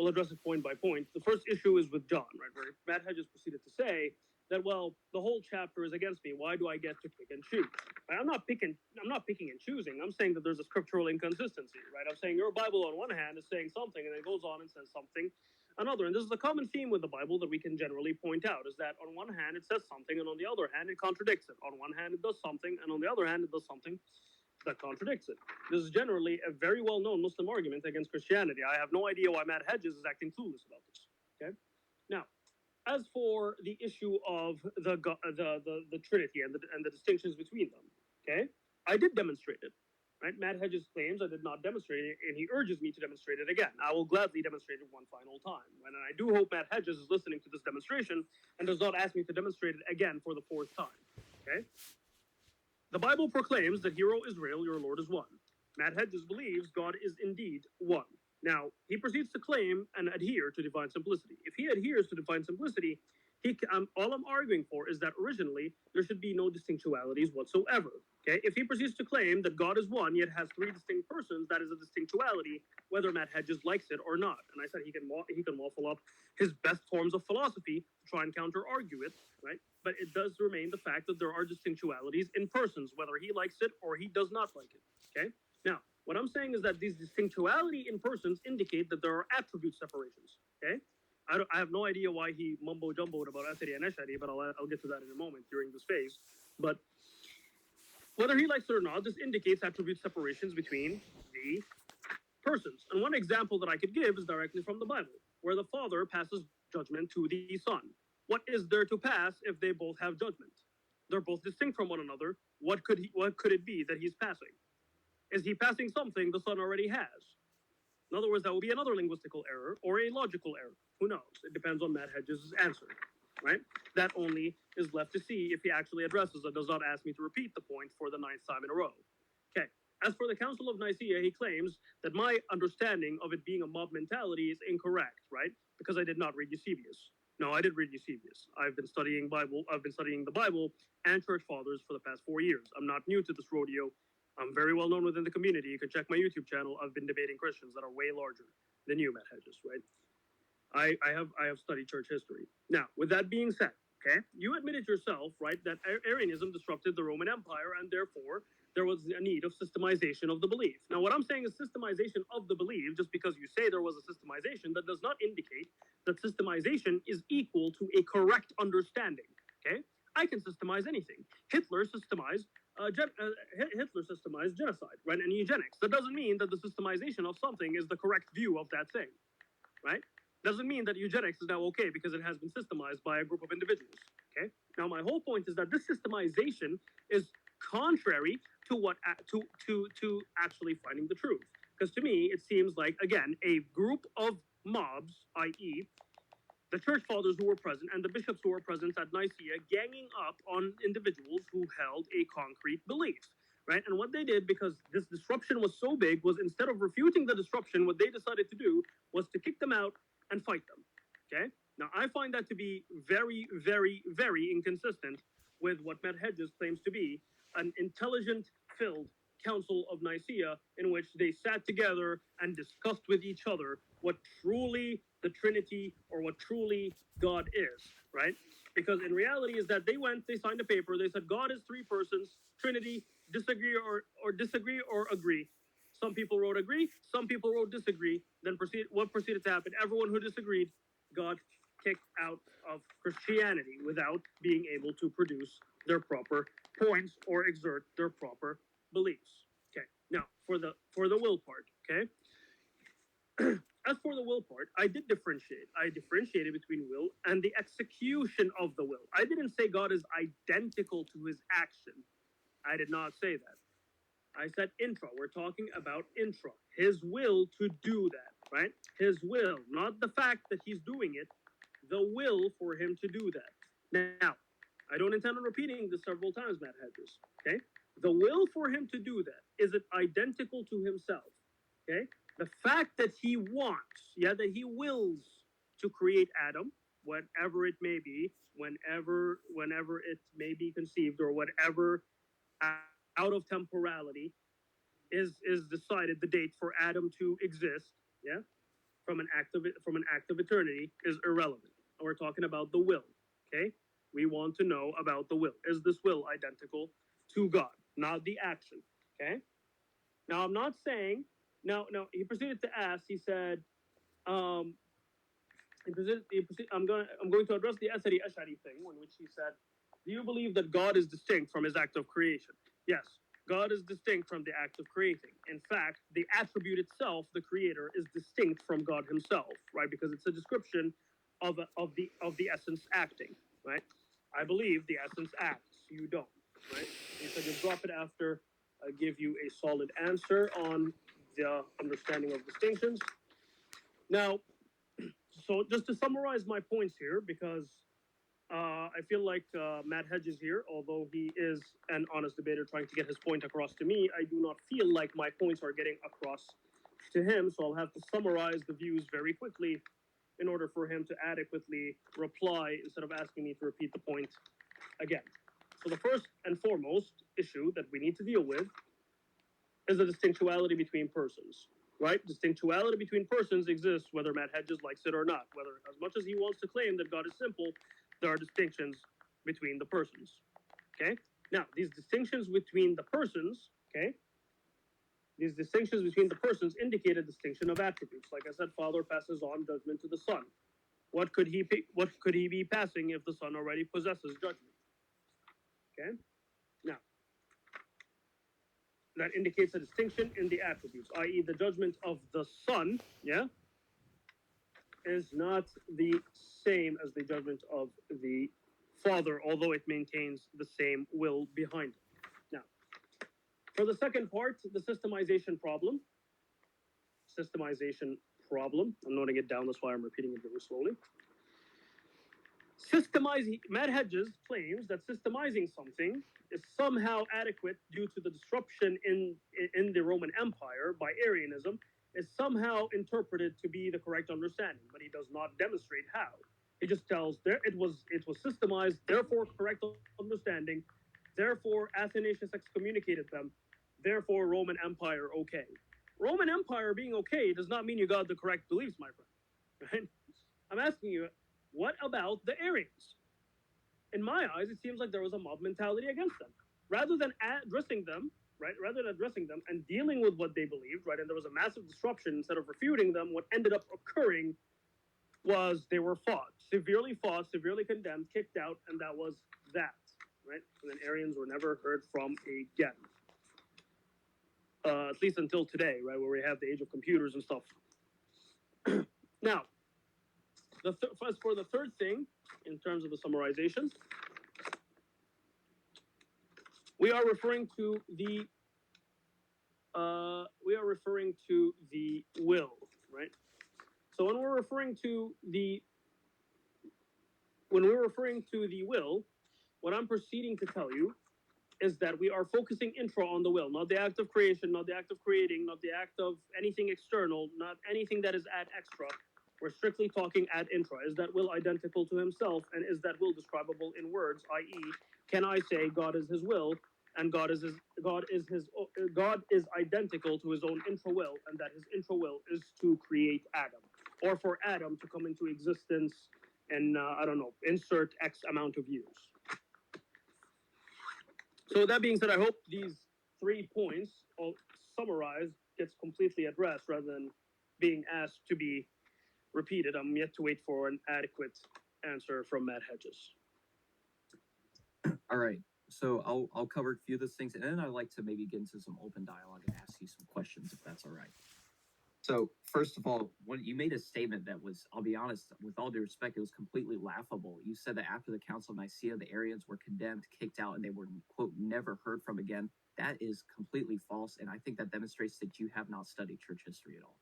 we'll address it point by point. The first issue is with John, right, where Matt Hedges proceeded to say that, well, the whole chapter is against me. Why do I get to pick and choose? Right? I'm not picking and choosing. I'm saying that there's a scriptural inconsistency, right? I'm saying your Bible on one hand is saying something, and then it goes on and says something another. And this is a common theme with the Bible that we can generally point out, is that on one hand it says something, and on the other hand it contradicts it. On one hand it does something, and on the other hand it does something that contradicts it. This is generally a very well-known Muslim argument against Christianity. I have no idea why Matt Hedges is acting clueless about this. Okay, now, as for the issue of the Trinity and the distinctions between them, okay, I did demonstrate it. Right? Matt Hedges claims I did not demonstrate it, and he urges me to demonstrate it again. I will gladly demonstrate it one final time. And I do hope Matt Hedges is listening to this demonstration and does not ask me to demonstrate it again for the fourth time. Okay? The Bible proclaims that, "Hear, O Israel, your Lord is one." Matt Hedges believes God is indeed one. Now, he proceeds to claim and adhere to divine simplicity. If he adheres to divine simplicity, all I'm arguing for is that originally there should be no distinctualities whatsoever. Okay, if he proceeds to claim that God is one yet has three distinct persons, that is a distinctuality, whether Matt Hedges likes it or not. And I said he can waffle up his best forms of philosophy to try and counter argue it, right? But it does remain the fact that there are distinctualities in persons, whether he likes it or he does not like it. Okay, now what I'm saying is that these distinctuality in persons indicate that there are attribute separations. Okay. I have no idea why he mumbo-jumboed about Ashari and Ashari, but I'll get to that in a moment during this phase. But whether he likes it or not, this indicates attribute separations between the persons. And one example that I could give is directly from the Bible, where the Father passes judgment to the Son. What is there to pass if they both have judgment? They're both distinct from one another. What could it be that he's passing? Is he passing something the Son already has? In other words, that will be another linguistical error or a logical error. Who knows? It depends on Matt Hedges' answer, right? That only is left to see if he actually addresses it, does not ask me to repeat the point for the ninth time in a row. Okay. As for the Council of Nicaea, he claims that my understanding of it being a mob mentality is incorrect, right? Because I did not read Eusebius. No, I did read Eusebius. I've been studying the Bible and church fathers for the past 4 years. I'm not new to this rodeo. I'm very well known within the community. You can check my YouTube channel. I've been debating Christians that are way larger than you, Matt Hedges, right? I have studied church history. Now, with that being said, okay, you admitted yourself, right, that Arianism disrupted the Roman Empire, and therefore there was a need of systemization of the belief. Now, what I'm saying is systemization of the belief, just because you say there was a systemization, that does not indicate that systemization is equal to a correct understanding, okay? I can systemize anything. Hitler systemized genocide, right, and eugenics. That doesn't mean that the systemization of something is the correct view of that thing, right? Doesn't mean that eugenics is now okay because it has been systemized by a group of individuals. Okay. Now, my whole point is that this systemization is contrary to what to actually finding the truth. Because to me, it seems like, again, a group of mobs, i.e., the church fathers who were present and the bishops who were present at Nicaea, ganging up on individuals who held a concrete belief, right? And what they did, because this disruption was so big, was instead of refuting the disruption, what they decided to do was to kick them out and fight them, okay? Now, I find that to be very, very, very inconsistent with what Matt Hedges claims to be an intelligent-filled Council of Nicaea, in which they sat together and discussed with each other what truly the Trinity or what truly God is, right? Because in reality is that they signed a paper, they said God is three persons, Trinity, disagree or agree. Some people wrote agree, some people wrote disagree. Then what proceeded to happen? Everyone who disagreed got kicked out of Christianity without being able to produce their proper points or exert their proper beliefs. Okay. Now, for the will part, okay? As for the will part, I did differentiate. I differentiated between will and the execution of the will. I didn't say God is identical to his action. I did not say that. I said intra. We're talking about intra. His will to do that, right? His will, not the fact that he's doing it, the will for him to do that. Now, I don't intend on repeating this several times, Matt Hedges, okay? The will for him to do that, is it identical to himself, okay? The fact that he wants, that he wills to create Adam, whatever it may be, whenever it may be conceived, or whatever out of temporality is decided the date for Adam to exist, from an act of eternity is irrelevant. And we're talking about the will. Okay, we want to know about the will. Is this will identical to God, not the action? Okay. Now I'm not saying. Now, he proceeded to ask. He said, um, I'm going to address the Asari Ashari thing, in which he said, "Do you believe that God is distinct from His act of creation?" Yes, God is distinct from the act of creating. In fact, the attribute itself, the Creator, is distinct from God Himself, right? Because it's a description of the essence acting, right? I believe the essence acts. You don't, right? He said, "Just drop it after I give you a solid answer on the understanding of distinctions." Now, so just to summarize my points here, because I feel like Matt Hedges here, although he is an honest debater trying to get his point across to me, I do not feel like my points are getting across to him. So I'll have to summarize the views very quickly in order for him to adequately reply instead of asking me to repeat the point again. So the first and foremost issue that we need to deal with is the distinctuality between persons. Right? Distinctuality between persons exists whether Matt Hedges likes it or not. Whether, as much as he wants to claim that God is simple, there are distinctions between the persons. Okay? Now, these distinctions between the persons, okay? These distinctions between the persons indicate a distinction of attributes. Like I said, Father passes on judgment to the Son. What could he be passing if the Son already possesses judgment? Okay? Now, that indicates a distinction in the attributes, i.e., the judgment of the Son, yeah, is not the same as the judgment of the Father, although it maintains the same will behind it. Now, for the second part, the systemization problem. I'm noting it down, that's why I'm repeating it very slowly. Matt Hedges claims that systemizing something is somehow adequate due to the disruption in the Roman Empire by Arianism is somehow interpreted to be the correct understanding, but he does not demonstrate how. He just tells it was systemized, therefore correct understanding, therefore Athanasius excommunicated them, therefore Roman Empire okay. Roman Empire being okay does not mean you got the correct beliefs, my friend. Right? I'm asking you, what about the Arians? In my eyes, it seems like there was a mob mentality against them. Rather than addressing them, right? Rather than addressing them and dealing with what they believed, right? And there was a massive disruption. Instead of refuting them, what ended up occurring was they were severely condemned, kicked out, and that was that, right? And then Arians were never heard from again. At least until today, right? Where we have the age of computers and stuff. Now, as for the third thing, in terms of the summarization, we are referring to the will, right? So when we're referring to the will, what I'm proceeding to tell you is that we are focusing intro on the will, not the act of creation, not the act of creating, not the act of anything external, not anything that is ad extra. We're strictly talking ad intra. Is that will identical to himself, and is that will describable in words? I.e., can I say God is his will, and God is identical to his own intra will, and that his intra will is to create Adam, or for Adam to come into existence in I don't know, insert X amount of years. So that being said, I hope these 3 points, all summarized, gets completely addressed rather than being asked to be repeated. I'm yet to wait for an adequate answer from Matt Hedges. All right. So I'll cover a few of those things, and then I'd like to maybe get into some open dialogue and ask you some questions, if that's all right. So first of all, when you made a statement that was, I'll be honest, with all due respect, it was completely laughable. You said that after the Council of Nicaea, the Arians were condemned, kicked out, and they were, quote, never heard from again. That is completely false, and I think that demonstrates that you have not studied church history at all.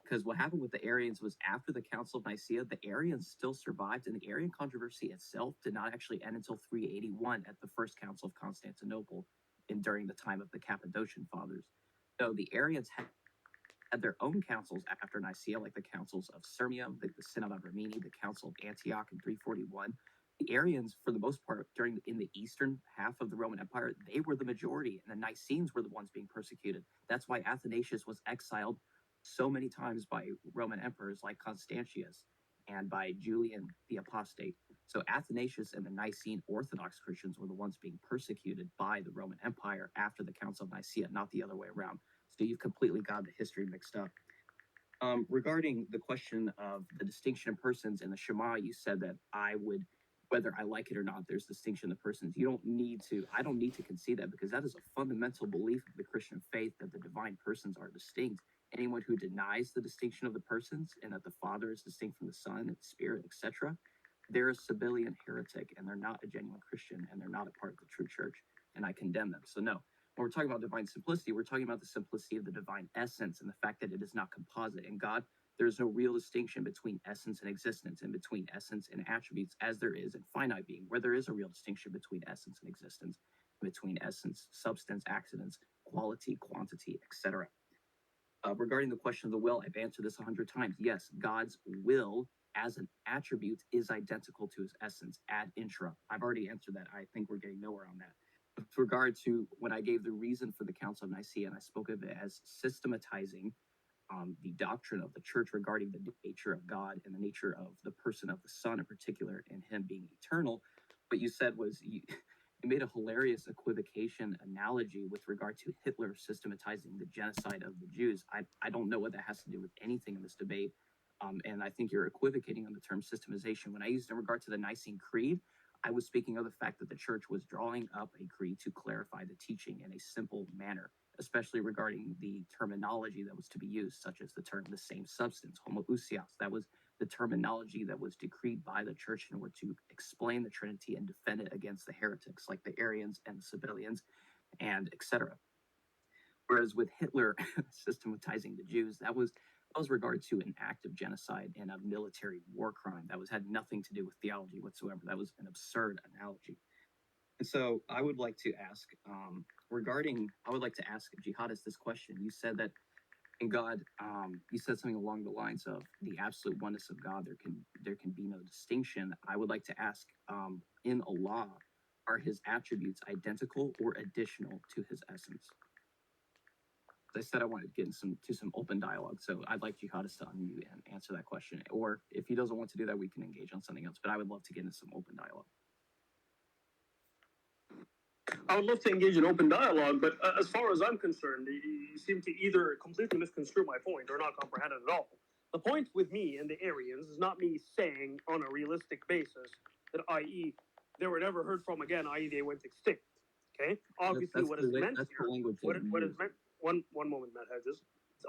Because what happened with the Arians was after the Council of Nicaea, the Arians still survived, and the Arian controversy itself did not actually end until 381 at the First Council of Constantinople and during the time of the Cappadocian Fathers. So the Arians had their own councils after Nicaea, like the councils of Sirmium, the Synod of Rimini, the Council of Antioch in 341. The Arians, for the most part, in the eastern half of the Roman Empire, they were the majority, and the Nicenes were the ones being persecuted. That's why Athanasius was exiled so many times by Roman emperors like Constantius and by Julian the Apostate. So Athanasius and the Nicene Orthodox Christians were the ones being persecuted by the Roman Empire after the Council of Nicaea, not the other way around. So you've completely got the history mixed up. Regarding the question of the distinction of persons in the Shema, you said that whether I like it or not, there's distinction of persons. I don't need to concede that, because that is a fundamental belief of the Christian faith, that the divine persons are distinct. Anyone who denies the distinction of the persons and that the Father is distinct from the Son and the Spirit, etc., they're a Sabellian heretic, and they're not a genuine Christian, and they're not a part of the true church, and I condemn them. So no, when we're talking about divine simplicity, we're talking about the simplicity of the divine essence and the fact that it is not composite. In God, there's no real distinction between essence and existence, and between essence and attributes, as there is in finite being, where there is a real distinction between essence and existence, between essence, substance, accidents, quality, quantity, etc. Regarding the question of the will, I've answered this 100 times. Yes, God's will as an attribute is identical to his essence ad intra. I've already answered that. I think we're getting nowhere on that. With regard to when I gave the reason for the Council of Nicaea, and I spoke of it as systematizing the doctrine of the church regarding the nature of God and the nature of the person of the Son in particular, and him being eternal, what you said was you made a hilarious equivocation analogy with regard to Hitler systematizing the genocide of the Jews. I don't know what that has to do with anything in this debate. And I think you're equivocating on the term systemization. When I used in regard to the Nicene Creed, I was speaking of the fact that the church was drawing up a creed to clarify the teaching in a simple manner, especially regarding the terminology that was to be used, such as the term the same substance, homoousios. That was the terminology that was decreed by the church in order to explain the Trinity and defend it against the heretics like the Arians and the Sabellians, and etc. Whereas with Hitler systematizing the Jews, that was regard to an act of genocide and a military war crime that had nothing to do with theology whatsoever. That was an absurd analogy. And so I would like to ask, jihadists this question. You said that in God, you said something along the lines of the absolute oneness of God, there can be no distinction. I would like to ask, in Allah, are his attributes identical or additional to his essence? I said I wanted to get into some open dialogue, so I'd like jihadists to unmute and answer that question. Or if he doesn't want to do that, we can engage on something else. But I would love to get into some open dialogue. I would love to engage in open dialogue, but as far as I'm concerned, you seem to either completely misconstrue my point or not comprehend it at all. The point with me and the Aryans is not me saying on a realistic basis that, i.e., they were never heard from again, i.e., they went extinct. Okay? Obviously, what is meant here, what is meant, one moment, Matt Hedges.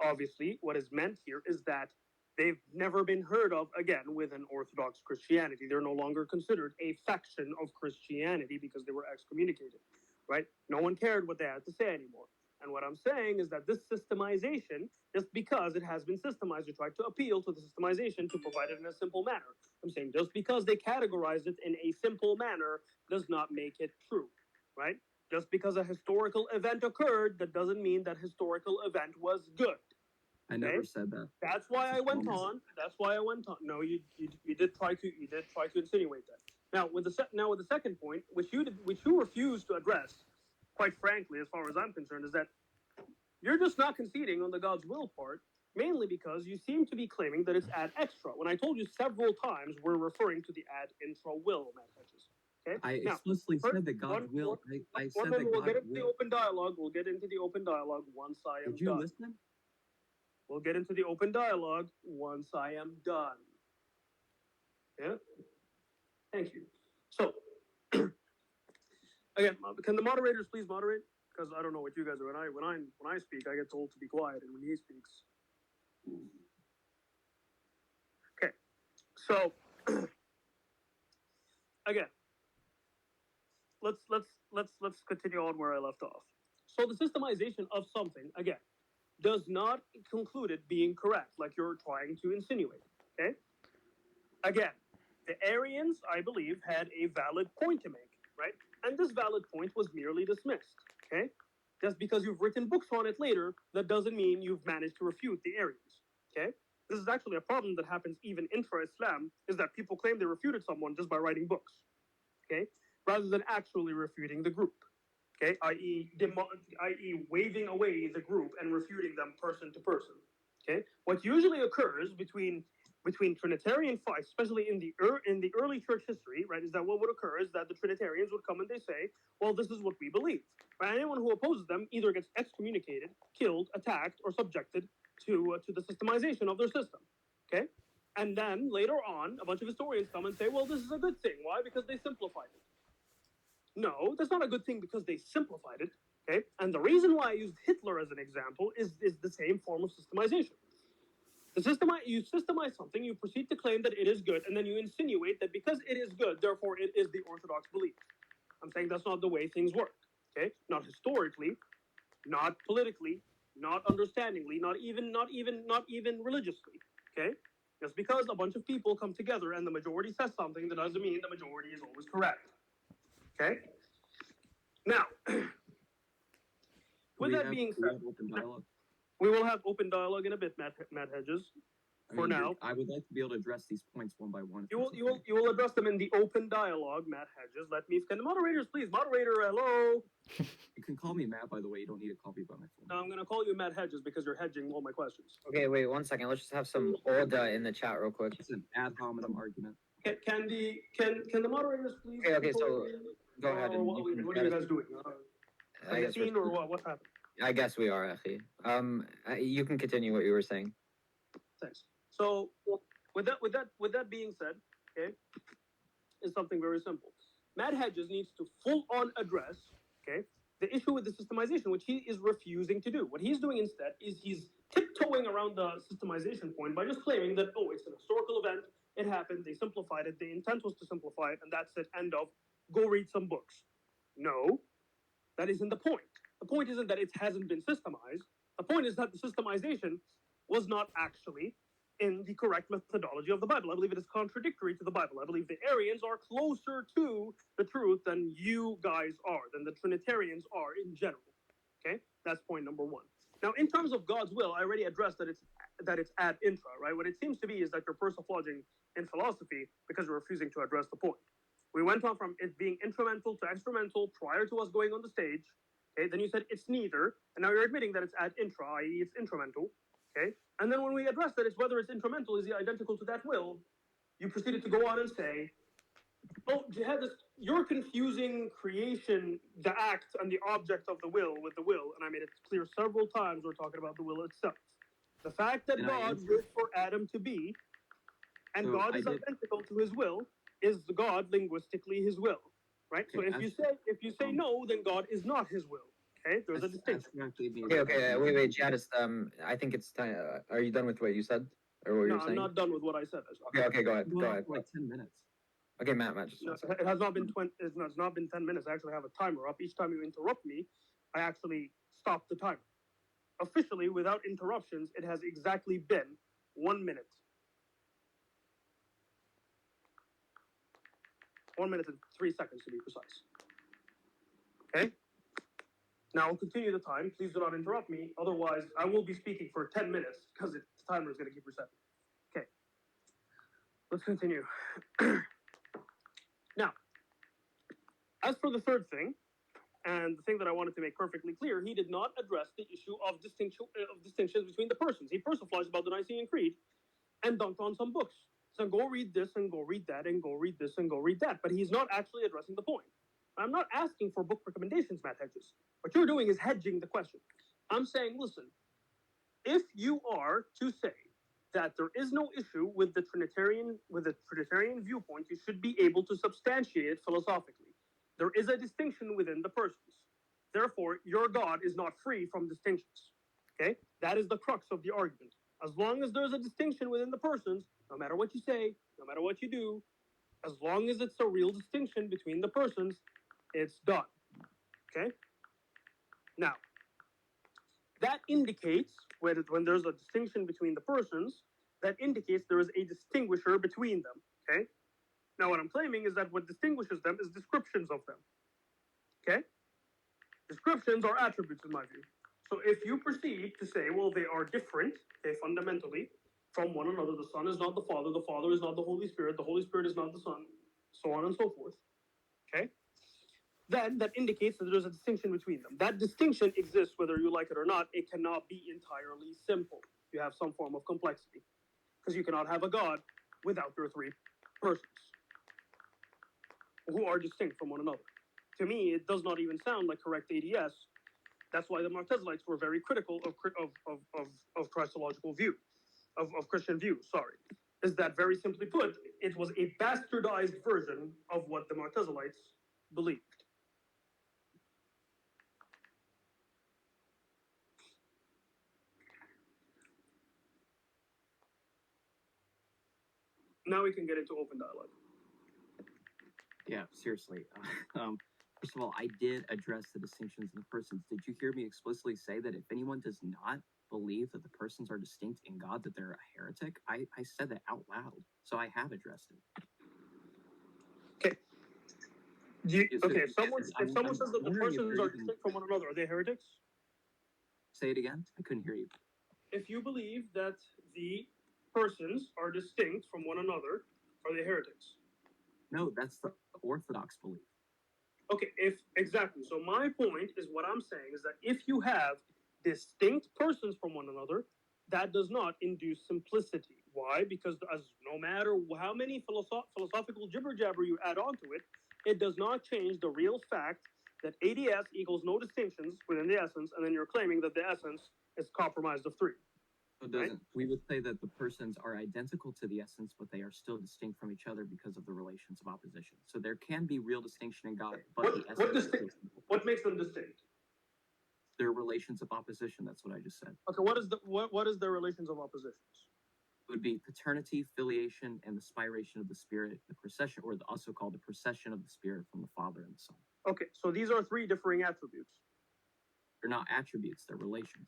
Obviously, what is meant here is that they've never been heard of again within Orthodox Christianity. They're no longer considered a faction of Christianity because they were excommunicated, right? No one cared what they had to say anymore. And what I'm saying is that this systemization, just because it has been systemized, they tried to appeal to the systemization to provide it in a simple manner. I'm saying just because they categorized it in a simple manner does not make it true, right? Just because a historical event occurred, that doesn't mean that historical event was good. I never said that. That's why I went on. No, you did try to insinuate that. Now with the second point, which you refuse to address, quite frankly, as far as I'm concerned, is that you're just not conceding on the God's will part, mainly because you seem to be claiming that it's ad extra. When I told you several times, we're referring to the ad intra will, Matt Hedges. Okay? I explicitly said that God's will. I said that we'll get into the open dialogue. We'll get into the open dialogue once I am done. Did you listen? We'll get into the open dialogue once I am done. Yeah? Thank you. So, again, can the moderators please moderate? Because I don't know what you guys are. When I speak, I get told to be quiet, and when he speaks. Okay. So, again, let's continue on where I left off. So the systemization of something, again, does not conclude it being correct, like you're trying to insinuate. Okay? Again, the Aryans, I believe, had a valid point to make, right? And this valid point was merely dismissed. Okay? Just because you've written books on it later, that doesn't mean you've managed to refute the Aryans. Okay? This is actually a problem that happens even intra-Islam, is that people claim they refuted someone just by writing books. Okay? Rather than actually refuting the group. Okay, i.e., waving away the group and refuting them person to person. Okay, what usually occurs between Trinitarian fights, especially in the early church history, right, is that what would occur is that the Trinitarians would come and they say, well, this is what we believe. Right? Anyone who opposes them either gets excommunicated, killed, attacked, or subjected to the systemization of their system. Okay, and then later on, a bunch of historians come and say, well, this is a good thing. Why? Because they simplified it. No, that's not a good thing because they simplified it. Okay, and the reason why I used Hitler as an example is the same form of systemization. You systemize something, you proceed to claim that it is good, and then you insinuate that because it is good, therefore it is the orthodox belief. I'm saying that's not the way things work. Okay, not historically, not politically, not understandingly, not even religiously. Okay, just because a bunch of people come together and the majority says something, that doesn't mean the majority is always correct. Okay. Now, with that being said, open dialogue. we will have open dialogue in a bit, Matt Hedges. Now, I would like to be able to address these points one by one. You will address them in the open dialogue, Matt Hedges. Can the moderators please, moderator, hello? You can call me Matt, by the way. You don't need to call me by my phone. No, I'm going to call you Matt Hedges because you're hedging all my questions. Okay, wait 1 second. Let's just have some order in the chat real quick. It's an ad hominem argument. Can the moderators please? Okay, so go ahead. And what are you guys doing? I guess or what happened? I guess we are, Haqq. You can continue what you were saying. Thanks. So with that being said, okay, is something very simple. Matt Hedges needs to full on address, okay, the issue with the systemization, which he is refusing to do. What he's doing instead is he's tiptoeing around the systemization point by just claiming that, oh, it's an historical event, it happened, they simplified it, the intent was to simplify it, and that's it, end of. Go read some books. No, that isn't the point. The point isn't that it hasn't been systemized. The point is that the systemization was not actually in the correct methodology of the Bible. I believe it is contradictory to the Bible. I believe the Arians are closer to the truth than you guys are, than the Trinitarians are in general. Okay, that's point number one. Now, in terms of God's will, I already addressed that it's ad intra, right? What it seems to be is that you're persiflaging in philosophy because you're refusing to address the point. We went on from it being instrumental to extramental prior to us going on the stage. Okay, then you said it's neither, and now you're admitting that it's ad intra, i.e. it's instrumental. Okay, and then when we address that, it's whether it's instrumental, is it identical to that will, you proceeded to go on and say, oh, jihadist, you're confusing creation, the act, and the object of the will with the will, and I made it clear several times we're talking about the will itself. The fact that God willed for Adam to be, and God is identical to his will, is God linguistically his will, right? So if you say no, then God is not his will. Okay, there's a distinction. Okay, wait, Jihadist, I think it's time. Are you done with what you said? Or what you're saying? I'm not done with what I said. Okay, go ahead. Go ahead. Like 10 minutes. Okay, Matt, just it has not been it's not been 10 minutes. I actually have a timer up. Each time you interrupt me, I actually stop the timer. Officially, without interruptions, it has exactly been 1 minute. 1 minute and 3 seconds to be precise. Okay? Now I'll continue the time. Please do not interrupt me. Otherwise, I will be speaking for 10 minutes because the timer is going to keep resetting. Okay. Let's continue. Now, as for the third thing, and the thing that I wanted to make perfectly clear, he did not address the issue of distinctions between the persons. He persiflaged about the Nicene Creed and dunked on some books. So go read this and go read that and go read this and go read that. But he's not actually addressing the point. I'm not asking for book recommendations, Matt Hedges. What you're doing is hedging the question. I'm saying, listen, if you are to say that there is no issue with the Trinitarian viewpoint, you should be able to substantiate it philosophically. There is a distinction within the persons. Therefore, your God is not free from distinctions. Okay? That is the crux of the argument. As long as there's a distinction within the persons, no matter what you say, no matter what you do, as long as it's a real distinction between the persons, it's done. Okay? Now, that indicates, when there's a distinction between the persons, that indicates there is a distinguisher between them. Okay? Now, what I'm claiming is that what distinguishes them is descriptions of them. Okay? Descriptions are attributes in my view. So if you proceed to say, well, they are different, okay, fundamentally, from one another, the Son is not the Father is not the Holy Spirit is not the Son, so on and so forth, okay? Then that indicates that there's a distinction between them. That distinction exists whether you like it or not. It cannot be entirely simple. you have some form of complexity. Because you cannot have a God without your three persons who are distinct from one another. To me, it does not even sound like correct ADS. That's why the Mu'tazilites were very critical of Christological view, of Christian view, sorry. Is that very simply put, it was a bastardized version of what the Mu'tazilites believed. Now we can get into open dialogue. Yeah, seriously. First of all, I did address the distinctions in the persons. Did you hear me explicitly say that if anyone does not believe that the persons are distinct in God, that they're a heretic? I said that out loud, so I have addressed it. Okay. If someone says that the persons are even distinct from one another, are they heretics? say it again. I couldn't hear you. If you believe that the persons are distinct from one another, are they heretics? No, that's the Orthodox belief. Okay, exactly. So my point is what I'm saying is that if you have distinct persons from one another, that does not induce simplicity. Why? Because as no matter how many philosophical jibber jabber you add onto it, it does not change the real fact that ADS equals no distinctions within the essence, and then you're claiming that the essence is compromised of three. So it doesn't. We would say that the persons are identical to the essence, but they are still distinct from each other because of the relations of opposition. So there can be real distinction in God, but the essence what makes them distinct? Their relations of opposition. That's what I just said. Okay, what is their relations of oppositions? It would be paternity, filiation, and the spiration of the Spirit, the procession, or also called the procession of the Spirit from the Father and the Son. Okay, so these are three differing attributes. They're not attributes; they're relations.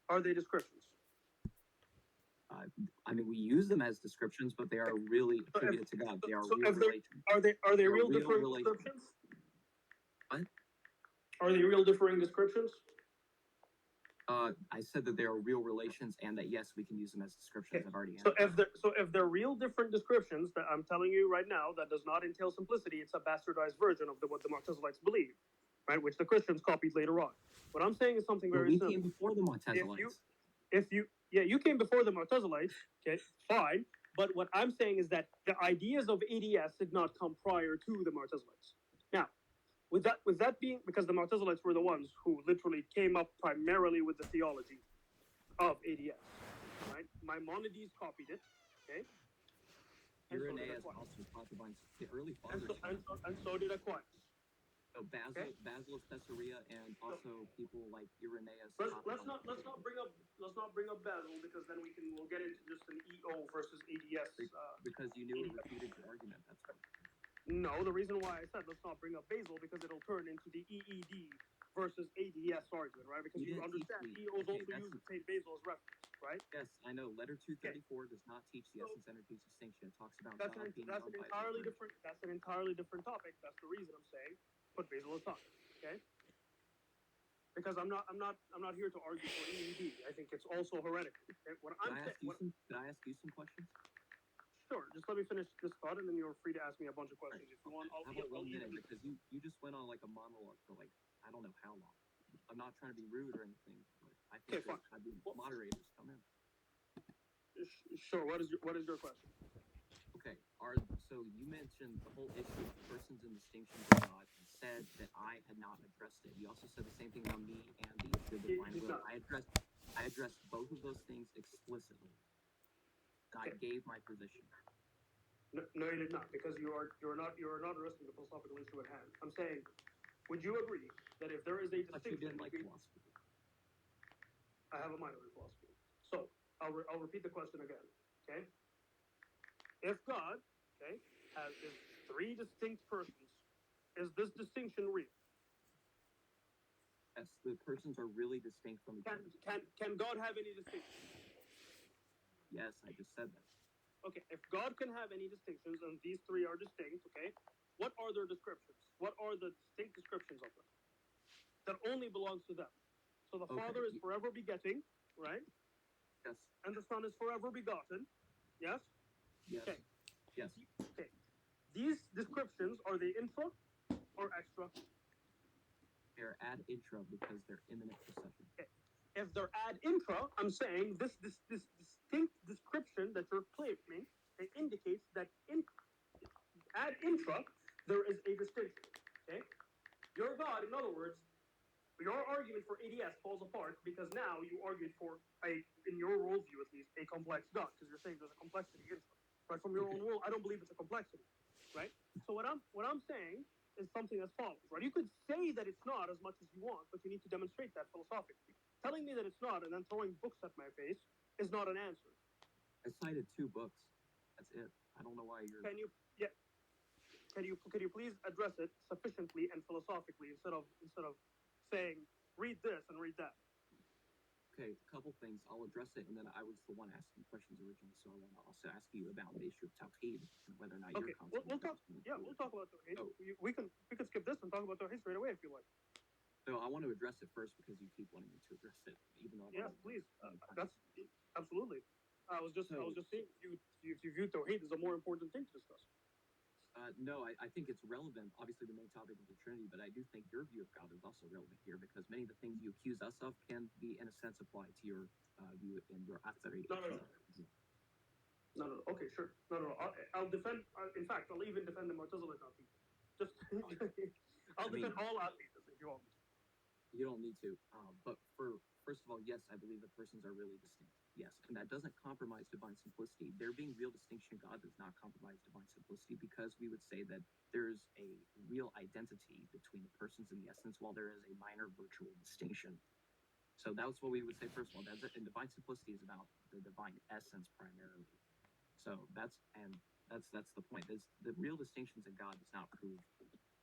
Are they descriptions? I mean, we use them as descriptions, but they are really attributed to God. They are real relations. Are they real differing descriptions? What? Are they real differing descriptions? I said that they are real relations, and that yes, we can use them as descriptions. Okay. I've already So answered. if they're real different descriptions, that I'm telling you right now, that does not entail simplicity. It's a bastardized version of what the Mu'tazilites believe, right? Which the Christians copied later on. What I'm saying is something very simple. We came before the Mu'tazilites. You came before the Mu'tazilites, okay, fine. But what I'm saying is that the ideas of ADS did not come prior to the Mu'tazilites. Now, with that being, because the Mu'tazilites were the ones who literally came up primarily with the theology of ADS, right? Maimonides copied it, okay? Irenaeus also taught the early fathers. And so did Aquinas. So Basil of Caesarea, and also people like Irenaeus. Let's not bring up Basil, because then we'll get into just an EO versus ADS. Because you knew it refuted your argument. That's why. No, the reason why I said let's not bring up Basil, because it'll turn into the EED versus ADS argument, right? Because you understand EOs also use St. Basil as reference, right? Yes, I know. Letter 234 does not teach the essence energies distinction. It talks about that's an entirely different topic. That's the reason I'm saying put Basil aside, okay? Because I'm not here to argue for EED. I think it's also heretical. Okay? Could I ask you some questions? Sure. Just let me finish this thought, and then you're free to ask me a bunch of questions if you want. How about 1 minute? Because you just went on like a monologue for like I don't know how long. I'm not trying to be rude or anything, but I think moderators come in. Sure. What is your question? Okay. So you mentioned the whole issue of persons and distinctions of God, and said that I had not addressed it. You also said the same thing about me and the divine will. I addressed both of those things explicitly. I gave my position. No, you did not, because you're not addressing the philosophical issue at hand. I'm saying, would you agree that if there is a distinction? But you didn't like philosophy. I have a minor in philosophy. So I'll repeat the question again. Okay. If God, is three distinct persons, is this distinction real? Yes, the persons are really distinct from each other. Can God have any distinction? Yes, I just said that. Okay, if God can have any distinctions, and these three are distinct, okay, what are their descriptions? What are the distinct descriptions of them? That only belongs to them. So the Father is forever begetting, right? Yes. And the Son is forever begotten. Yes? Yes. Okay. Yes. Okay. These descriptions, are they intra or extra? They're ad intra because they're imminent procession. Okay. if they're ad intra, I'm saying this distinct description that you're claiming, it indicates that in ad intra there is a distinction. Okay, your God, in other words, your argument for ADS falls apart because now you argued for in your worldview at least, a complex God, because you're saying there's a complexity intra. Right, from your own world, I don't believe it's a complexity. Right. So what I'm saying is something as follows. Right. You could say that it's not as much as you want, but you need to demonstrate that philosophically. Telling me that it's not and then throwing books at my face is not an answer. I cited 2 books. That's it. I don't know why you're. Can you please address it sufficiently and philosophically instead of saying read this and read that? Okay, a couple things. I'll address it, and then I was the one asking questions originally, so I want to also ask you about the issue of Tawheed and whether or not Okay, your we'll talk. Yeah, we'll talk about Tawheed. Oh. We can skip this and talk about Tawheed straight away if you like. No, I want to address it first because you keep wanting me to address it, even though. Yes, please. That's absolutely. I was just saying if you view Tawheed as a more important thing to discuss. No, I think it's relevant. Obviously, the main topic is the Trinity, but I do think your view of God is also relevant here because many of the things you accuse us of can be, in a sense, applied to your view in your Akhzari. No. Okay, sure. No. I'll defend. In fact, I'll even defend the Mu'tazila people. Just, I'll defend all atheists if you want me to. You don't need to. But first of all, yes, I believe that persons are really distinct. Yes, and that doesn't compromise divine simplicity. There being real distinction in God does not compromise divine simplicity because we would say that there's a real identity between the persons and the essence, while there is a minor virtual distinction. So that's what we would say. First of all, that's it. And divine simplicity is about the divine essence primarily. So that's the point. The real distinctions in God does not prove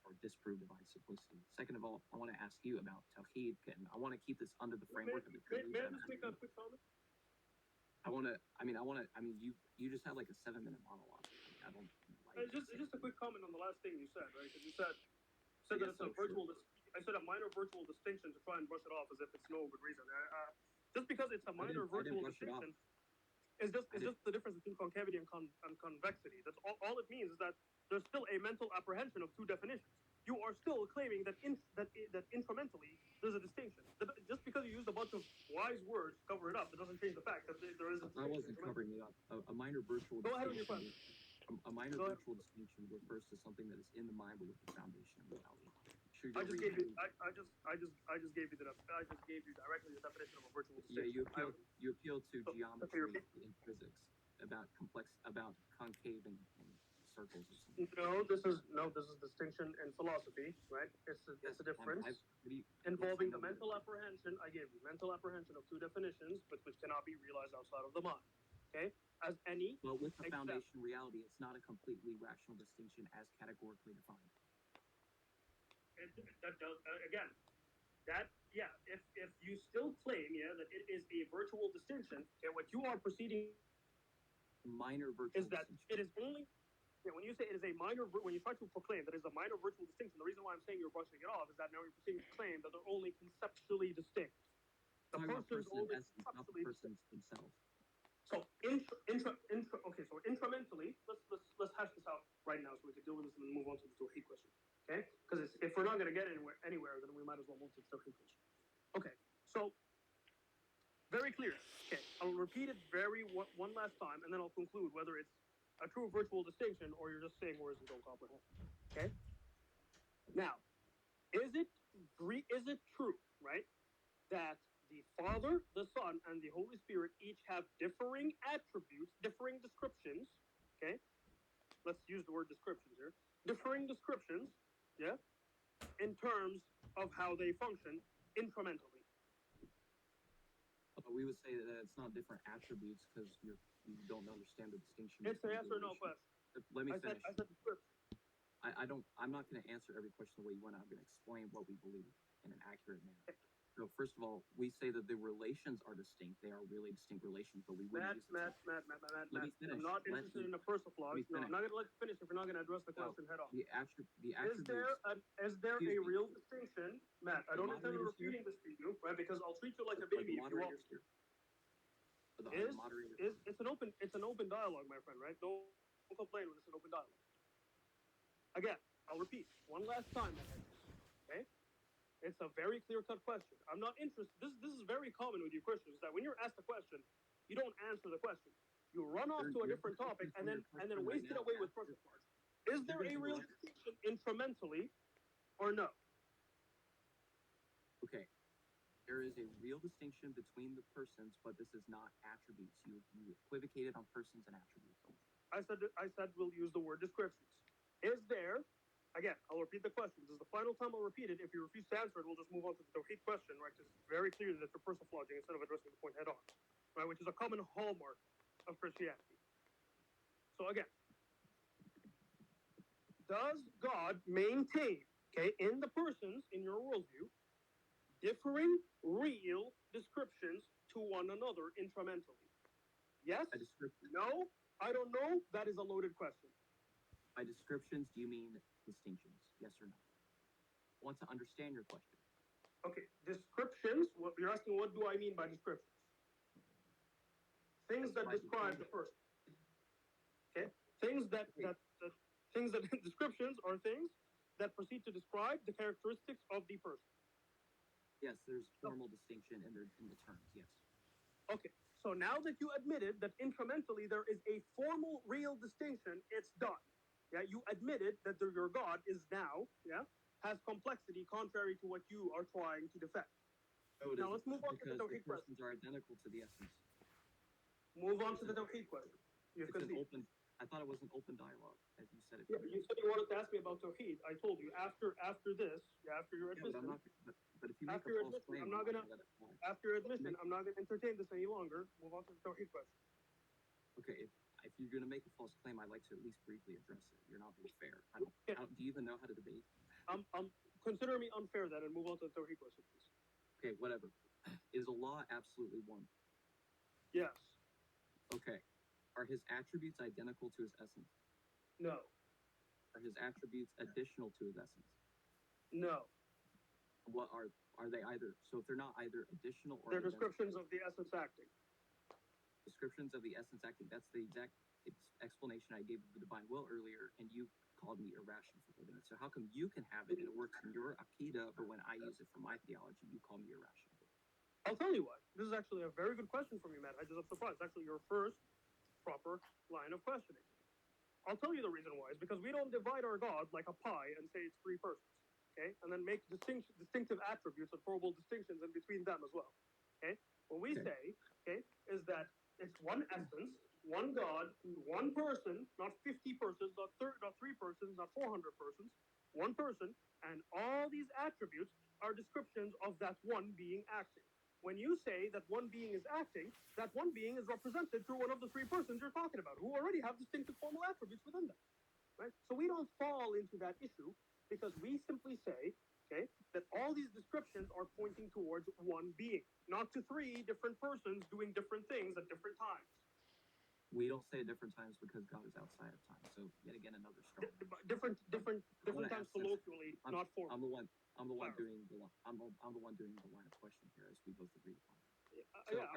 or disprove divine simplicity. Second of all, I want to ask you about Tawheed, and I want to keep this under the framework of the Trinity. May I just make a quick comment? You just had like a 7-minute monologue. I don't. It's just a quick comment on the last thing you said, right? Because you said that it's a virtual. I said a minor virtual distinction to try and brush it off as if it's no good reason. Just because it's a minor virtual distinction, it's just the difference between concavity and convexity. That's all it means is that there's still a mental apprehension of 2 definitions. You are still claiming that instrumentally there's a distinction. Just because you used a bunch of wise words to cover it up, it doesn't change the fact that there is a distinction. I wasn't covering it up. A minor virtual Go ahead with your distinction. question. A minor virtual distinction refers to something that is in the mind but with the foundation of reality. Sure, I just gave you directly the definition of a virtual distinction. Yeah, you appeal to geometry in physics about concave and circles or something. No, this is distinction in philosophy, right? It's a difference involving the mental apprehension. I gave you mental apprehension of 2 definitions, but which cannot be realized outside of the mind. Okay, as any. Well, with the foundation reality, it's not a completely rational distinction as categorically defined. That does again. If you still claim that it is a virtual distinction, okay, what you are proceeding minor virtual is that distinction. it is only. Yeah, when you say it is a minor, when you try to proclaim that it is a minor virtual distinction, the reason why I'm saying you're brushing it off is that now you're proceeding to claim that they're only conceptually distinct. The persons only conceptually persons themselves. So okay, so intramentally, let's hash this out right now so we can deal with this and then move on to the Tawheed question. Okay? Because if we're not going to get anywhere, then we might as well move to the Tawheed question. Okay, so very clear. Okay, I'll repeat it one last time, and then I'll conclude whether it's a true virtual distinction or you're just saying words you don't comprehend. Okay? Now, is it true, right, that the Father, the Son, and the Holy Spirit each have differing attributes, differing descriptions, okay? Let's use the word descriptions here. Differing descriptions, yeah, in terms of how they function intramentally. We would say that it's not different attributes because you don't understand the distinction. It's a yes or no question. Let me finish. I said description. I'm not going to answer every question the way you want. I'm going to explain what we believe in an accurate manner. So first of all, we say that the relations are distinct. They are really distinct relations, but we wouldn't Matt. Let me finish. I'm not interested in a persiflage. No, I'm not going to let you finish if you're not going to address the question head on. The attributes. Is there a real distinction, Matt? I don't intend on repeating this to you, right? Because I'll treat you like a baby if you want me to. It's an open dialogue, my friend, right? Don't complain when it's an open dialogue. Again, I'll repeat one last time, okay? It's a very clear-cut question. I'm not interested. This is very common with you Christians, that when you're asked a question, you don't answer the question. You run off to a different topic and then waste it away with person parts. Is there a real distinction instrumentally or no? Okay. There is a real distinction between the persons, but this is not attributes. You equivocated on persons and attributes. I said we'll use the word descriptions. Is there, again, I'll repeat the question. This is the final time I'll repeat it. If you refuse to answer it, we'll just move on to the Tawheed question, right? It's very clear that you're persiflaging instead of addressing the point head on, right? Which is a common hallmark of Christianity. So again, does God maintain, okay, in the persons in your worldview, differing real descriptions to one another instrumentally? Yes? No? I don't know. That is a loaded question. By descriptions, do you mean distinctions? Yes or no? I want to understand your question. Okay, descriptions. What you're asking, what do I mean by descriptions? Things that describe the person. Okay, things that descriptions are things that proceed to describe the characteristics of the person. Yes, there's formal distinction in the terms. Yes. Okay, so now that you admitted that incrementally there is a formal, real distinction, it's done. Yeah, you admitted that your God is now, has complexity contrary to what you are trying to defend. No, now let's move on to the Tawheed question. Persons are identical to the essence. Move on to the Tawheed question. I thought it was an open dialogue, as you said it. Yeah, you said you wanted to ask me about Tawheed. I told you after this, after your admission. But if you make a false claim, I'm not gonna. After your admission, I'm not gonna entertain this any longer. Move on to the Tawheed question. Okay, if you're gonna make a false claim, I'd like to at least briefly address it. You're not being fair. Do you even know how to debate? Consider me unfair then, and move on to the Tawheed question, please. Okay, whatever. Is Allah absolutely one? Yes. Okay. Are his attributes identical to his essence? No. Are his attributes additional to his essence? No. What are they either? So if they're not either additional or they're descriptions of the essence acting. Descriptions of the essence acting. That's the exact explanation I gave of the divine will earlier, and you called me irrational for holding it. So how come you can have it and it works in your Aqidah, but when I use it for my theology, you call me irrational? I'll tell you why. This is actually a very good question from you, Matt. I'm surprised. Actually, your first proper line of questioning. I'll tell you the reason why. Is because we don't divide our God like a pie and say it's three persons, okay? And then make distinctive attributes and probable distinctions in between them as well, okay? What we say, okay, is that it's one essence, one God, one person, not 50 persons, not three persons, not 400 persons, one person, and all these attributes are descriptions of that one being acting. When you say that one being is acting, that one being is represented through one of the three persons you're talking about, who already have distinctive formal attributes within them, right? So we don't fall into that issue because we simply say, okay, that all these descriptions are pointing towards one being, not to three different persons doing different things at different times. We don't say at different times because God is outside of time. So yet again, another strong. Different times colloquially, not formally. I'm the one doing the line. I'm the one doing the line of questioning here, as we both agreed upon.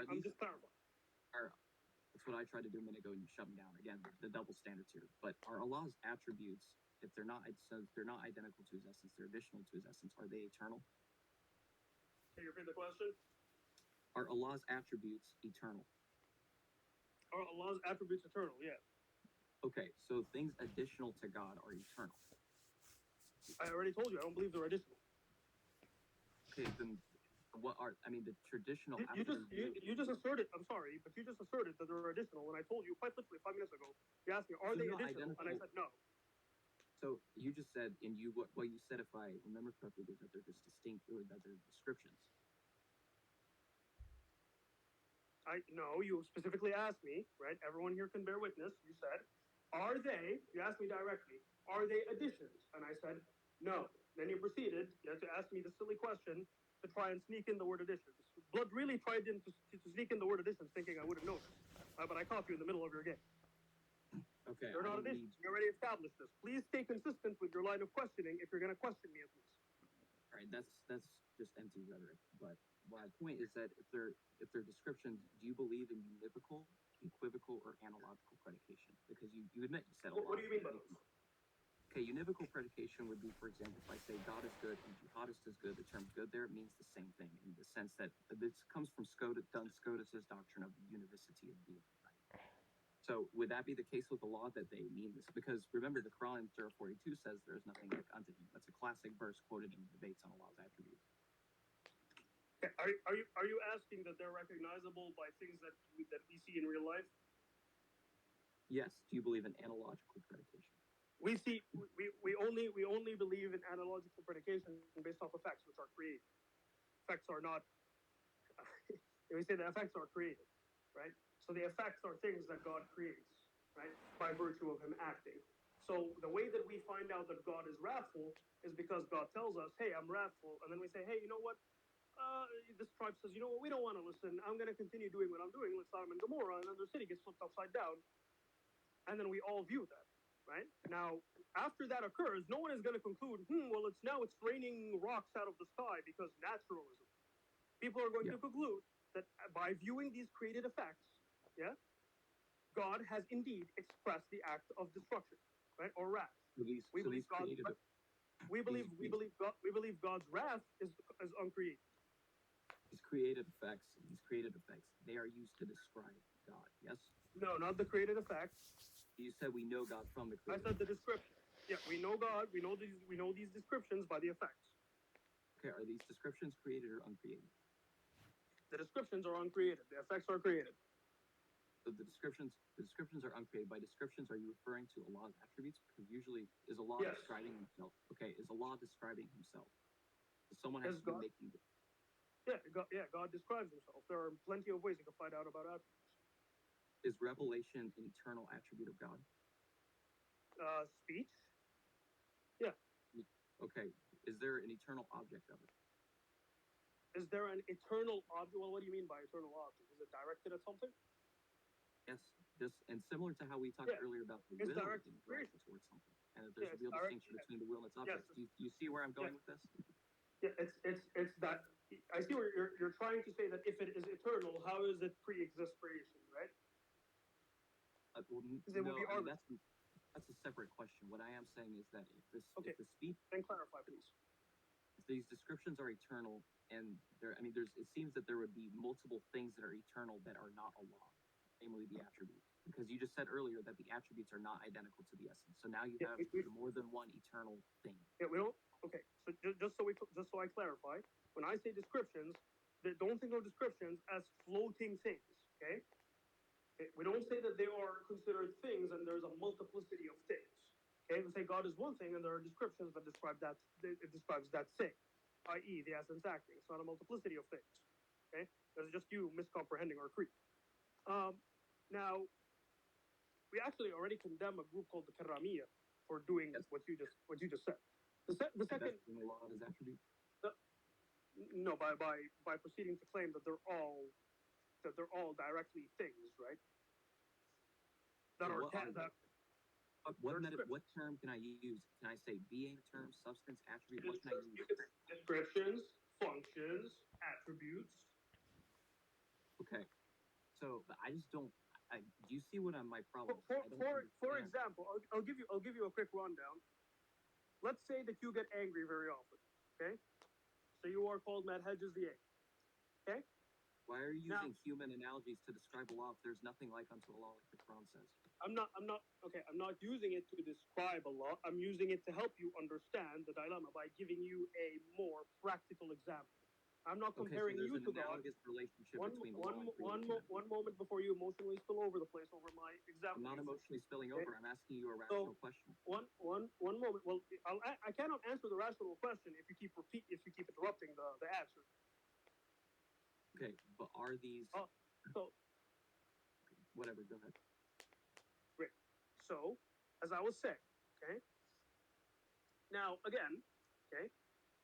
I'm just clarifying. That's what I tried to do a minute ago, and you shut me down again. The double standards here. But are Allah's attributes, if they're not identical to his essence, they're additional to his essence, are they eternal? Can you repeat the question? Are Allah's attributes eternal? Are Allah's attributes eternal? Yeah. Okay, so things additional to God are eternal. I already told you, I don't believe they're additional. Okay, then what are, the traditional... You just asserted, I'm sorry, but you just asserted that they're additional when I told you quite literally 5 minutes ago. You asked me, are they additional? And I said no. So you just said, what you said, if I remember correctly, was that they're just distinct, or that they're descriptions. No, you specifically asked me, right? Everyone here can bear witness. You said, you asked me directly, are they additions? And I said, no. Then you proceeded to ask me the silly question to try and sneak in the word additions. Blood really tried to sneak in the word additions, thinking I wouldn't notice. But I caught you in the middle of your game. Okay. They're not additions. We already established this. Please stay consistent with your line of questioning if you're going to question me at least. All right, that's just empty rhetoric. But my point is that if they're descriptions, do you believe in univocal, equivocal, or analogical predication? Because you admit, you said a lot. What do you mean by those? Okay, univocal predication would be, for example, if I say God is good and jihadist is good, the term good there means the same thing in the sense that this comes from Duns Scotus's doctrine of the univocity of being, right? So would that be the case with the law that they mean this? Because remember, the Quran in Surah 42 says there's nothing like unto him. That's a classic verse quoted in debates on Allah's attributes. Okay, are you asking that they're recognizable by things that we see in real life? Yes. Do you believe in analogical predication? We only believe in analogical predication based off effects, which are created. Effects are not. We say the effects are created, right? So the effects are things that God creates, right, by virtue of Him acting. So the way that we find out that God is wrathful is because God tells us, "Hey, I'm wrathful," and then we say, "Hey, you know what? This tribe says, you know what? We don't want to listen. I'm going to continue doing what I'm doing. Like Sodom and Gomorrah, and then their city gets flipped upside down, and then we all view that." Right now, after that occurs, no one is going to conclude, well, it's raining rocks out of the sky because naturalism. People are going to conclude that by viewing these created effects, God has indeed expressed the act of destruction, right, or wrath. We believe God's wrath is uncreated. These created effects, they are used to describe God. Yes. No, not the created effects. You said we know God from the created. I said the description. Yeah, we know God. We know these descriptions by the effects. Okay, are these descriptions created or uncreated? The descriptions are uncreated. The effects are created. So the descriptions are uncreated. By descriptions, are you referring to Allah's attributes? Because usually, is Allah describing Himself? Okay, is Allah describing Himself? So someone has to be making. God describes Himself. There are plenty of ways you can find out about attributes. Is revelation an eternal attribute of God? Speech. Yeah. Okay. Is there an eternal object of it? Is there an eternal object? Well, what do you mean by eternal object? Is it directed at something? Yes. And similar to how we talked earlier about the will being directed towards something, and that there's a real distinction between the will and its object. Do you see where I'm going with this? Yeah, it's that. I see where you're trying to say that if it is eternal, how does it pre-exist creation, right? Well, that's a separate question. What I am saying is that if the speech, then clarify, please. If these descriptions are eternal, and it seems that there would be multiple things that are eternal that are not Allah, namely the attributes. Because you just said earlier that the attributes are not identical to the essence. So now you have more than one eternal thing. Yeah, we don't. Okay, so just so I clarify, when I say descriptions, don't think of descriptions as floating things. Okay. We don't say that they are considered things and there's a multiplicity of things. Okay, we say God is one thing and there are descriptions that describe that. It describes that thing, i.e., the essence acting. It's not a multiplicity of things. Okay, that's just you miscomprehending our creed. Now, we actually already condemn a group called the Karamiya for doing what you just said. The second a lot of his attributes. No, by proceeding to claim that they're all directly things, right? What term can I use? Can I say being, term, substance, attribute? What can I use? Descriptions, functions, attributes. Okay, so but I just don't. Do you see what my problem is? For example, I'll give you a quick rundown. Let's say that you get angry very often. Okay, so you are called Mad Hedges the Eighth. Okay. Why are you using human analogies to describe Allah if there's nothing like unto Allah, like the Quran says? I'm not using it to describe Allah. I'm using it to help you understand the dilemma by giving you a more practical example. I'm not comparing you to God. One moment before you emotionally spill over the place over my example. I'm not emotionally spilling over. I'm asking you a rational question. One moment. Well, I cannot answer the rational question if you keep interrupting the answer. Okay, but are these? Whatever. Go ahead. Great. So, as I was saying, okay. Now again, okay.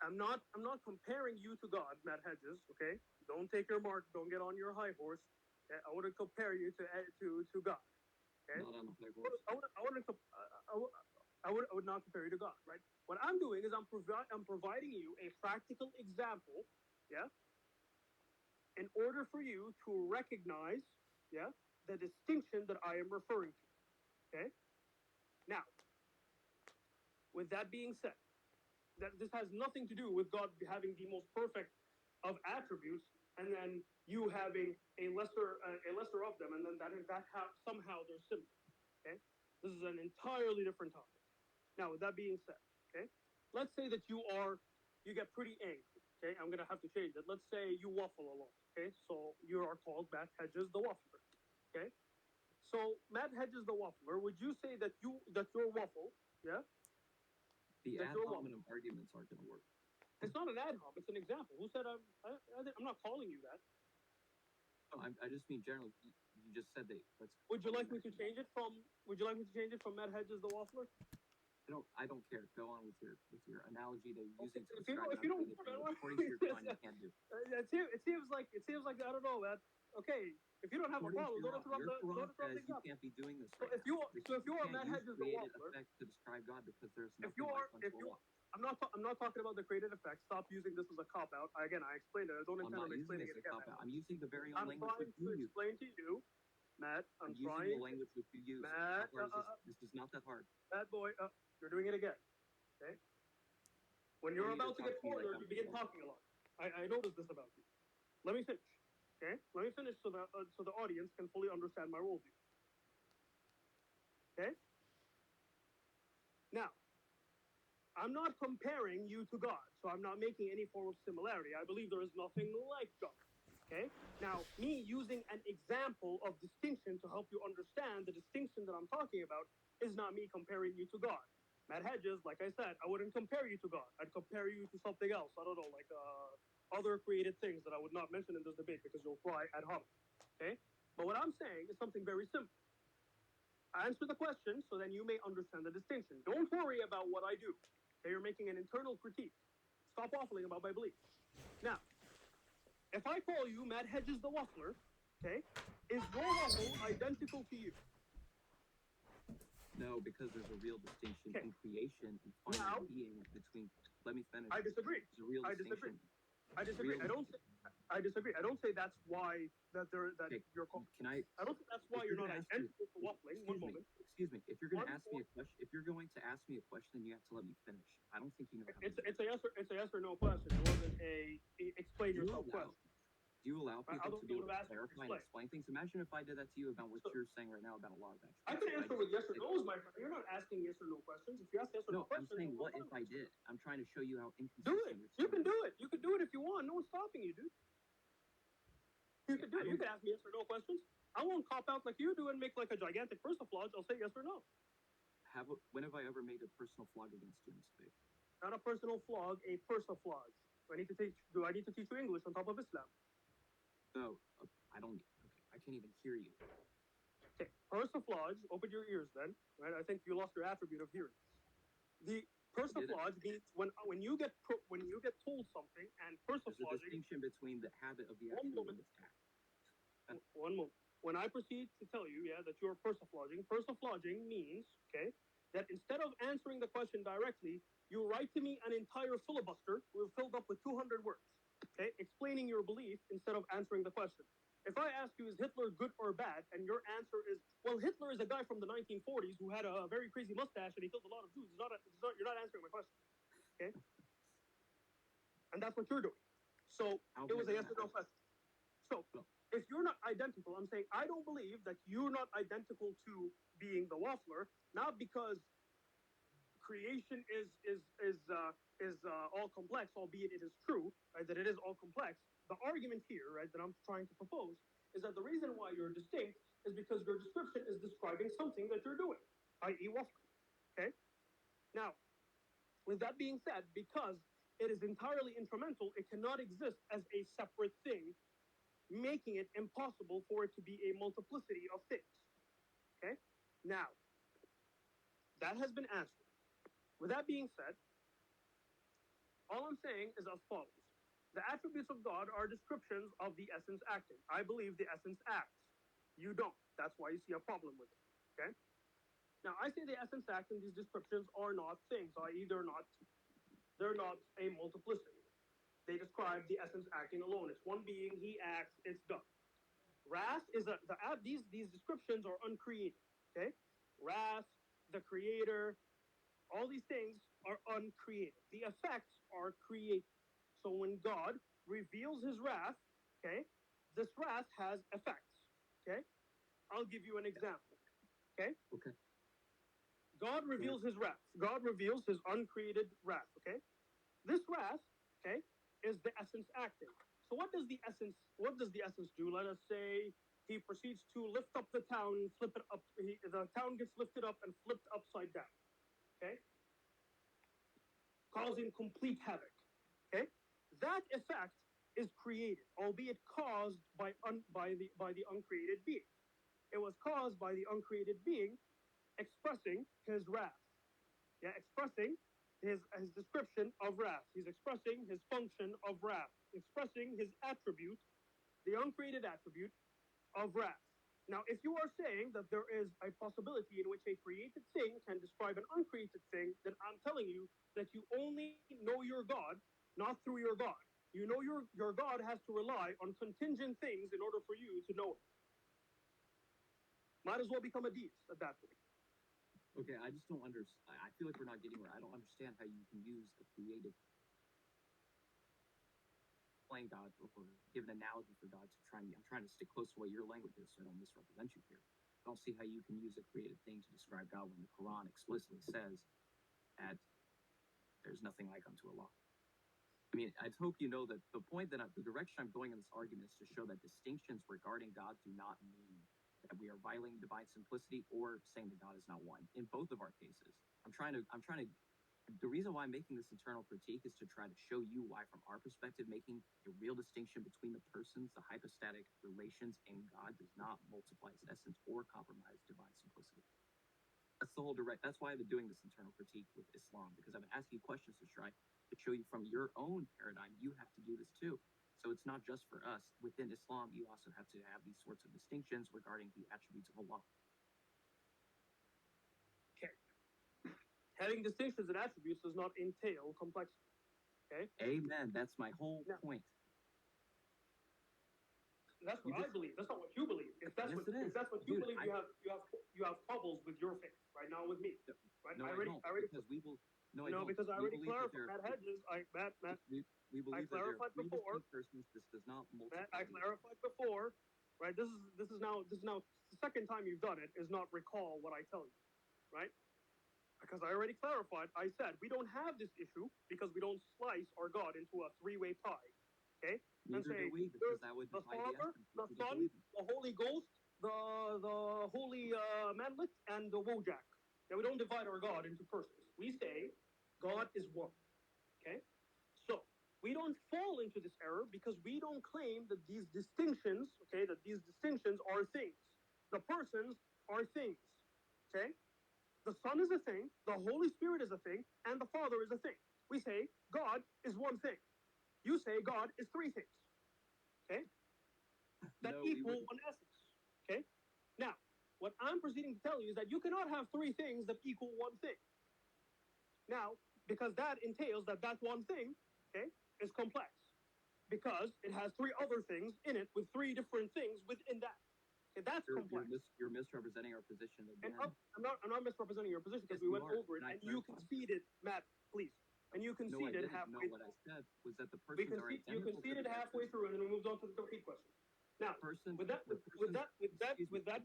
I'm not comparing you to God, Matt Hedges. Okay. Don't take your mark. Don't get on your high horse. Okay? I wouldn't compare you to God. Okay. Not on the high horse. I would not compare you to God. Right. What I'm doing is I'm providing you a practical example. Yeah. In order for you to recognize, the distinction that I am referring to. Okay? Now, with that being said, that this has nothing to do with God having the most perfect of attributes, and then you having a lesser of them, and then somehow they're similar. Okay, this is an entirely different topic. Now, with that being said, okay, let's say that you get pretty angry. Okay, I'm gonna have to change it. Let's say you waffle a lot. Okay, so you are called Matt Hedges the waffler. Okay, so Matt Hedges the waffler, would you say that your waffle, yeah, The that ad your waffle? hominem arguments aren't going to work. It's not an ad hoc. It's an example. Who said I'm not calling you that? No, I just mean generally. You just said that. Would you like me to change it from? Would you like me to change it from Matt Hedges the waffler? I don't care. Go on with your analogy that you're using to If you describe if you don't, nothing that according to your con you can't do. it seems like I don't know, man. Okay, if you don't have a According to problem, your don't Quran interrupt the says you example. can't be doing this So right if you now. so if you are Matt can't use Hedges the created waffler, effect to describe God because there's if nothing you are like if unto you Allah. I'm not talking about the created effect. Stop using this as a cop out. Again, I explained it. I don't I'm intend not on using explaining this it as a again. cop out. I'm using the very own I'm language trying which you to use. explain to you, Matt. I'm I'm using trying. the language which you use. Matt, How hard is this? This is not that hard. Matt boy, you're doing it again. Okay. When you're You need to about to talk get to me like cornered, I'm you begin slow. talking a lot. I noticed this about you. Let me finish. Okay. Let me finish so the audience can fully understand my worldview. Okay. Now, I'm not comparing you to God, so I'm not making any form of similarity. I believe there is nothing like God. Okay? Now, me using an example of distinction to help you understand the distinction that I'm talking about is not me comparing you to God. Matt Hedges, like I said, I wouldn't compare you to God. I'd compare you to something else. I don't know, like other created things that I would not mention in this debate because you'll cry ad hominem. Okay? But what I'm saying is something very simple. Answer the question so then you may understand the distinction. Don't worry about what I do. Okay, you're making an internal critique. Stop waffling about my beliefs. Now, if I call you Matt Hedges the Waffler, okay, is your waffle identical to you? No, because there's a real distinction Okay. in creation and Now- finite being between. Let me finish. I disagree. There's a real I distinction. I disagree. I disagree. I don't say that's why that Okay, you're. Can I? I don't think that's why if you're you're not gonna ask me- identical to waffling. One moment. Excuse me. If you're going to One ask me a question, if you're going to ask me a question, you have to let me finish. I don't think you know how to. It's a yes or no question. It wasn't a explain yourself question. Do you allow I people don't to be able know to to clarify and explain things? Imagine if I did that to you about what So- you're saying right now about a lot of attributes. I can So answer with yes or no's, my friend. You're not asking yes or no questions. If you ask yes or no No, I'm questions, saying we'll what if move on. I did? I'm trying to show you how Do inconsistent it. you're You can saying. do it. You can do it if you want. No one's stopping you, dude. You can do it. You can ask me yes or no questions. I won't cop out like you do and make like a gigantic persiflage. I'll say yes or no. When have I ever made a personal flag against you in this debate? Not a personal flog, a persiflage. Do I need to teach you English on top of Islam? No, I don't. Okay, I can't even hear you. Okay, persiflage. Open your ears then. Right. I think you lost your attribute of hearing. The persiflage means when you get told something and There's a persiflaging. distinction between the habit of the One actual moment. attack. One moment. When I proceed to tell you, that you're persiflaging means, okay, that instead of answering the question directly, you write to me an entire filibuster filled up with 200 words, okay, explaining your belief instead of answering the question. If I ask you, is Hitler good or bad, and your answer is, well, Hitler is a guy from the 1940s who had a very crazy mustache and he killed a lot of Jews, you're not answering my question, okay? And that's what you're doing. So it was a yes or no question. So if you're not identical, I'm saying I don't believe that you're not identical to being the waffler, not because creation is all complex, albeit it is true, right, that it is all complex. The argument here, right, that I'm trying to propose is that the reason why you're distinct is because your description is describing something that you're doing, i.e. waffling. Okay? Now, with that being said, because it is entirely instrumental, it cannot exist as a separate thing, making it impossible for it to be a multiplicity of things. Okay? Now, that has been answered. With that being said, all I'm saying is as follows. The attributes of God are descriptions of the essence acting. I believe the essence acts. You don't. That's why you see a problem with it. Okay? Now, I say the essence acting, these descriptions are not things, i.e. they're not a multiplicity. They describe the essence acting alone. It's one being, he acts, it's done. Ras is these descriptions are uncreated. Okay, Ras, the creator, All these things are uncreated. The effects are created. So when God reveals his wrath, okay, this wrath has effects. Okay? I'll give you an example. Okay? Okay. God reveals his wrath. God reveals his uncreated wrath. Okay? This wrath, okay, is the essence acting. So what does the essence do? Let us say he proceeds to lift up the town and flip it up. The town gets lifted up and flipped upside down. Okay? Causing complete havoc. Okay? That effect is created, albeit caused by the uncreated being. It was caused by the uncreated being expressing his wrath. Yeah, expressing his description of wrath. He's expressing his function of wrath, expressing his attribute, the uncreated attribute of wrath. Now, if you are saying that there is a possibility in which a created thing can describe an uncreated thing, then I'm telling you that you only know your God, not through your God. You know your God has to rely on contingent things in order for you to know it. Might as well become a deist at that point. Okay, I just don't understand. I feel like we're not getting where I don't understand how you can use a created playing God or give an analogy for God to try and I'm trying to stick close to what your language is so I don't misrepresent you here. I don't see how you can use a created thing to describe God when the Quran explicitly says that there's nothing like unto Allah. I mean, I hope you know that the point that the direction I'm going in this argument is to show that distinctions regarding God do not mean that we are violating divine simplicity or saying that God is not one. In both of our cases, I'm trying to. The reason why I'm making this internal critique is to try to show you why, from our perspective, making a real distinction between the persons, the hypostatic relations, and God does not multiply its essence or compromise divine simplicity. That's the whole direct. That's why I've been doing this internal critique with Islam, because I've been asking you questions to try to show you from your own paradigm. You have to do this too. So it's not just for us. Within Islam, you also have to have these sorts of distinctions regarding the attributes of Allah. Okay. Having distinctions and attributes does not entail complexity. Okay. Amen. That's my whole point. That's what I believe. That's not what you believe. If that's what you believe, you have troubles with your faith right now with me. Right? No, I already because we will. No, I no, don't. because I We already believe that clarified. Matt Hedges, Matt, we believe that there are clarified three before. distinct persons. This does not multiply. Matt, I clarified before. Right. This is now the second time you've done it. Is not recall what I tell you. Right. Because I already clarified. I said we don't have this issue because we don't slice our God into a three-way pie. Okay. Neither do we, because that would the defy Father, the the Son, the Holy Ghost, the Holy Manlet, and the Wojak. Now we don't divide our God into persons. We say God is one. Okay, so we don't fall into this error because we don't claim that these distinctions, okay, that these distinctions are things. The persons are things. Okay, the Son is a thing, the Holy Spirit is a thing, and the Father is a thing. We say God is one thing. You say God is three things. Okay? That equal one essence. Okay? Now, what I'm proceeding to tell you is that you cannot have three things that equal one thing. Now, because that entails that one thing, okay, is complex. Because it has three other things in it with three different things within that. Okay, that's complex. You're misrepresenting our position again. And I'm not misrepresenting your position because we went over it and you conceded, Matt, please. And you conceded halfway. No, what I said was that the persons are identical. You conceded halfway through, and then we moved on to the Tawheed question. Now, with that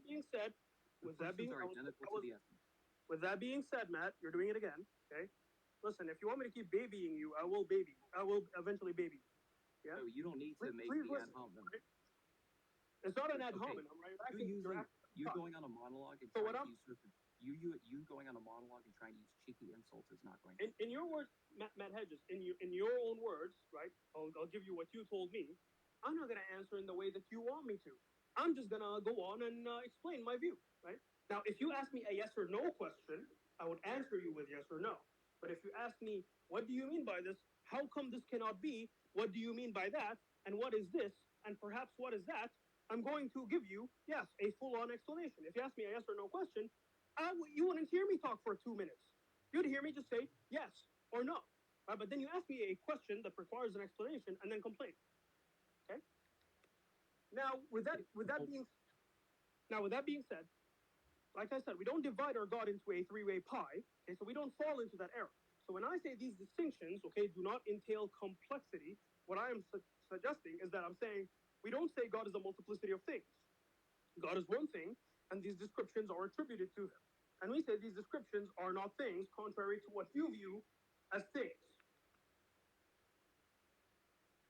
being said, with that being said, Matt, you're doing it again. Okay, listen, if you want me to keep babying you, I will baby. I will eventually baby you. Yeah. No, you don't need to make the ad hominem. Right? It's not an ad hominem, right? You going on a monologue and trying to use you going on a monologue and trying to use cheeky insults is not going to. In your words, Matt Hedges, in your own words, right? I'll give you what you told me. I'm not gonna answer in the way that you want me to. I'm just gonna go on and explain my view, right? Now, if you ask me a yes or no question, I would answer you with yes or no. But if you ask me, what do you mean by this? How come this cannot be? What do you mean by that? And what is this? And perhaps what is that? I'm going to give you, yes, a full-on explanation. If you ask me a yes or no question, you wouldn't hear me talk for 2 minutes. You'd hear me just say yes or no. But then you ask me a question that requires an explanation and then complain. Okay. Now, with that being said, like I said, we don't divide our God into a three-way pie. Okay, so we don't fall into that error. So when I say these distinctions, okay, do not entail complexity, what I am suggesting is that I'm saying we don't say God is a multiplicity of things. God is one thing, and these descriptions are attributed to him. And we say these descriptions are not things, contrary to what you view as things.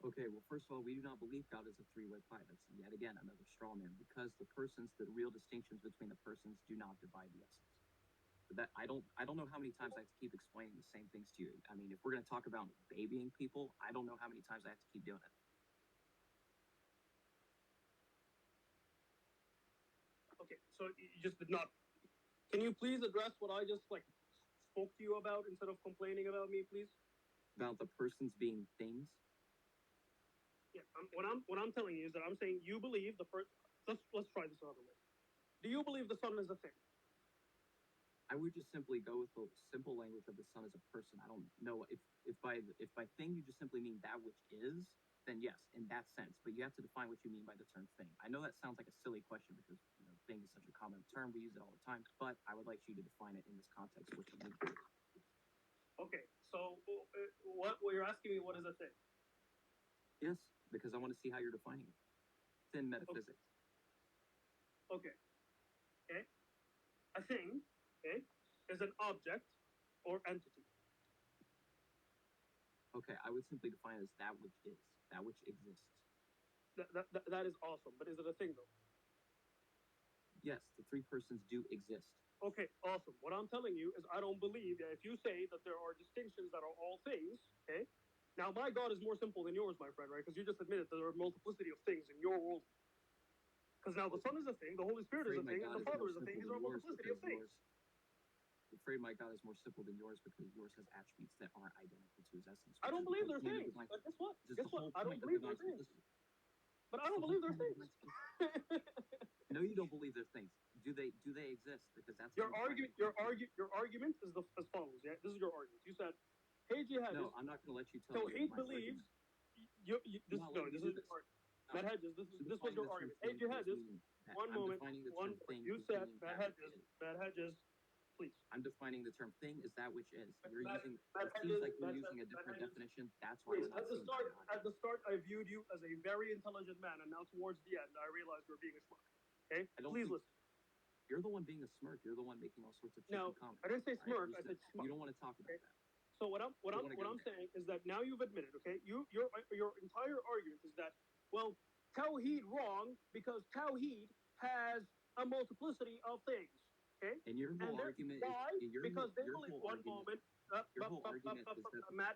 Okay, well, first of all, we do not believe God is a three-way pie. That's yet again another straw man, because the persons, the real distinctions between the persons, do not divide the essence. But that I don't know how many times I have to keep explaining the same things to you. I mean, if we're going to talk about babying people, I don't know how many times I have to keep doing it. Okay, so you just did not. Can you please address what I just spoke to you about instead of complaining about me, please? About the persons being things. Yeah, what I'm telling you is that I'm saying you believe the first. Let's try this another way. Do you believe the sun is a thing? I would just simply go with the simple language of the sun as a person. I don't know if by thing you just simply mean that which is, then yes, in that sense. But you have to define what you mean by the term thing. I know that sounds like a silly question because thing is such a common term, we use it all the time. But I would like you to define it in this context. What you mean. Okay, so what you're asking me? What is a thing? Yes, because I want to see how you're defining it. It's in metaphysics. Okay. Okay. A thing, okay, is an object or entity. Okay, I would simply define it as that which is, that which exists. That is awesome, but is it a thing though? Yes, the three persons do exist. Okay, awesome. What I'm telling you is I don't believe that if you say that there are distinctions that are all things, okay? Now, my God is more simple than yours, my friend, right? Because you just admitted that there are a multiplicity of things in your world. Because now the Son is a thing, the Holy Spirit is a thing, and the Father is a thing. These are a multiplicity of things. I'm afraid my God is more simple than yours because yours has attributes that aren't identical to his essence. I don't believe they're things. But guess what? Guess what? I don't believe they're things. But I don't believe they're things. No, you don't believe they're things. Do they exist? Because that's your argument. Your argument is as follows. Yeah, this is your argument. You said, "Hey, Hedges." No, I'm not going to let you tell me. So he believes. This is your argument. Matt Hedges, this was your argument. Hey, Hedges. One moment. You said Matt Hedges. Please. I'm defining the term thing is that which is. You're using. It seems like you're using a different definition. That's why we're not seeing eye to eye. At the start, I viewed you as a very intelligent man, and now towards the end, I realized you're being a schmuck. Okay, please listen. You're the one being a smirk. You're the one making all sorts of cheeky comments. I didn't say smirk. I said schmuck. You don't want to talk about that. So what I'm saying is that now you've admitted, okay, your entire argument is that, well, Tawheed wrong because Tawheed has a multiplicity of things. Okay? And your whole argument is because they believe one moment. Your whole argument is that Matt.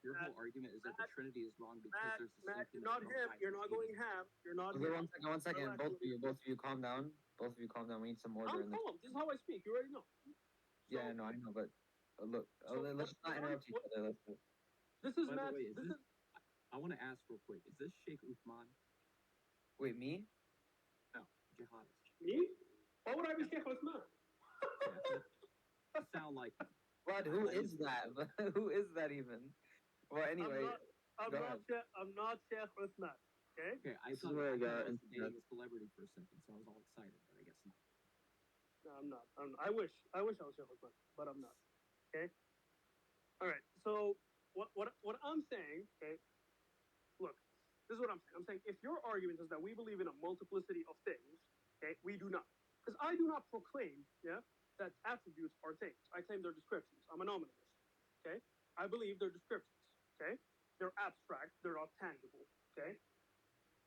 Your whole argument is that the Trinity is wrong because there's distinction. Not him. You're not going ham. You're not. Okay, one second. Both of you, calm down. Both of you, calm down. We need some order in this. This is how I speak. You already know. Yeah, no, I know, but look, let's not interrupt each other. This is Matt. I want to ask real quick. Is this Sheikh Uthman? Wait, me? No, jihadist. Me? Why would I be Sheikh Uthman? You sound like. But who is that? Who is that even? Well, anyway. I'm not Sheikh Uthman. Okay, I thought I was dating a celebrity for a second, so I was all excited, but I guess not. No, I'm not. I wish I was Sheikh Uthman, but I'm not. Okay. All right. So what I'm saying, okay, look, this is what I'm saying. I'm saying if your argument is that we believe in a multiplicity of things, okay, we do not. Because I do not proclaim, that attributes are things. I claim they're descriptions. I'm a nominalist. Okay? I believe they're descriptions. Okay? They're abstract, they're not tangible. Okay?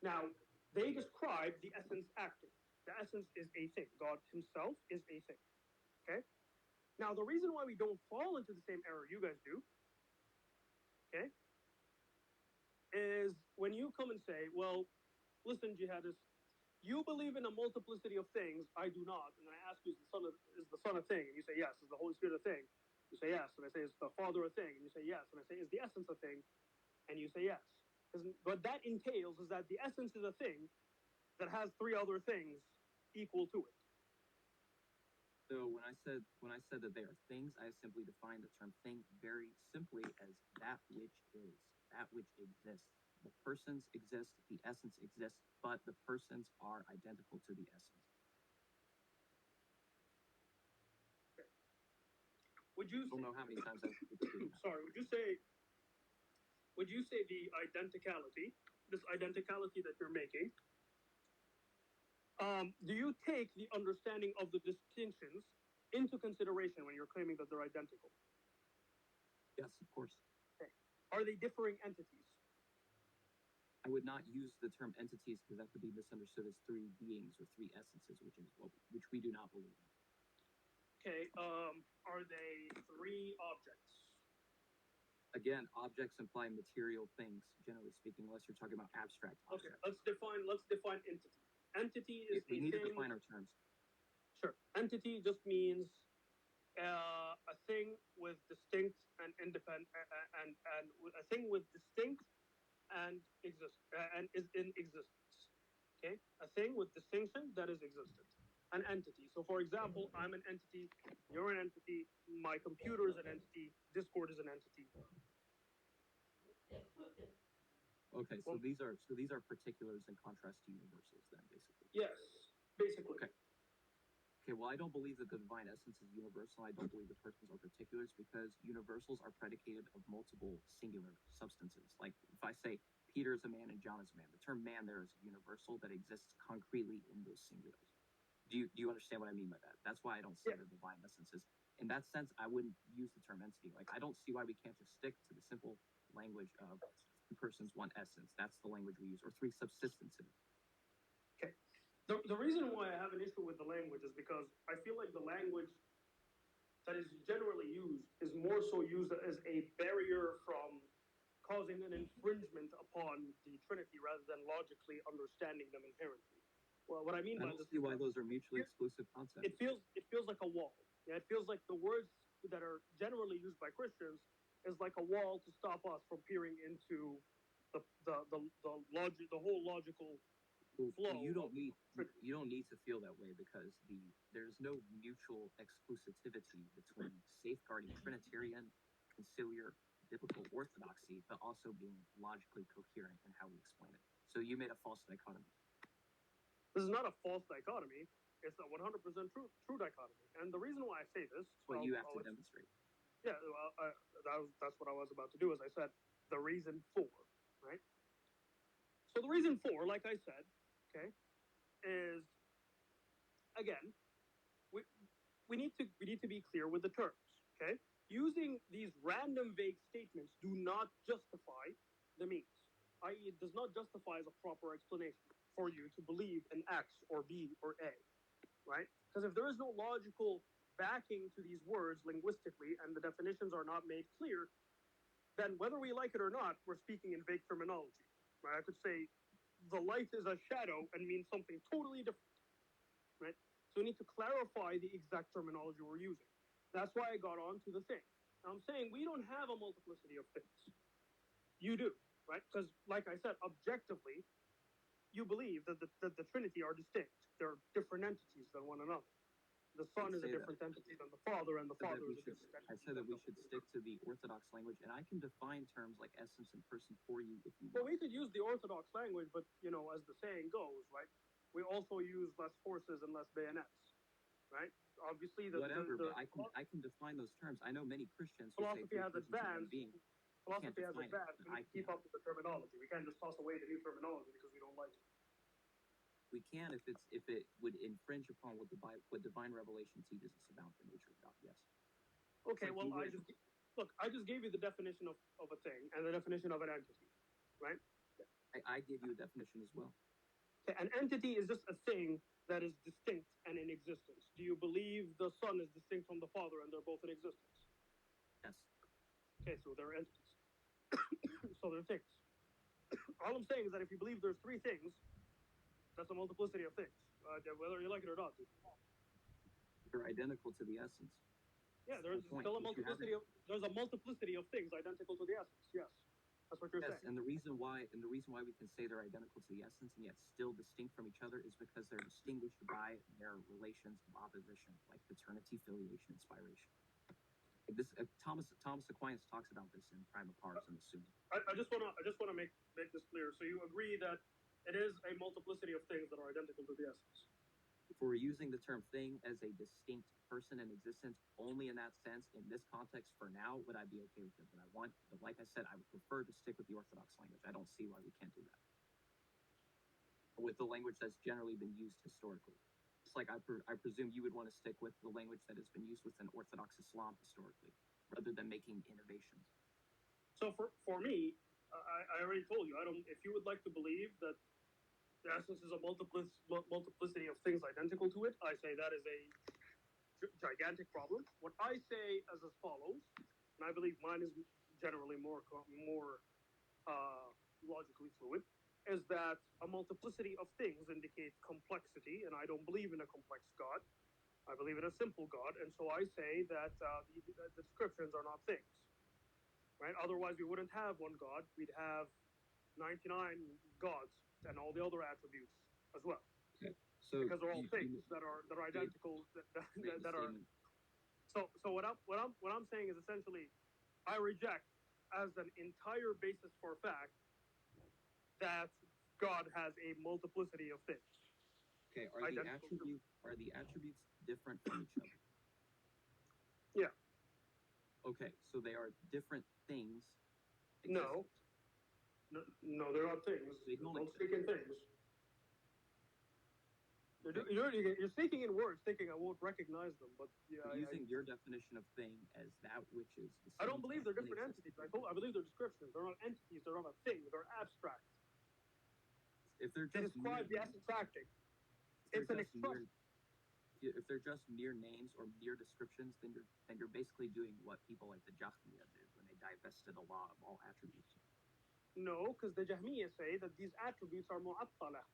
Now, they describe the essence acting. The essence is a thing. God himself is a thing. Okay? Now, the reason why we don't fall into the same error you guys do, okay, is when you come and say, well, listen, jihadist, you believe in a multiplicity of things, I do not. And then I ask you, is the Son a thing? And you say, yes. Is the Holy Spirit a thing? You say, yes. And I say, is the Father a thing? And you say, yes. And I say, is the essence a thing? And you say, yes. What that entails is that the essence is a thing that has three other things equal to it. So when I said that they are things, I simply defined the term thing very simply as that which is, that which exists. The persons exist, the essence exists, but the persons are identical to the essence. would you I don't know how many times I've repeated that. sorry, would you say the identicality, this identicality that you're making, do you take the understanding of the distinctions into consideration when you're claiming that they're identical? Yes, of course. Okay. Are they differing entities? I would not use the term entities because that could be misunderstood as three beings or three essences, which we do not believe in. Okay. Are they three objects? Again, objects imply material things, generally speaking, unless you're talking about abstract Okay. objects. Let's define entity. Entity is We a need to thing. define our terms. Sure. Entity just means a thing with distinct and independent, and a thing with distinct and is in existence. Okay, a thing with distinction that is existent. An entity. So, for example, I'm an entity. You're an entity. My computer is an entity. Discord is an entity. Okay, so these are particulars in contrast to universals, then basically. Yes, basically. Okay. Okay, well, I don't believe that the divine essence is universal. I don't believe the persons are particulars because universals are predicated of multiple singular substances. Like if I say Peter is a man and John is a man, the term man there is a universal that exists concretely in those singulars. Do you understand what I mean by that? That's why I don't say the divine essences. In that sense, I wouldn't use the term entity. Like I don't see why we can't just stick to the simple language of three persons, one essence. That's the language we use, or three subsistences. Okay. The reason why I have an issue with the language is because I feel like the language that is generally used is more so used as a barrier from causing an infringement upon the Trinity rather than logically understanding them inherently. Well, what I mean I by don't this see is why those are mutually exclusive concepts. it feels like a wall. Yeah, it feels like the words that are generally used by Christians is like a wall to stop us from peering into the whole logical flow. You don't need to feel that way because there's no mutual exclusivity between safeguarding Trinitarian, conciliar, biblical orthodoxy, but also being logically coherent in how we explain it. So you made a false dichotomy. This is not a false dichotomy. It's a 100% true dichotomy. And the reason why I say this, well, you have to demonstrate. Yeah, that's what I was about to do. As I said, the reason for, right? So the reason for, like I said, okay, is again, we need to be clear with the terms. Okay, using these random vague statements do not justify the means. I.e., it does not justify as a proper explanation for you to believe in X or B or A, right? Because if there is no logical backing to these words linguistically and the definitions are not made clear, then whether we like it or not, we're speaking in vague terminology, right? I could say the light is a shadow and mean something totally different, right? So we need to clarify the exact terminology we're using. That's why I got on to the thing. Now I'm saying we don't have a multiplicity of things. You do, right? Because, like I said, objectively, you believe that the Trinity are distinct. They're different entities than one another. The Son is a different entity than the Father, and the Father is a different entity. I said that we should stick to the Orthodox language, and I can define terms like essence and person for you if you want. Well, we could use the Orthodox language, but, as the saying goes, right, we also use less horses and less bayonets, right? Obviously, but I can define those terms. I know many Christians who philosophy say has advanced. Philosophy has define it, advanced. We but I need to keep can't. up with the terminology. We can't just toss away the new terminology because we don't like it. We can if it would infringe upon what divine revelation teaches us about the nature of God. Yes. Okay. Well, I just gave you the definition of a thing and the definition of an entity, right? I gave you a definition as well. Okay, an entity is just a thing that is distinct and in existence. Do you believe the Son is distinct from the Father and they're both in existence? Yes. Okay, so they're entities. So they're things. All I'm saying is that if you believe there's three things, that's a multiplicity of things, whether you like it or not. They're identical to the essence. Yeah, there's still a multiplicity. There's a multiplicity of things identical to the essence. Yes, that's what you're saying. And the reason why we can say they're identical to the essence and yet still distinct from each other is because they're distinguished by their relations of opposition, like paternity, filiation, inspiration. Like this, Thomas Aquinas talks about this in Prima Pars and the Summa. I just wanna make this clear. So you agree that it is a multiplicity of things that are identical to the essence? if we're using the term thing as a distinct person in existence only in that sense, in this context for now, would I be okay with it? But like I said, I would prefer to stick with the Orthodox language. I don't see why we can't do that. With the language that's generally been used historically. It's like I presume you would want to stick with the language that has been used within Orthodox Islam historically, rather than making innovations. So for me, I already told you, I don't. If you would like to believe that the essence is a multiplicity of things identical to it, I say that is a gigantic problem. What I say is as follows, and I believe mine is generally more logically fluid, is that a multiplicity of things indicates complexity, and I don't believe in a complex God. I believe in a simple God, and so I say that the descriptions are not things, right? Otherwise, we wouldn't have one God. We'd have 99 gods and all the other attributes as well. Okay. So because they're all things that are identical. That are. So what I'm saying is essentially, I reject as an entire basis for fact that God has a multiplicity of things. Okay, are the attributes different from each other? Yeah. Okay, so they are different things. No, they're not things. They don't Don't speak in things. You're speaking in words, thinking I won't recognize them, but yeah. Using your definition of thing as that which is the same. I don't believe they're different entities. I believe they're descriptions. They're not entities. They're not a thing. They're abstract. If they're They just describe the essence acting. It's an expression. If they're just mere names or mere descriptions, then you're basically doing what people like the Jahmiyyah did when they divested Allah of all attributes. No, because the Jahmiyyah say that these attributes are mu'attala.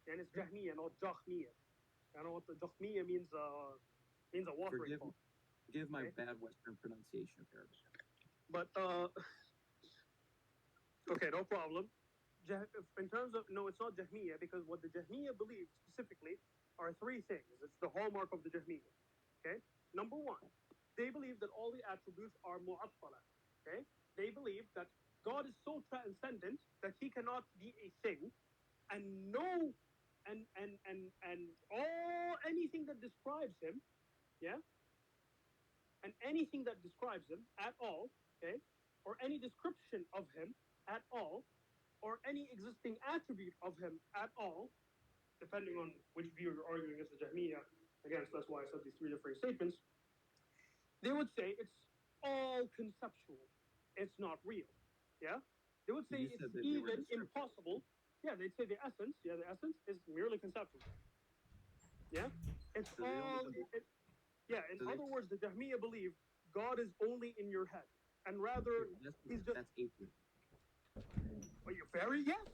And it's Jahmiyyah, not Jahmiyyah. I don't know what the Jahmiyyah means. Means a watering pot. Forgive my bad Western pronunciation of Arabic. But okay, no problem. In terms of no, it's not Jahmiyyah, because what the Jahmiyyah believe specifically are three things. It's the hallmark of the Jahmiyyah. Okay, number one, they believe that all the attributes are mu'attala. Okay, they believe that God is so transcendent that he cannot be a thing, and no, and all anything that describes him, yeah, and anything that describes him at all, okay, or any description of him at all, or any existing attribute of him at all, depending on which view you're arguing against the Jahmiyyah against. That's why I said these three different statements. They would say it's all conceptual. It's not real. Yeah? They would say it's even impossible. Yeah, they'd say the essence is merely conceptual. Yeah? It's So all. In other words, the Jahmiyyah believe God is only in your head. And rather, he's just. That's atheism. Well, you're very, yes.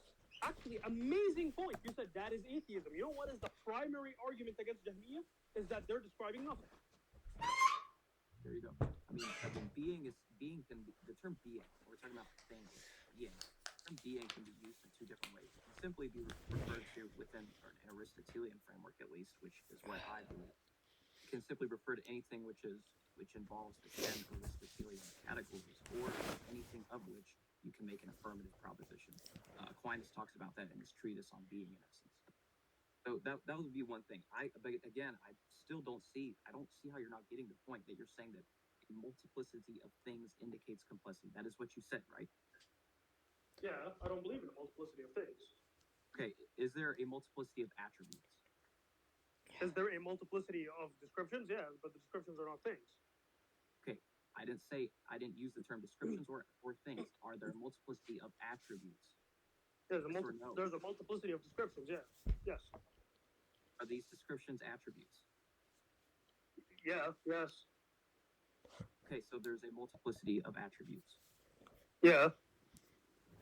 Actually, amazing point. You said that is atheism. You know what is the primary argument against Jahmiyyah? Is that they're describing nothing. There you go. I mean, being can be, the term being, we're talking about thing, being. The term being can be used in two different ways. It can simply be referred to within an Aristotelian framework, at least, which is what I believe. It can simply refer to anything which involves the 10 Aristotelian categories, or anything of which you can make an affirmative proposition. Aquinas talks about that in his treatise on being in essence. So that would be one thing. But again, I still don't see how you're not getting the point that you're saying that a multiplicity of things indicates complexity. That is what you said, right? Yeah, I don't believe in a multiplicity of things. Okay, is there a multiplicity of attributes? Is there a multiplicity of descriptions? Yeah, but the descriptions are not things. Okay, I didn't use the term descriptions or things. Are there a multiplicity of attributes? There's a multiplicity of descriptions, yeah. Yes. Are these descriptions attributes? Yeah, yes. Okay, so there's a multiplicity of attributes. Yeah.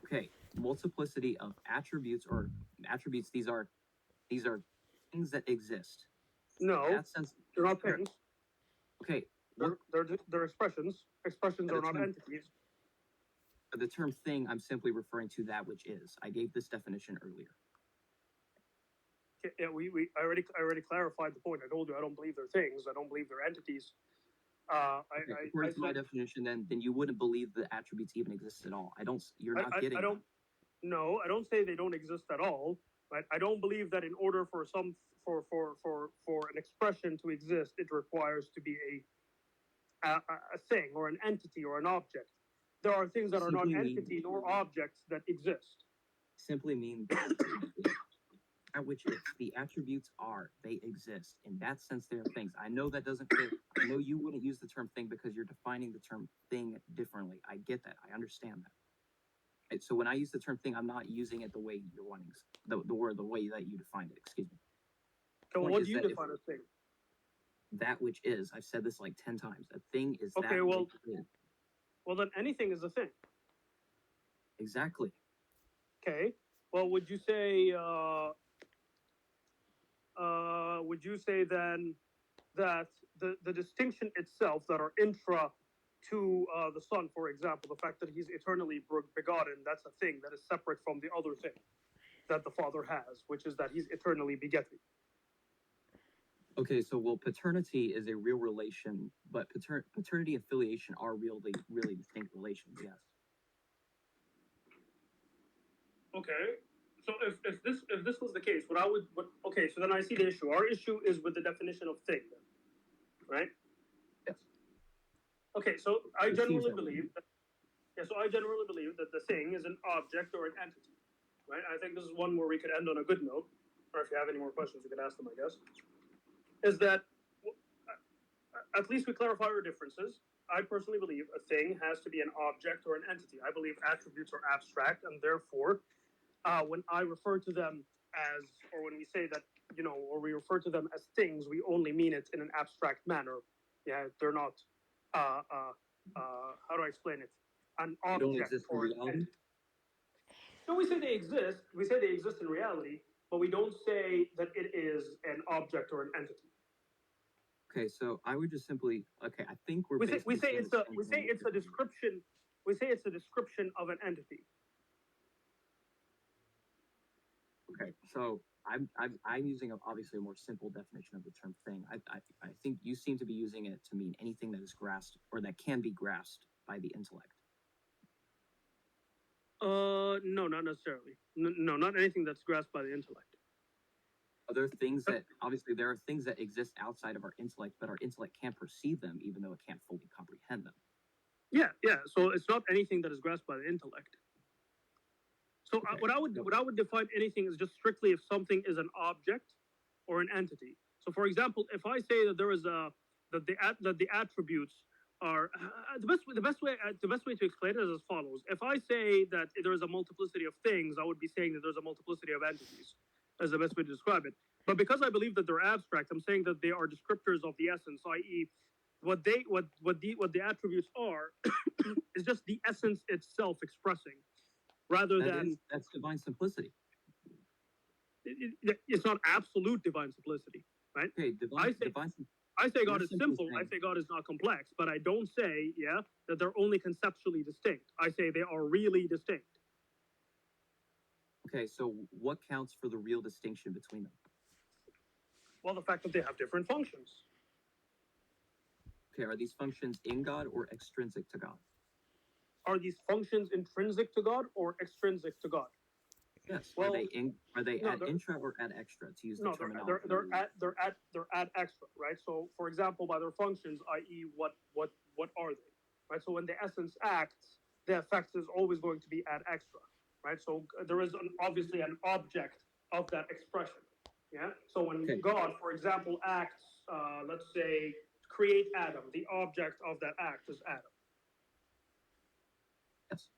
Okay, multiplicity of attributes or attributes, these are things that exist. No, in that sense, they're not things. Okay. They're expressions. Expressions are not entities. The term thing, I'm simply referring to that which is. I gave this definition earlier. Yeah, I already clarified the point. I told you I don't believe they're things. I don't believe they're entities. According to my definition, then you wouldn't believe the attributes even exist at all. You're not getting. No, I don't say they don't exist at all. right? I don't believe that in order for an expression to exist, it requires to be a thing or an entity or an object. There are things that are not Simply mean entity nor objects that exist. simply mean at which the attributes are, they exist. In that sense, they're things. I know that doesn't fit. I know you wouldn't use the term thing because you're defining the term thing differently. I get that. I understand that. Right, so when I use the term thing, I'm not using it the way you're wanting the word, the way that you defined it. Excuse me. So Point what is do you that if define as thing? that which is, I've said this like 10 times. A thing is Okay, that well- which is. Well, then anything is a thing. Exactly. Okay. Well, would you say then that the distinction itself that are intra to the Son, for example, the fact that he's eternally begotten, that's a thing that is separate from the other thing that the Father has, which is that he's eternally begetting. Okay, so well, paternity is a real relation, but paternity and filiation are really distinct relations. Yes. Okay. So if this was the case, okay, so then I see the issue. Our issue is with the definition of thing, then, right? Yes. Okay, so I It seems generally that way. believe that the thing is an object or an entity, right? I think this is one where we could end on a good note, or if you have any more questions, you could ask them, I guess. Is that at least we clarify our differences. I personally believe a thing has to be an object or an entity. I believe attributes are abstract, and therefore, when I refer to them as, or when we say that, or we refer to them as things, we only mean it in an abstract manner. Yeah, they're not. How do I explain it? An They don't object exist in or an reality. entity. No, we say they exist. We say they exist in reality, but we don't say that it is an object or an entity. Okay, so I would just simply I think we're We say basically saying the same thing it's a differently. description. We say it's a description of an entity. Okay, so I'm using obviously a more simple definition of the term thing. I think you seem to be using it to mean anything that is grasped or that can be grasped by the intellect. No, not necessarily. No, not anything that's grasped by the intellect. Are there things that obviously there are things that exist outside of our intellect, but our intellect can't perceive them, even though it can't fully comprehend them. Yeah. So it's not anything that is grasped by the intellect. So Okay. what I would define anything is just strictly if something is an object or an entity. So, for example, if I say that there is that the attributes are the best way to explain it is as follows. If I say that there is a multiplicity of things, I would be saying that there's a multiplicity of entities. As the best way to describe it. But because I believe that they're abstract, I'm saying that they are descriptors of the essence, i.e., what the attributes are is just the essence itself expressing, rather than That's divine simplicity. it's not absolute divine simplicity, right? Okay, I say God You're is simply simple. I saying- say God is not complex, but I don't say that they're only conceptually distinct. I say they are really distinct. Okay, so what counts for the real distinction between them? Well, the fact that they have different functions. Okay, are these functions in God or extrinsic to God? Are these functions intrinsic to God or extrinsic to God? Yes. Well, are they no, ad intra or ad extra, to use the No, terminology? they're at extra, right? So, for example, by their functions, i.e., what are they, right? So when the essence acts, the effect is always going to be at extra, right? So there is obviously an object of that expression, yeah. So when God, for example, acts, let's say, create Adam, the object of that act is Adam. Yes.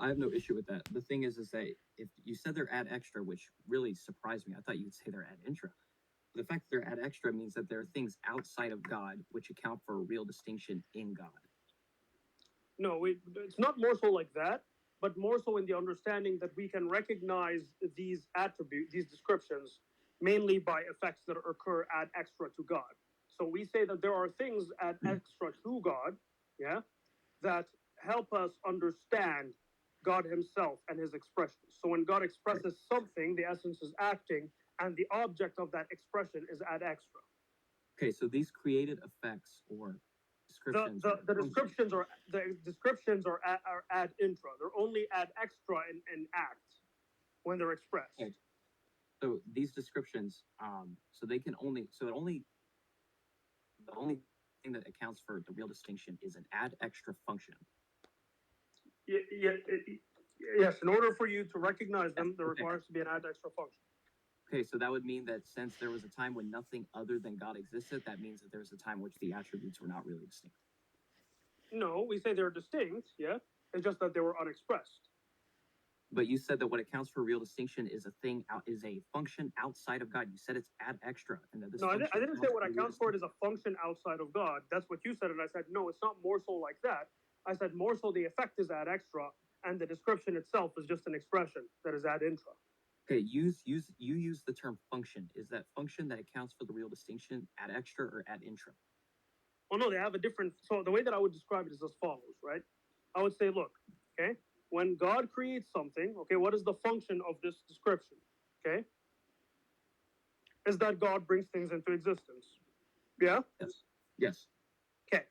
I have no issue with that. The thing is that if you said they're ad extra, which really surprised me, I thought you'd say they're ad intra. The fact that they're ad extra means that there are things outside of God which account for a real distinction in God. No, it's not more so like that, but more so in the understanding that we can recognize these attributes, these descriptions, mainly by effects that occur ad extra to God. So we say that there are things ad extra to God, yeah, that help us understand God himself and his expressions. So when God expresses something, the essence is acting, and the object of that expression is ad extra. Okay, so these created effects or descriptions. The descriptions are ad intra. They're only ad extra in act when they're expressed. Okay. So these descriptions, so they can only, so it only, the only thing that accounts for the real distinction is an add extra function. Yes, in order for you to recognize them, there Okay. requires to be an add extra function. Okay, so that would mean that since there was a time when nothing other than God existed, that means that there was a time which the attributes were not really distinct. No, we say they're distinct, yeah? It's just that they were unexpressed. But you said that what accounts for real distinction is a thing out is a function outside of God. You said it's add extra, and that this No, I function didn't say what real accounts for it distinction. is a function outside of God. That's what you said, and I said, no, it's not more so like that. I said more so the effect is add extra, and the description itself is just an expression that is add intra. Okay, you use the term function. Is that function that accounts for the real distinction add extra or add intra? Well, no, they have a different. So the way that I would describe it is as follows, right? I would say, look, okay, when God creates something, okay, what is the function of this description? Okay, is that God brings things into existence. Yeah. Yes. Yes. Okay,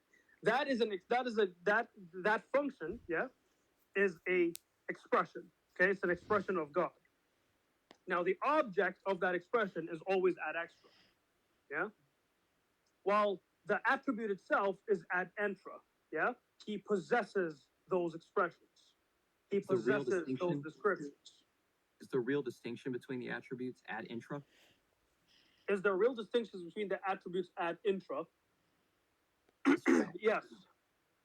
that is that function. Yeah, is a expression. Okay, it's an expression of God. Now, the object of that expression is always ad extra. Yeah. While the attribute itself is ad intra. Yeah. He possesses those expressions. He Is the real possesses those distinction descriptions. is the real distinction between the attributes ad intra? Is there real distinctions between the attributes ad intra? Yes or no? Yes.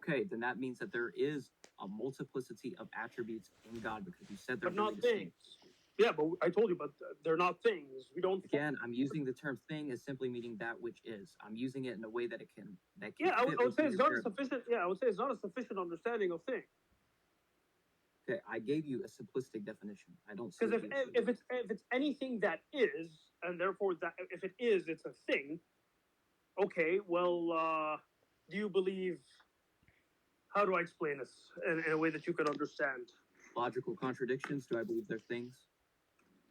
Okay, then that means that there is a multiplicity of attributes in God because you said they're But really not distinct. things. Yeah, but I told you, but they're not things. We don't. Again, I'm using the term thing as simply meaning that which is. I'm using it in a way that it can Yeah, I fit would say within it's your not a paradigm. sufficient. Yeah, I would say it's not a sufficient understanding of thing. Okay, I gave you a simplistic definition. I don't see Because what if it's anything that is, and therefore that if it is, it's a thing. Okay, well, do you believe? How do I explain this in a way that you could understand? logical contradictions. Do I believe they're things?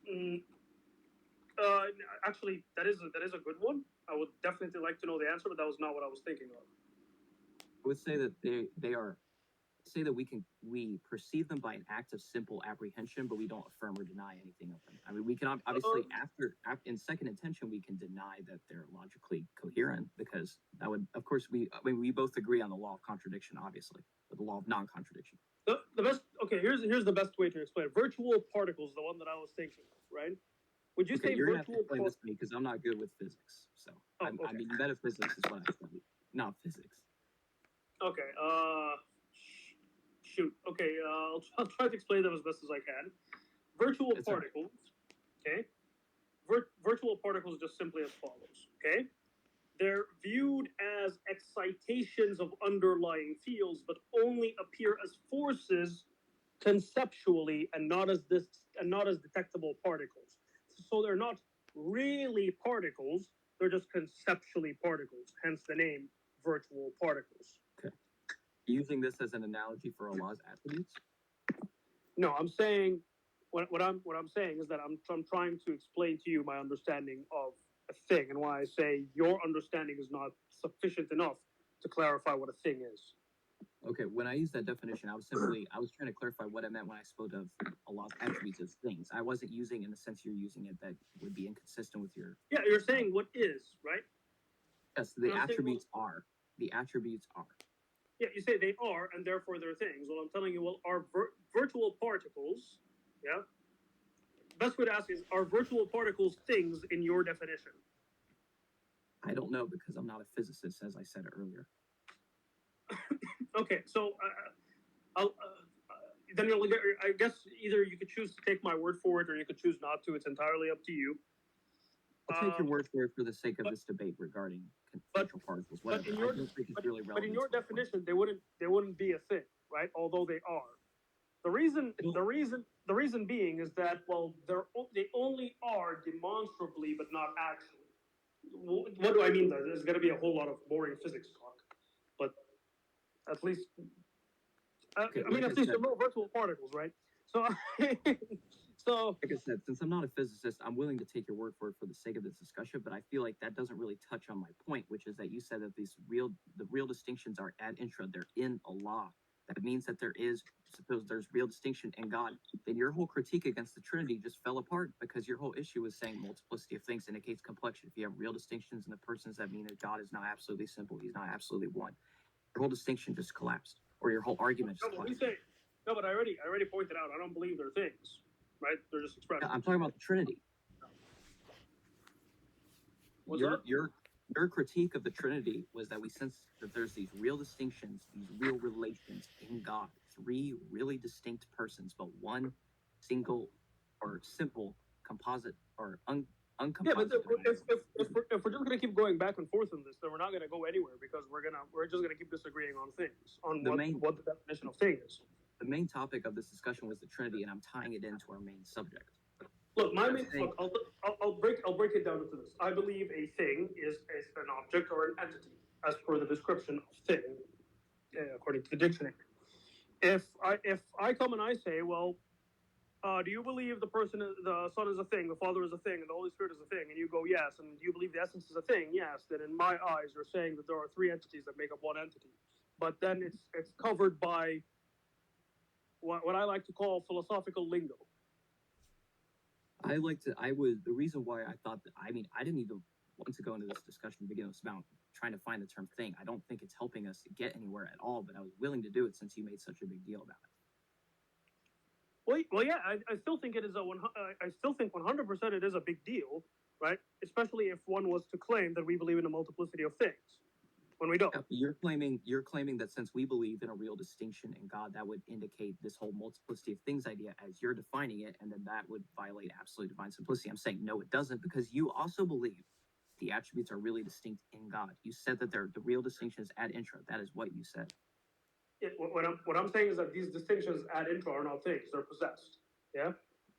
Mm, actually, that is a good one. I would definitely like to know the answer, but that was not what I was thinking of. I would say that they are say that we perceive them by an act of simple apprehension, but we don't affirm or deny anything of them. I mean, we can obviously after in second intention we can deny that they're logically coherent because that would, of course, we both agree on the law of contradiction, obviously, or the law of non-contradiction. The best. Okay, here's the best way to explain it. Virtual particles, the one that I was thinking of, right? Would you Okay, say you're gonna have to virtual? explain this to me because I'm not good with physics. So I Okay. mean, metaphysics is what I study, not physics. Okay. Shoot. Okay. I'll try to explain them as best as I can. Virtual It's all right. particles. Okay. Virtual particles just simply as follows. Okay. They're viewed as excitations of underlying fields, but only appear as forces conceptually and not as detectable particles. So they're not really particles, they're just conceptually particles, hence the name virtual particles. Okay. Using this as an analogy for Allah's attributes. No, I'm saying what I'm saying is that I'm trying to explain to you my understanding of a thing and why I say your understanding is not sufficient enough to clarify what a thing is. Okay, when I used that definition, I was trying to clarify what I meant when I spoke of Allah's attributes as things. I wasn't using in the sense you're using it that would be inconsistent with your. Yeah, you're saying what is, right? Yes, the I'm saying, attributes are. The attributes are. Yeah, you say they are, and therefore they're things. Well, I'm telling you, well, are virtual particles, yeah? Best way to ask is, are virtual particles things in your definition? I don't know because I'm not a physicist, as I said earlier. Okay, so then I guess either you could choose to take my word for it, or you could choose not to. It's entirely up to you. I'll take your word for it for the sake of this debate regarding virtual particles. Whatever. But in your, I don't think it's really relevant. but in your definition, they wouldn't be a thing, right? Although they are. The reason being is that, well, they only are demonstrably, but not actually. What do I mean? Though there's going to be a whole lot of boring physics talk, but at least, Okay, I mean, like at least they're no virtual particles, right? So, so like I said, since I'm not a physicist, I'm willing to take your word for it for the sake of this discussion. But I feel like that doesn't really touch on my point, which is that you said that the real distinctions are ad intra. They're in Allah. that means that suppose there's real distinction in God, then your whole critique against the Trinity just fell apart because your whole issue was saying multiplicity of things indicates complexion. If you have real distinctions in the persons, that mean that God is not absolutely simple, he's not absolutely one. Your whole distinction just collapsed, or your whole argument just collapsed. No, but I already pointed out, I don't believe they're things, right? They're just expressions. I'm talking about the Trinity. Your critique of the Trinity was that we sense that there's these real distinctions, these real relations in God, three really distinct persons, but one single or simple composite or uncomposite. Yeah, but if we're just gonna keep going back and forth on this, then we're not gonna go anywhere because we're just gonna keep disagreeing on things, on what the definition of thing is. The main topic of this discussion was the Trinity, and I'm tying it into our main subject. Look, I'll break it down into this. I believe a thing is an object or an entity, as per the description of thing, according to the dictionary. If I come and I say, well, do you believe the Son is a thing, the Father is a thing, and the Holy Spirit is a thing? And you go, yes. And do you believe the essence is a thing? Yes. Then in my eyes, you're saying that there are three entities that make up one entity. But then it's covered by what I like to call philosophical lingo. The reason why I thought that, I didn't even want to go into this discussion to begin with about trying to find the term thing. I don't think it's helping us to get anywhere at all, but I was willing to do it since you made such a big deal about it. Well, yeah, I still think it is I still think 100% it is a big deal, right? Especially if one was to claim that we believe in a multiplicity of things, when we don't. You're claiming that since we believe in a real distinction in God, that would indicate this whole multiplicity of things idea as you're defining it, and then that would violate absolute divine simplicity. I'm saying no, it doesn't, because you also believe the attributes are really distinct in God. You said that the real distinction is ad intra. That is what you said. What I'm saying is that these distinctions ad intra are not things; they're possessed. Yeah.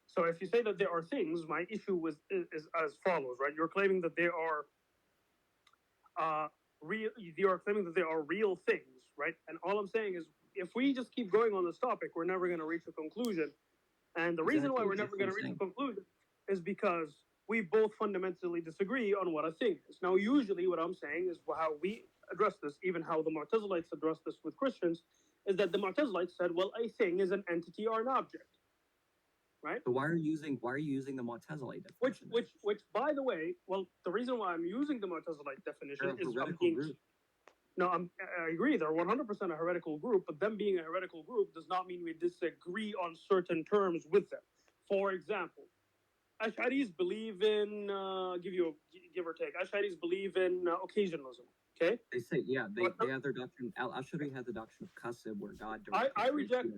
So if you say that they are things, my issue is as follows, right? You're claiming that they are real. You are claiming that they are real things, right? And all I'm saying is, if we just keep going on this topic, we're never going to reach a conclusion. And the reason why we're never going to reach a conclusion is because we both fundamentally disagree on what a thing is. Now, usually what I'm saying is how we address this, even how the Mu'tazilites address this with Christians, is that the Mu'tazilites said, well, a thing is an entity or an object, right? So why are you using the Mu'tazilite definition? Which, by the way, well, the reason why I'm using the Mu'tazilite definition is I agree, they're 100% a heretical group, but them being a heretical group does not mean we disagree on certain terms with them. For example, Ash'aris believe in, give or take, Ash'aris believe in occasionalism, okay? They say, yeah, they have their doctrine, Al-Ash'ari had the doctrine of Qasib, where God directly I reject,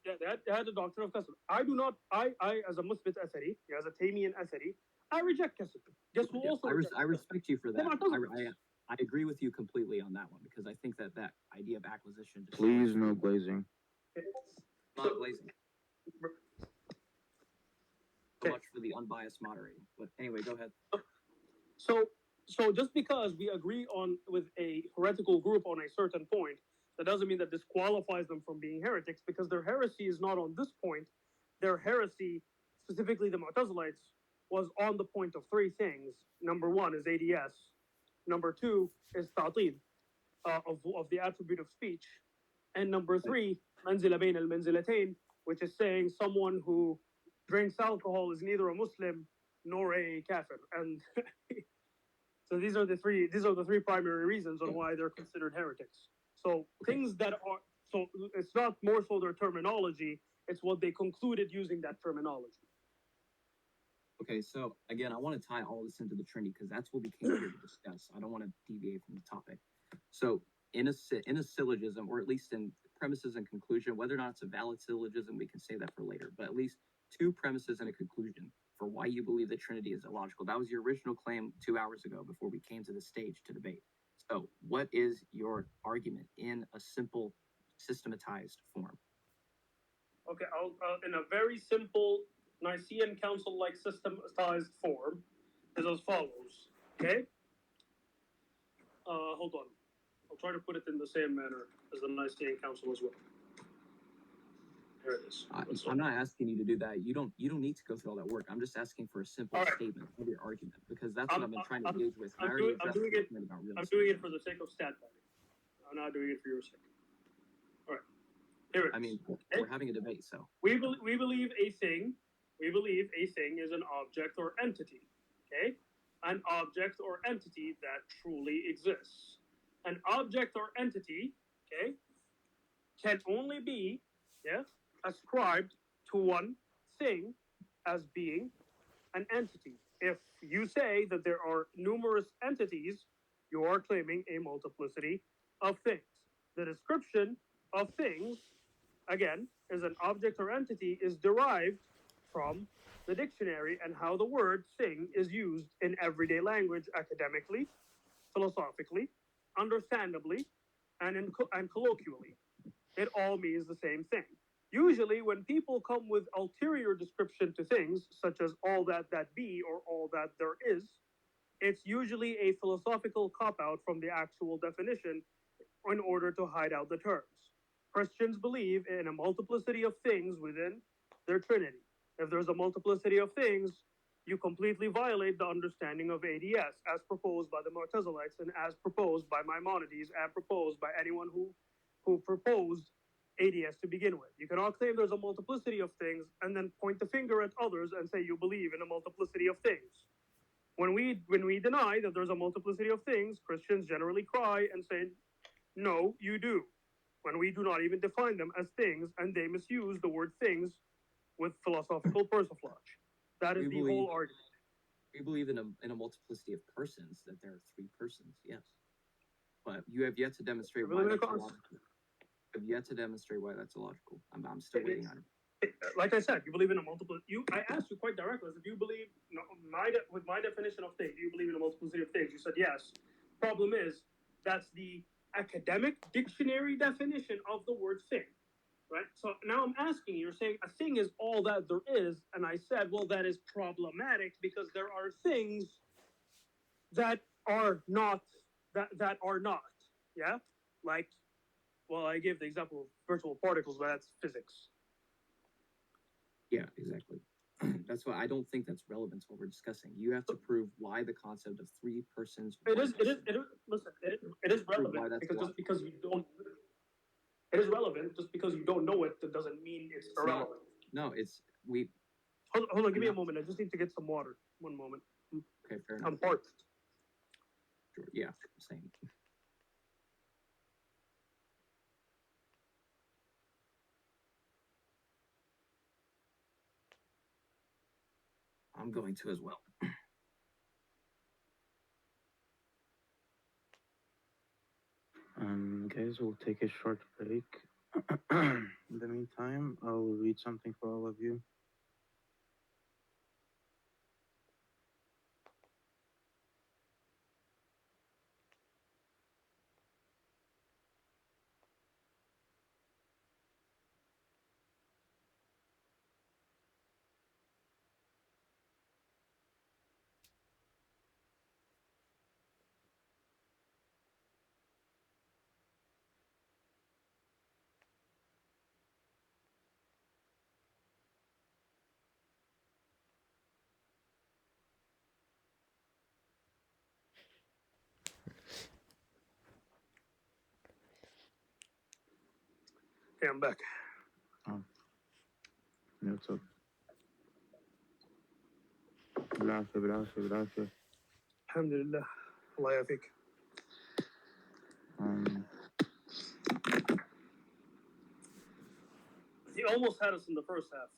they had the doctrine of Qasib. I do not, I as a Musbit Athari, as a Taymiyan Athari, I reject Qasib. Guess who also I respect you for that. I agree with you completely on that one, because I think that idea of acquisition... Please, no glazing. Not glazing. So much for the unbiased moderating. But anyway, go ahead. So just because we agree with a heretical group on a certain point, that doesn't mean that disqualifies them from being heretics, because their heresy is not on this point. Their heresy, specifically the Mu'tazilites, was on the point of three things. Number one is ADS. Number two is ta'til, of the attribute of speech. And number three, manzila bayn al-manzilatayn, which is saying someone who drinks alcohol is neither a Muslim nor a kafir. And so these are the three primary reasons on why they're considered heretics. So things that are, so it's not more so their terminology, it's what they concluded using that terminology. Okay, so again, I want to tie all this into the Trinity, because that's what we came here to discuss. I don't want to deviate from the topic. So in a syllogism, or at least in premises and conclusion, whether or not it's a valid syllogism, we can say that for later, but at least two premises and a conclusion for why you believe the Trinity is illogical. That was your original claim 2 hours ago before we came to the stage to debate. So what is your argument in a simple, systematized form? Okay, I'll in a very simple Nicene Council-like systematized form is as follows, okay? Hold on. I'll try to put it in the same manner as the Nicene Council as well. Here it is. I'm not asking you to do that. You don't need to go through all that work. I'm just asking for a simple statement of your argument, because that's what I've been trying to engage with. I'm doing it for the sake of stat padding. I'm not doing it for your sake. All right. Here it I is. mean, Okay? we're having a debate, so We believe a thing is an object or entity. Okay? An object or entity that truly exists. An object or entity, okay, can only be, yeah, ascribed to one thing as being an entity. If you say that there are numerous entities, you are claiming a multiplicity of things. The description of things, again, as an object or entity is derived from the dictionary and how the word thing is used in everyday language academically, philosophically, understandably, and colloquially. It all means the same thing. Usually, when people come with ulterior description to things, such as all that be or all that there is, it's usually a philosophical cop out from the actual definition in order to hide out the terms. Christians believe in a multiplicity of things within their Trinity. If there's a multiplicity of things, you completely violate the understanding of ADS as proposed by the Mu'tazilites and as proposed by Maimonides and proposed by anyone who proposed ADS to begin with. You cannot claim there's a multiplicity of things and then point the finger at others and say you believe in a multiplicity of things. When we deny that there's a multiplicity of things, Christians generally cry and say, "No, you do." When we do not even define them as things, and they misuse the word things with philosophical persiflage. That is the whole argument. we believe in a multiplicity of persons, that there are three persons, yes. But you have yet to demonstrate why that's illogical. You have yet to demonstrate why that's illogical. I'm still waiting on it. Like I said, you believe in a multiple. I asked you quite directly. If you believe, with my definition of thing, do you believe in a multiplicity of things? You said yes. Problem is, that's the academic dictionary definition of the word thing, right? So now I'm asking you, you're saying a thing is all that there is, and I said, well, that is problematic because there are things that are not that are not, yeah, like, well, I gave the example of virtual particles, but that's physics. Yeah, exactly. That's why I don't think that's relevant to what we're discussing. You have to prove why the concept of three persons. It is. Listen, it is relevant because just because you don't. It is relevant just because you don't know it. That doesn't mean it's irrelevant. No, it's we. Hold on, give me a moment. I just need to get some water. One moment. Okay, fair enough. I'm parched. Sure. Yeah, same. I'm going to as well. Guys, we'll take a short break. In the meantime, I'll read something for all of you. Okay, I'm back. Oh, yeah, what's up? بالعافية. Alhamdulillah. Allah yafik. He almost had us in the first half.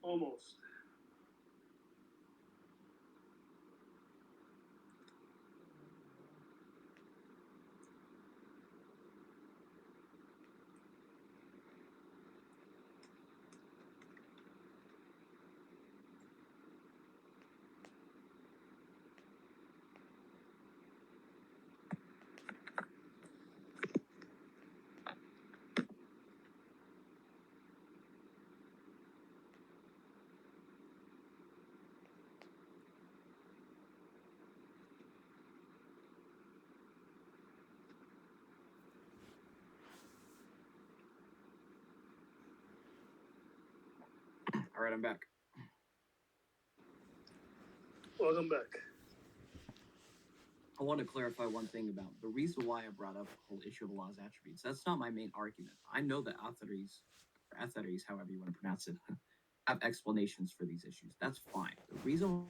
Almost. All right, I'm back. Welcome back. I want to clarify one thing about the reason why I brought up the whole issue of Allah's attributes. That's not my main argument. I know that atheres, or atheres, however you want to pronounce it, have explanations for these issues. That's fine. The reason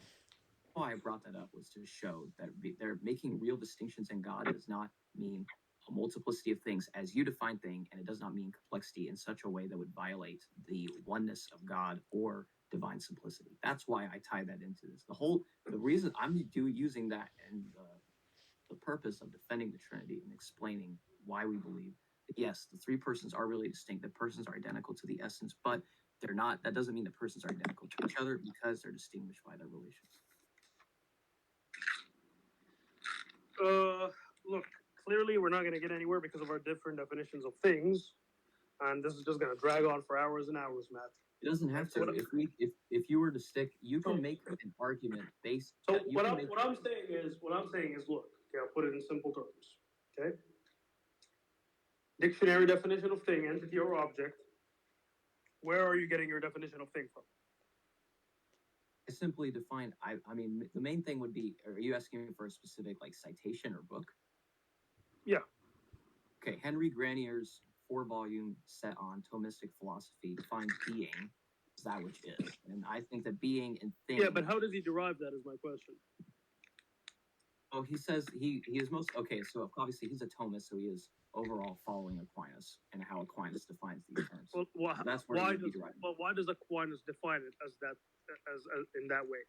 why I brought that up was to show that they're making real distinctions in God does not mean a multiplicity of things as you define thing, and it does not mean complexity in such a way that would violate the oneness of God or divine simplicity. That's why I tie that into this. The reason I'm using that and the purpose of defending the Trinity and explaining why we believe that yes, the three persons are really distinct. The persons are identical to the essence, but they're not. That doesn't mean the persons are identical to each other because they're distinguished by their relation. Look, clearly we're not going to get anywhere because of our different definitions of things, and this is just going to drag on for hours and hours, Matt. It doesn't have to. If you were to stick, you can make an argument based. So what I'm saying is, look, okay, I'll put it in simple terms. Okay. Dictionary definition of thing, entity or object. Where are you getting your definition of thing from? I simply define. I mean, the main thing would be: are you asking me for a specific like citation or book? Yeah. Okay, Henry Granier's 4-volume set on Thomistic philosophy defines being as that which is, and I think that being and thing. Yeah, but how does he derive that? Is my question. Oh, he says he is most okay. So obviously he's a Thomist, so he is overall following Aquinas and how Aquinas defines these terms. Well, So that's where why does Aquinas define it as that as in that way?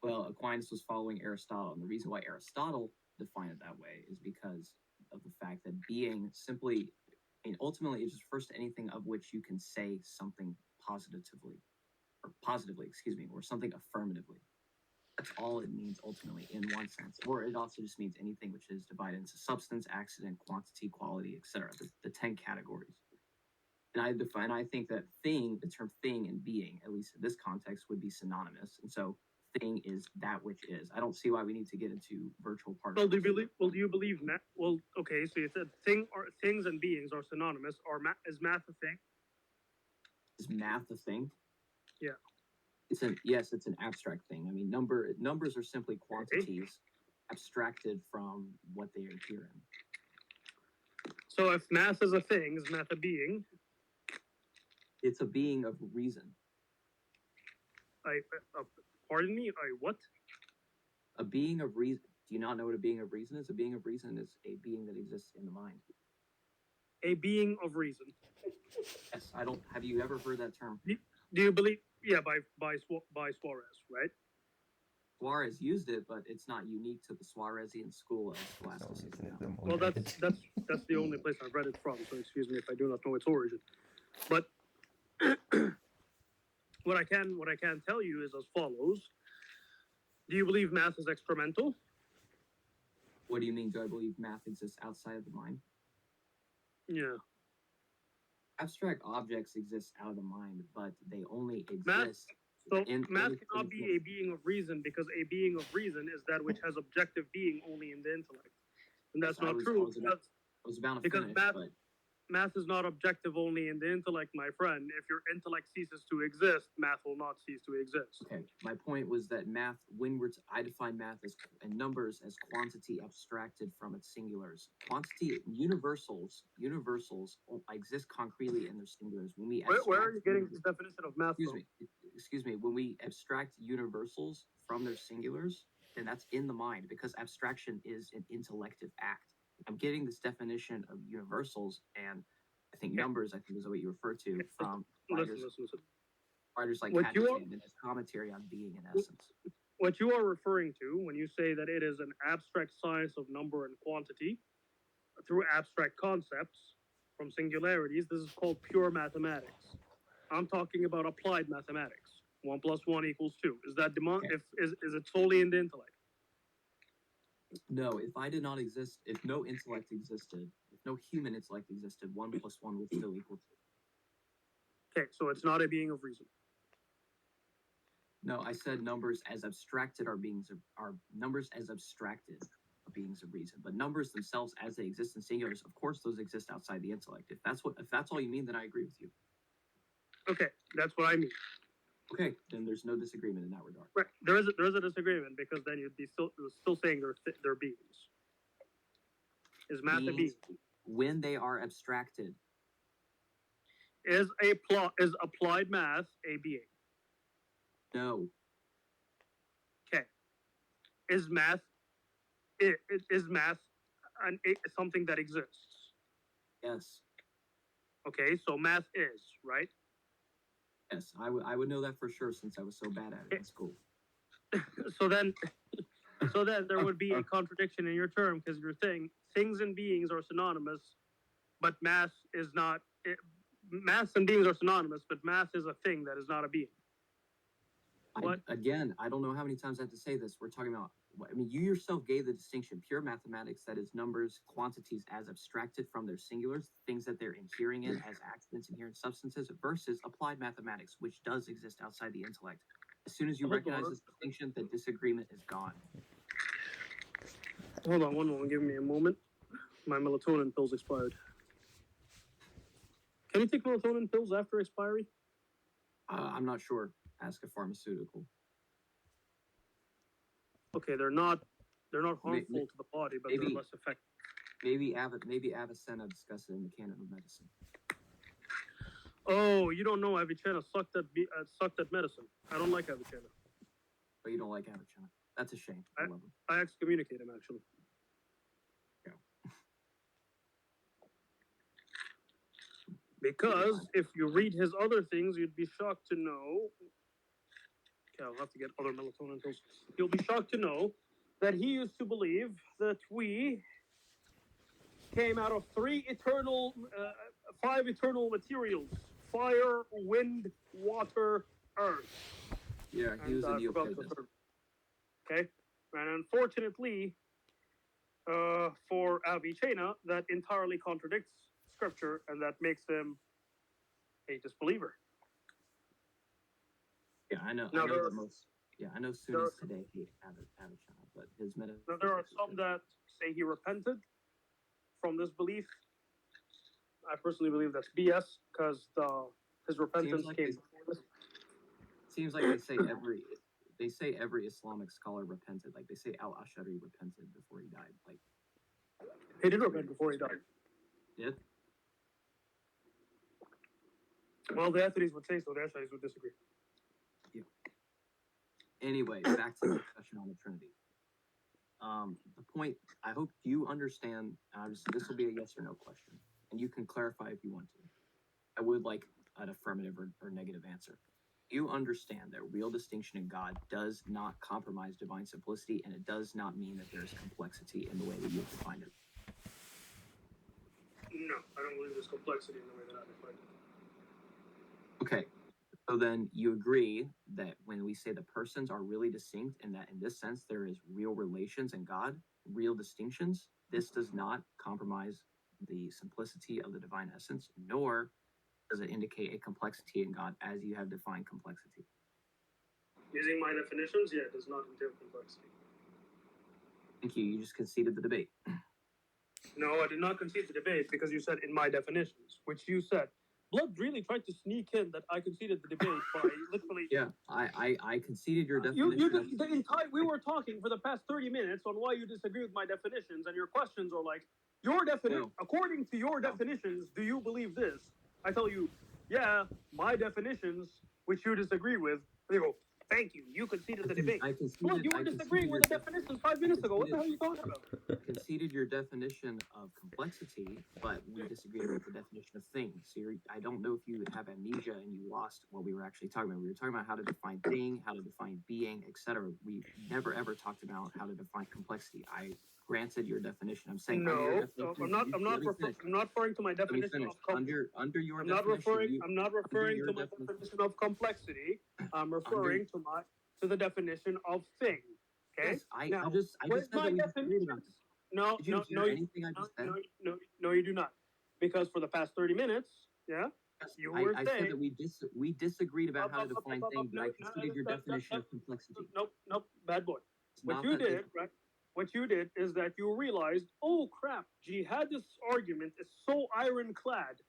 Well, Aquinas was following Aristotle, and the reason why Aristotle defined it that way is because of the fact that being simply, I mean, ultimately, it just refers to anything of which you can say something positively, or something affirmatively. That's all it means ultimately, in one sense. Or it also just means anything which is divided into substance, accident, quantity, quality, etc. The 10 categories. And I think that the term thing and being, at least in this context, would be synonymous. And so thing is that which is. I don't see why we need to get into virtual particles. Do you believe math? Well, okay, so you said things and beings are synonymous. Is math a thing? Is math a thing? Yeah. It's an abstract thing. I mean, numbers are simply quantities abstracted from what they appear in. So if math is a thing, is math a being? It's a being of reason. Pardon me? What? A being of reason. Do you not know what a being of reason is? A being of reason is a being that exists in the mind. A being of reason. Yes, I don't. Have you ever heard that term? Do you believe? Yeah, by Suarez, right? Suarez used it, but it's not unique to the Suarezian school of scholasticism. Well, that's the only place I've read it from. So excuse me if I do not know its origin. But what I can tell you is as follows. Do you believe math is experimental? What do you mean? Do I believe math exists outside of the mind? Yeah. Abstract objects exist out of the mind, but they only exist. Math cannot be a being of reason because a being of reason is that which has objective being only in the intellect, and that's not true. Because math is not objective only in the intellect, my friend. If your intellect ceases to exist, math will not cease to exist. Okay, my point was that math, I define math and numbers as quantity abstracted from its singulars. Quantity, universals exist concretely in their singulars. When we where are you getting this definition of math from? Excuse me. When we abstract universals from their singulars, then that's in the mind because abstraction is an intellective act. I'm getting this definition of universals and I think numbers, I think is what you refer to from writers like Hedges in his commentary on being in essence. What you are referring to when you say that it is an abstract science of number and quantity through abstract concepts from singularities, this is called pure mathematics. I'm talking about applied mathematics. 1 + 1 = 2. Is that is it solely in the intellect? No, if I did not exist, if no intellect existed, if no human intellect existed, 1 + 1 would still equal 2. Okay, so it's not a being of reason. No, I said numbers as abstracted are numbers as abstracted are beings of reason. But numbers themselves as they exist in singulars, of course those exist outside the intellect. If that's all you mean, then I agree with you. Okay, that's what I mean. Okay, then there's no disagreement in that regard. Right. There is a disagreement because then you'd be still saying they're beings. Is math a being? Beings, when they are abstracted, Is applied math a being? no. Okay. Is math is math something that exists? Yes. Okay, so math is, right? Yes, I would know that for sure since I was so bad at it in school. So then there would be a contradiction in your term because you're saying things and beings are synonymous, but math is not. Math and beings are synonymous, but math is a thing that is not a being. What? Again, I don't know how many times I have to say this. We're talking about, I mean, you yourself gave the distinction, pure mathematics, that is numbers, quantities as abstracted from their singulars, things that they're inhering in as accidents, inherent substances, versus applied mathematics, which does exist outside the intellect. As soon as you recognize this distinction, the disagreement is gone. Hold on one moment. Give me a moment. My melatonin pills expired. Can you take melatonin pills after expiry? I'm not sure. Ask a pharmaceutical. Okay, they're not harmful to the body, but they're less effective. Maybe Avicenna discussed it in the canon of medicine. Oh, you don't know Avicenna sucked at medicine. I don't like Avicenna. But you don't like Avicenna. That's a shame. I love him. I excommunicate him, actually. Yeah. Because if you read his other things, you'd be shocked to know. Okay, I'll have to get other melatonin pills. You'll be shocked to know that he used to believe that we came out of five eternal materials: fire, wind, water, earth. Yeah, he was a Neoplatonist. Okay, and unfortunately, for Avicenna, that entirely contradicts scripture, and that makes him a disbeliever. Yeah, I know. Now, I know Sunnis today hate Avicenna, but his medicine. Now, there are some that say he repented from this belief. I personally believe that's BS because his repentance came before this. Seems like they say every Islamic scholar repented. Like they say Al-Ash'ari repented before he died. Like he did repent before he died. Did? Well, the Athletes would say so. The Ash'aris would disagree. Yeah. Anyway, back to the discussion on the Trinity. The point, I hope you understand, this will be a yes or no question, and you can clarify if you want to. I would like an affirmative or negative answer. You understand that real distinction in God does not compromise divine simplicity, and it does not mean that there's complexity in the way that you have defined it. No, I don't believe there's complexity in the way that I defined it. Okay. So then you agree that when we say the persons are really distinct and that in this sense there is real relations in God, real distinctions, this does not compromise the simplicity of the divine essence, nor does it indicate a complexity in God as you have defined complexity. Using my definitions, yeah, it does not entail complexity. Thank you. You just conceded the debate. No, I did not concede the debate because you said in my definitions, which you said. Blood really tried to sneak in that I conceded the debate by literally. Yeah, I conceded your definition. We were talking for the past 30 minutes on why you disagree with my definitions, and your questions are like, your definition. No. According to your definitions, do you believe this? I tell you, yeah, my definitions, which you disagree with. They go, thank you. You conceded the debate. Well, you were disagreeing with the definitions 5 minutes ago. What the hell are you talking about? Conceded your definition of complexity, but we disagreed about the definition of things. So I don't know if you have amnesia and you lost what we were actually talking about. We were talking about how to define thing, how to define being, etc. We never ever talked about how to define complexity. I granted your definition. I'm saying no, I'm not referring to my definition of complexity. Under your definition. I'm not referring to my definition of complexity. I'm referring to the definition of thing. Okay. Yes, I just said that we disagreed about this. No, you do not. Because for the past 30 minutes, yeah, I said that we disagreed about how to define things, but I conceded your definition of complexity. Nope, bad boy. What you did is that you realized, oh crap, jihadist argument is so ironclad.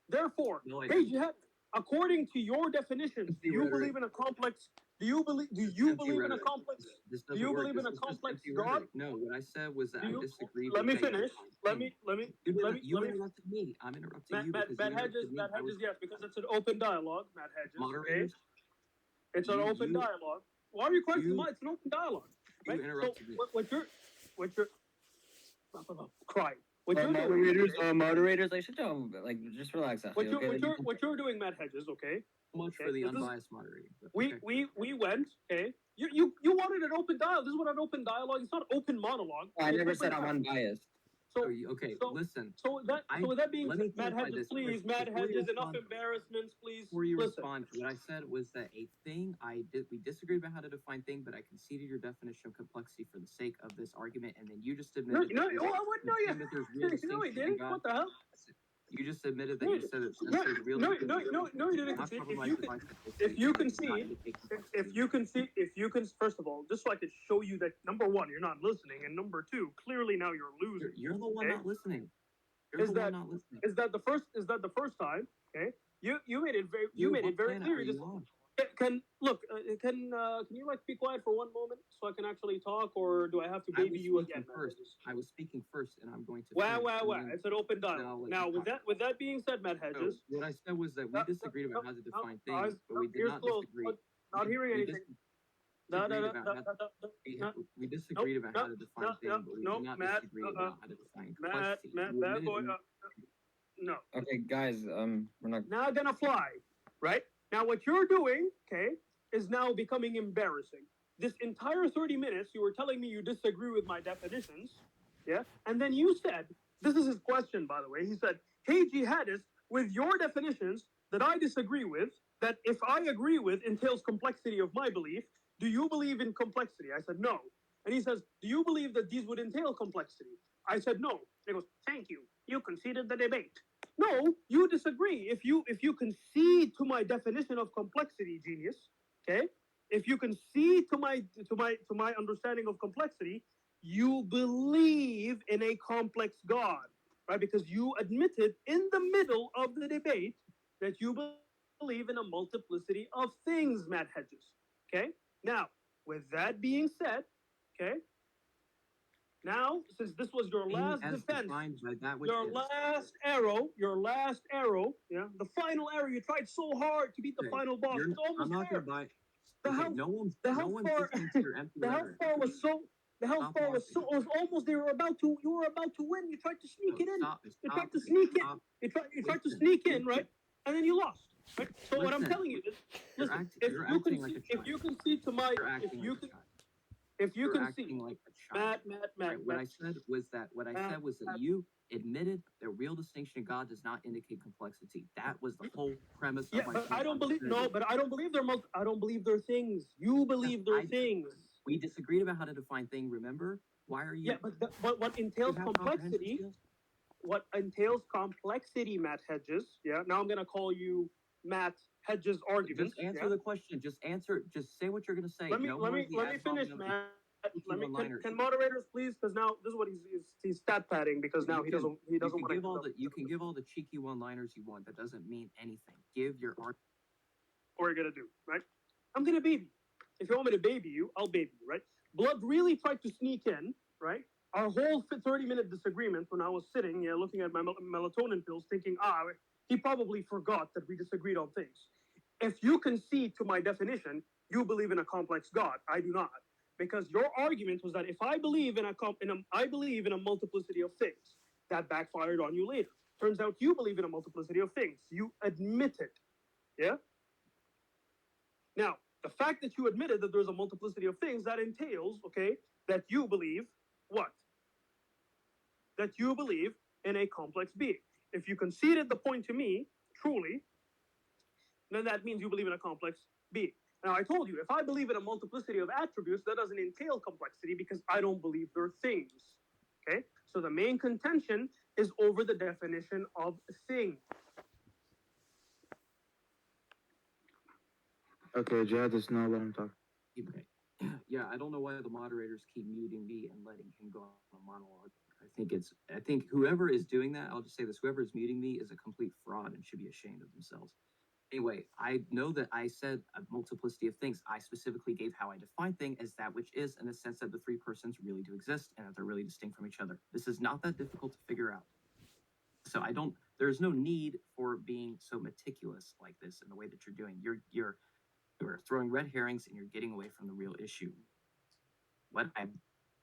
Therefore, hey jihad, according to your definitions, do you believe in a complex? Do you believe in a complex? This Do doesn't you work. believe in a This is just complex empty God? rhetoric. No, what I said was that Do I you? disagree Let with me that finish. defined thing. You Let me. interrupted me. I'm interrupting you Matt because you Hedges, interrupted me. I was yes, because it's an open dialogue, Matt Hedges. Okay, moderators. it's an open dialogue. Why are you questioning mine? It's an open dialogue, You right? interrupted me. What you're crying. What you're moderators, doing, moderators, like, just relax, what okay? you're doing, Matt Hedges, okay? So much for the unbiased moderating. But We went, okay. You wanted an open dialogue. This is what an open dialogue. It's not open monologue. I never said I'm unbiased. So okay, listen. So with that being said, Matt Hedges, please, Matt Hedges, enough embarrassments, please. Before you listen. respond, what I said was that we disagreed about how to define thing, but I conceded your definition of complexity for the sake of this argument, and then you just admitted No, I wouldn't know you. that there's real No, he distinction in didn't. God. What the hell? You just admitted that you said that since there's real No, distinction. you didn't. Not If compromised you if I can, said this, if you it can does not see, indicate complexity. if you can, first of all, just so I could show you that number one, you're not listening, and number two, clearly now you're losing. You're the one not listening. Is that the first time? Okay, you made it very clear. Can you like be quiet for one moment so I can actually talk, or do I have to baby you again? First, I was speaking first, and I'm going to. Wow. It's an open dialogue. Now, with that being said, Matt Hedges, so what I said was that we disagreed about how to define things, but we did not disagree. Not hearing anything. We disagreed about how to define things, but we did not disagree about how to define complexity. Matt, bad boy. No. Okay, guys, we're not gonna fly, right? Now, what you're doing, okay, is now becoming embarrassing. This entire 30 minutes, you were telling me you disagree with my definitions, yeah? And then you said, this is his question, by the way. He said, hey, jihadist, with your definitions that I disagree with, that if I agree with entails complexity of my belief, do you believe in complexity? I said, no. And he says, do you believe that these would entail complexity? I said, no. He goes, thank you. You conceded the debate. No, you disagree. If you concede to my definition of complexity, genius, okay? If you concede to my understanding of complexity, you believe in a complex God, right? Because you admitted in the middle of the debate that you believe in a multiplicity of things, Matt Hedges. Okay? Now, with that being said, okay? Now, since this was your last defense, your last arrow, yeah, the final arrow, you tried so hard to beat the final boss. It's almost there. The health bar was almost they were about to win. You tried to sneak it in. You tried to sneak in, right? And then you lost. Right? So what I'm telling you is, listen, if you concede to my if you can see, like a child. Matt, what I said was that you admitted the real distinction of God does not indicate complexity. That was the whole premise. Yeah, of but I don't believe I don't believe they're things. You believe they're things. We disagreed about how to define thing. Remember? Why are you? Yeah, but what entails complexity? What entails complexity, Matt Hedges? Yeah. Now I'm gonna call you Matt Hedges arguments. Just answer the question. Just answer. Just say what you're gonna say. Let me finish, Matt. Can moderators please? Because now this is what he's stat padding because now he doesn't want to. You can give all the cheeky one-liners you want. That doesn't mean anything. Give your argument. What are you gonna do, right? I'm gonna baby. If you want me to baby you, I'll baby you, right? Blood really tried to sneak in, right? Our whole 30-minute disagreement when I was sitting, looking at my melatonin pills, thinking, he probably forgot that we disagreed on things. If you concede to my definition, you believe in a complex God. I do not, because your argument was that if I believe in a multiplicity of things, that backfired on you later. Turns out you believe in a multiplicity of things. You admit it, yeah. Now, the fact that you admitted that there's a multiplicity of things, that entails, okay, that you believe what? That you believe in a complex being. If you conceded the point to me, truly, then that means you believe in a complex being. Now, I told you, if I believe in a multiplicity of attributes, that doesn't entail complexity because I don't believe they're things. Okay? So the main contention is over the definition of thing. Okay, Jad is now let him talk. Okay. Yeah, I don't know why the moderators keep muting me and letting him go on a monologue. I think whoever is doing that, I'll just say this, whoever is muting me is a complete fraud and should be ashamed of themselves. Anyway, I know that I said a multiplicity of things. I specifically gave how I define thing as that which is, in the sense that the three persons really do exist and that they're really distinct from each other. This is not that difficult to figure out. So there's no need for being so meticulous like this in the way that you're doing. You're throwing red herrings and you're getting away from the real issue. What I'm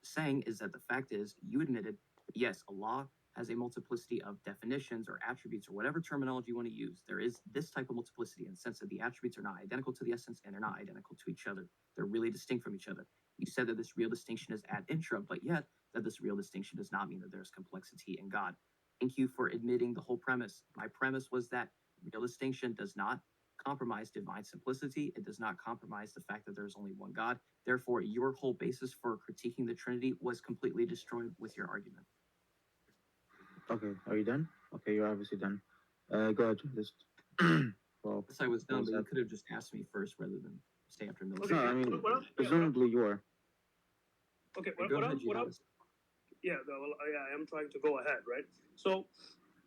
saying is that the fact is, you admitted, yes, Allah has a multiplicity of definitions or attributes or whatever terminology you want to use. There is this type of multiplicity in the sense that the attributes are not identical to the essence and they're not identical to each other. They're really distinct from each other. You said that this real distinction is ad intra, but yet that this real distinction does not mean that there's complexity in God. Thank you for admitting the whole premise. My premise was that real distinction does not compromise divine simplicity. It does not compromise the fact that there's only one God. Therefore, your whole basis for critiquing the Trinity was completely destroyed with your argument. Okay, are you done? Okay, you're obviously done. Go ahead, just. Well, Yes, I was done, but you that? could have just asked me first rather than stay after Mills. Okay, No, I mean, presumably you are. Okay, Go ahead, Jihadist. yeah, I am trying to go ahead, right? So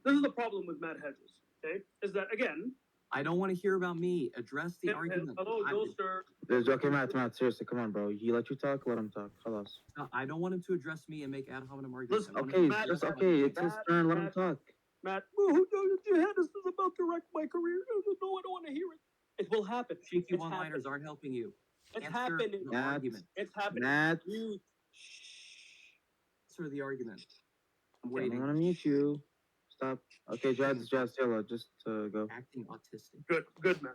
this is the problem with Matt Hedges. Okay, is that again? I don't want to hear about me. Address the argument. Hello, Joster. Okay, Matt, seriously, come on, bro. He let you talk, let him talk. Halas. I don't want him to address me and make ad hominem arguments. Listen, Okay, Matt, just Matt, okay. It's his Matt, turn. Let him Matt, talk. Matt, Jihadist is about to wreck my career. No, I don't want to hear it. It will happen. Cheeky one-liners aren't helping you. It's Answer happening. the argument. It's happening. Matt. You Answer the argument. I'm I waiting. don't want to mute you. Stop. Okay, Jazz, Yella, just go. Acting autistic. good man.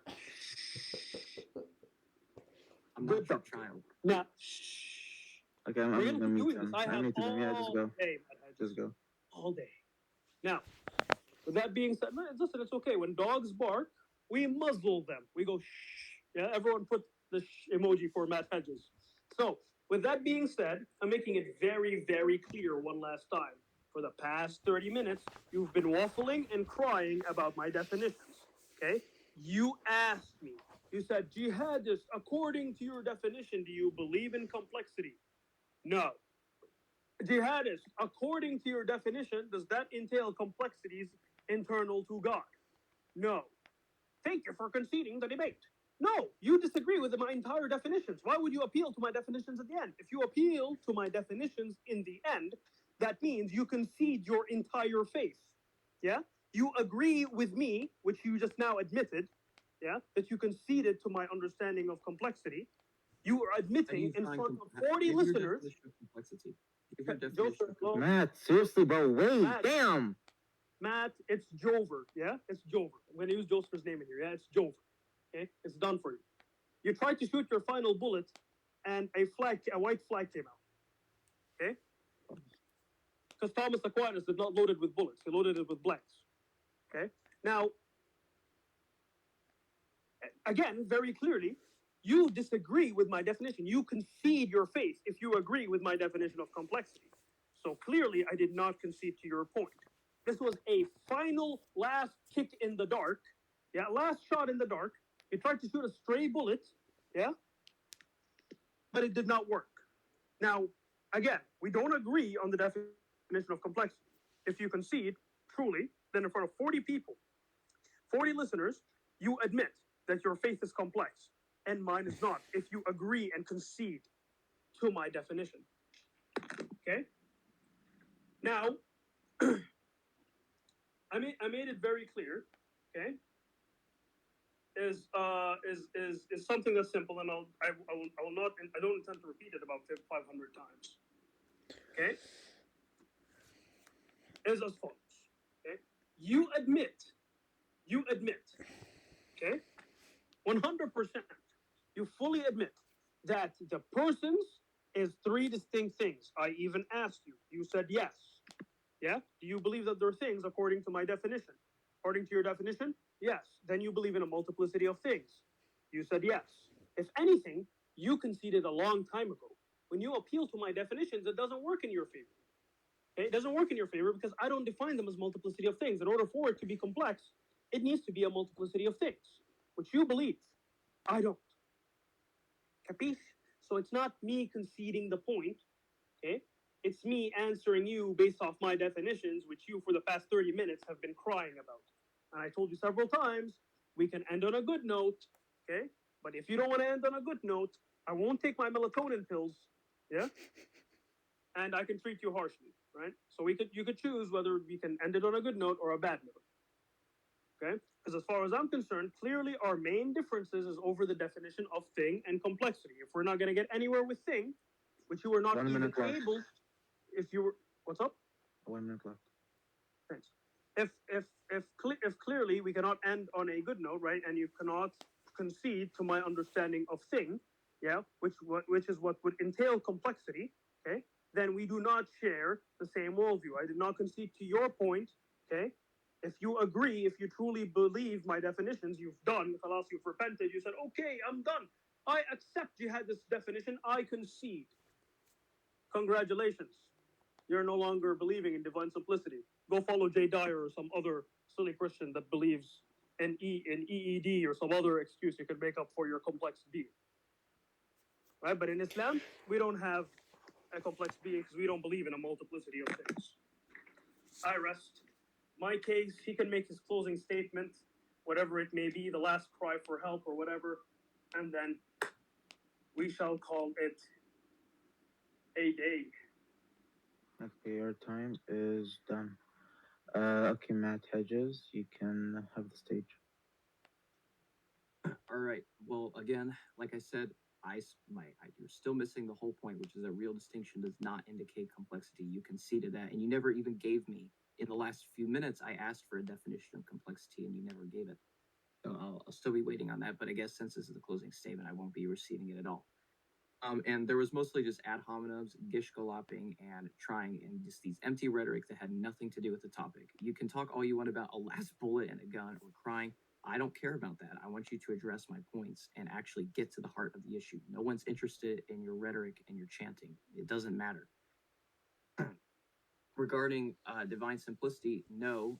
I'm Good not your job. child. Now, Okay, I'm we're gonna gonna be mute doing this. him. I I'm have muting him. Yeah, just go. all day, Just go. all day. Now, with that being said, listen, it's okay. When dogs bark, we muzzle them. We go shh. Yeah, everyone put the shh emoji for Matt Hedges. So, with that being said, I'm making it very, very clear one last time. For the past 30 minutes, you've been waffling and crying about my definitions. Okay? You asked me. You said, Jihadist, according to your definition, do you believe in complexity? No. Jihadist, according to your definition, does that entail complexities internal to God? No. Thank you for conceding the debate. No, you disagree with my entire definitions. Why would you appeal to my definitions at the end? If you appeal to my definitions in the end, that means you concede your entire faith. Yeah? You agree with me, which you just now admitted, yeah, that you conceded to my understanding of complexity. You are admitting in front of 40 listeners. Complexity. Matt, seriously, bro, wait, Matt, damn. Matt, it's Jover, yeah? It's Jover. I'm going to use Jover's name in here, yeah? It's Jover, okay? It's done for you. You tried to shoot your final bullet, and a white flag came out, okay? Because Thomas Aquinas did not load it with bullets. He loaded it with blanks, okay? Now, again, very clearly, you disagree with my definition. You concede your faith if you agree with my definition of complexity. So clearly, I did not concede to your point. This was a final last kick in the dark. Yeah, last shot in the dark. He tried to shoot a stray bullet. Yeah, but it did not work. Now, again, we don't agree on the definition of complexity. If you concede, truly, then in front of 40 people, 40 listeners, you admit that your faith is complex and mine is not, if you agree and concede to my definition. Okay? Now, I made it very clear, okay? Is something that's simple, and I will not, I don't intend to repeat it about 500 times. Okay? Is as follows. Okay? You admit, okay? 100%, you fully admit that the persons is three distinct things. I even asked you. You said yes. Yeah? Do you believe that there are things according to my definition? According to your definition? Yes. Then you believe in a multiplicity of things. You said yes. If anything, you conceded a long time ago. When you appeal to my definitions, it doesn't work in your favor. Okay? It doesn't work in your favor because I don't define them as multiplicity of things. In order for it to be complex, it needs to be a multiplicity of things, which you believe. I don't. Capiche? So it's not me conceding the point, okay? It's me answering you based off my definitions, which you, for the past 30 minutes, have been crying about. And I told you several times, we can end on a good note, okay? But if you don't want to end on a good note, I won't take my melatonin pills, yeah? And I can treat you harshly, right? So you could choose whether we can end it on a good note or a bad note, okay? Because as far as I'm concerned, clearly our main differences is over the definition of thing and complexity. If we're not going to get anywhere with thing, which you were not 1 even minute left. able, if you were, what's up? 1 minute left. Thanks. If clearly we cannot end on a good note, right, and you cannot concede to my understanding of thing, yeah, which is what would entail complexity, okay, then we do not share the same worldview. I did not concede to your point, okay. If you agree, if you truly believe my definitions, you've done, khalas, you've repented, you said, okay, I'm done. I accept jihadist definition, I concede. Congratulations. You're no longer believing in divine simplicity. Go follow Jay Dyer or some other silly Christian that believes in EED or some other excuse you can make up for your complex being. Right? But in Islam, we don't have a complex being because we don't believe in a multiplicity of things. I rest. My case, he can make his closing statement, whatever it may be, the last cry for help or whatever, and then we shall call it a day. Okay, your time is done. Okay, Matt Hedges, you can have the stage. All right. Well, again, like I said, you're still missing the whole point, which is that real distinction does not indicate complexity. You conceded that, and you never even gave me. In the last few minutes, I asked for a definition of complexity, and you never gave it. So I'll still be waiting on that. But I guess since this is the closing statement, I won't be receiving it at all. And there was mostly just ad hominems, gishgalopping, and trying, and just these empty rhetoric that had nothing to do with the topic. You can talk all you want about a last bullet and a gun or crying. I don't care about that. I want you to address my points and actually get to the heart of the issue. No one's interested in your rhetoric and your chanting. It doesn't matter. Regarding divine simplicity, no,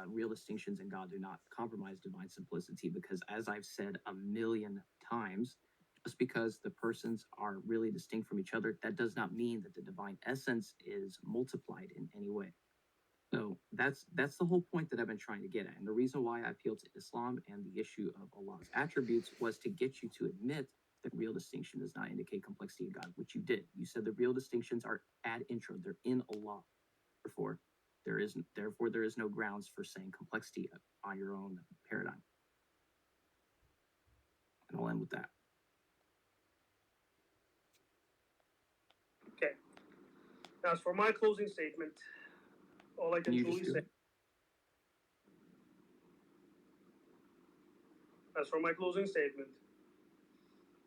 real distinctions in God do not compromise divine simplicity because, as I've said a million times, just because the persons are really distinct from each other, that does not mean that the divine essence is multiplied in any way. So that's the whole point that I've been trying to get at. And the reason why I appealed to Islam and the issue of Allah's attributes was to get you to admit that real distinction does not indicate complexity of God, which you did. You said the real distinctions are ad intro, they're in Allah. Therefore, there is no grounds for saying complexity on your own paradigm. And I'll end with that. Okay. As for my closing statement, all I can You truly just do say. it. As for my closing statement,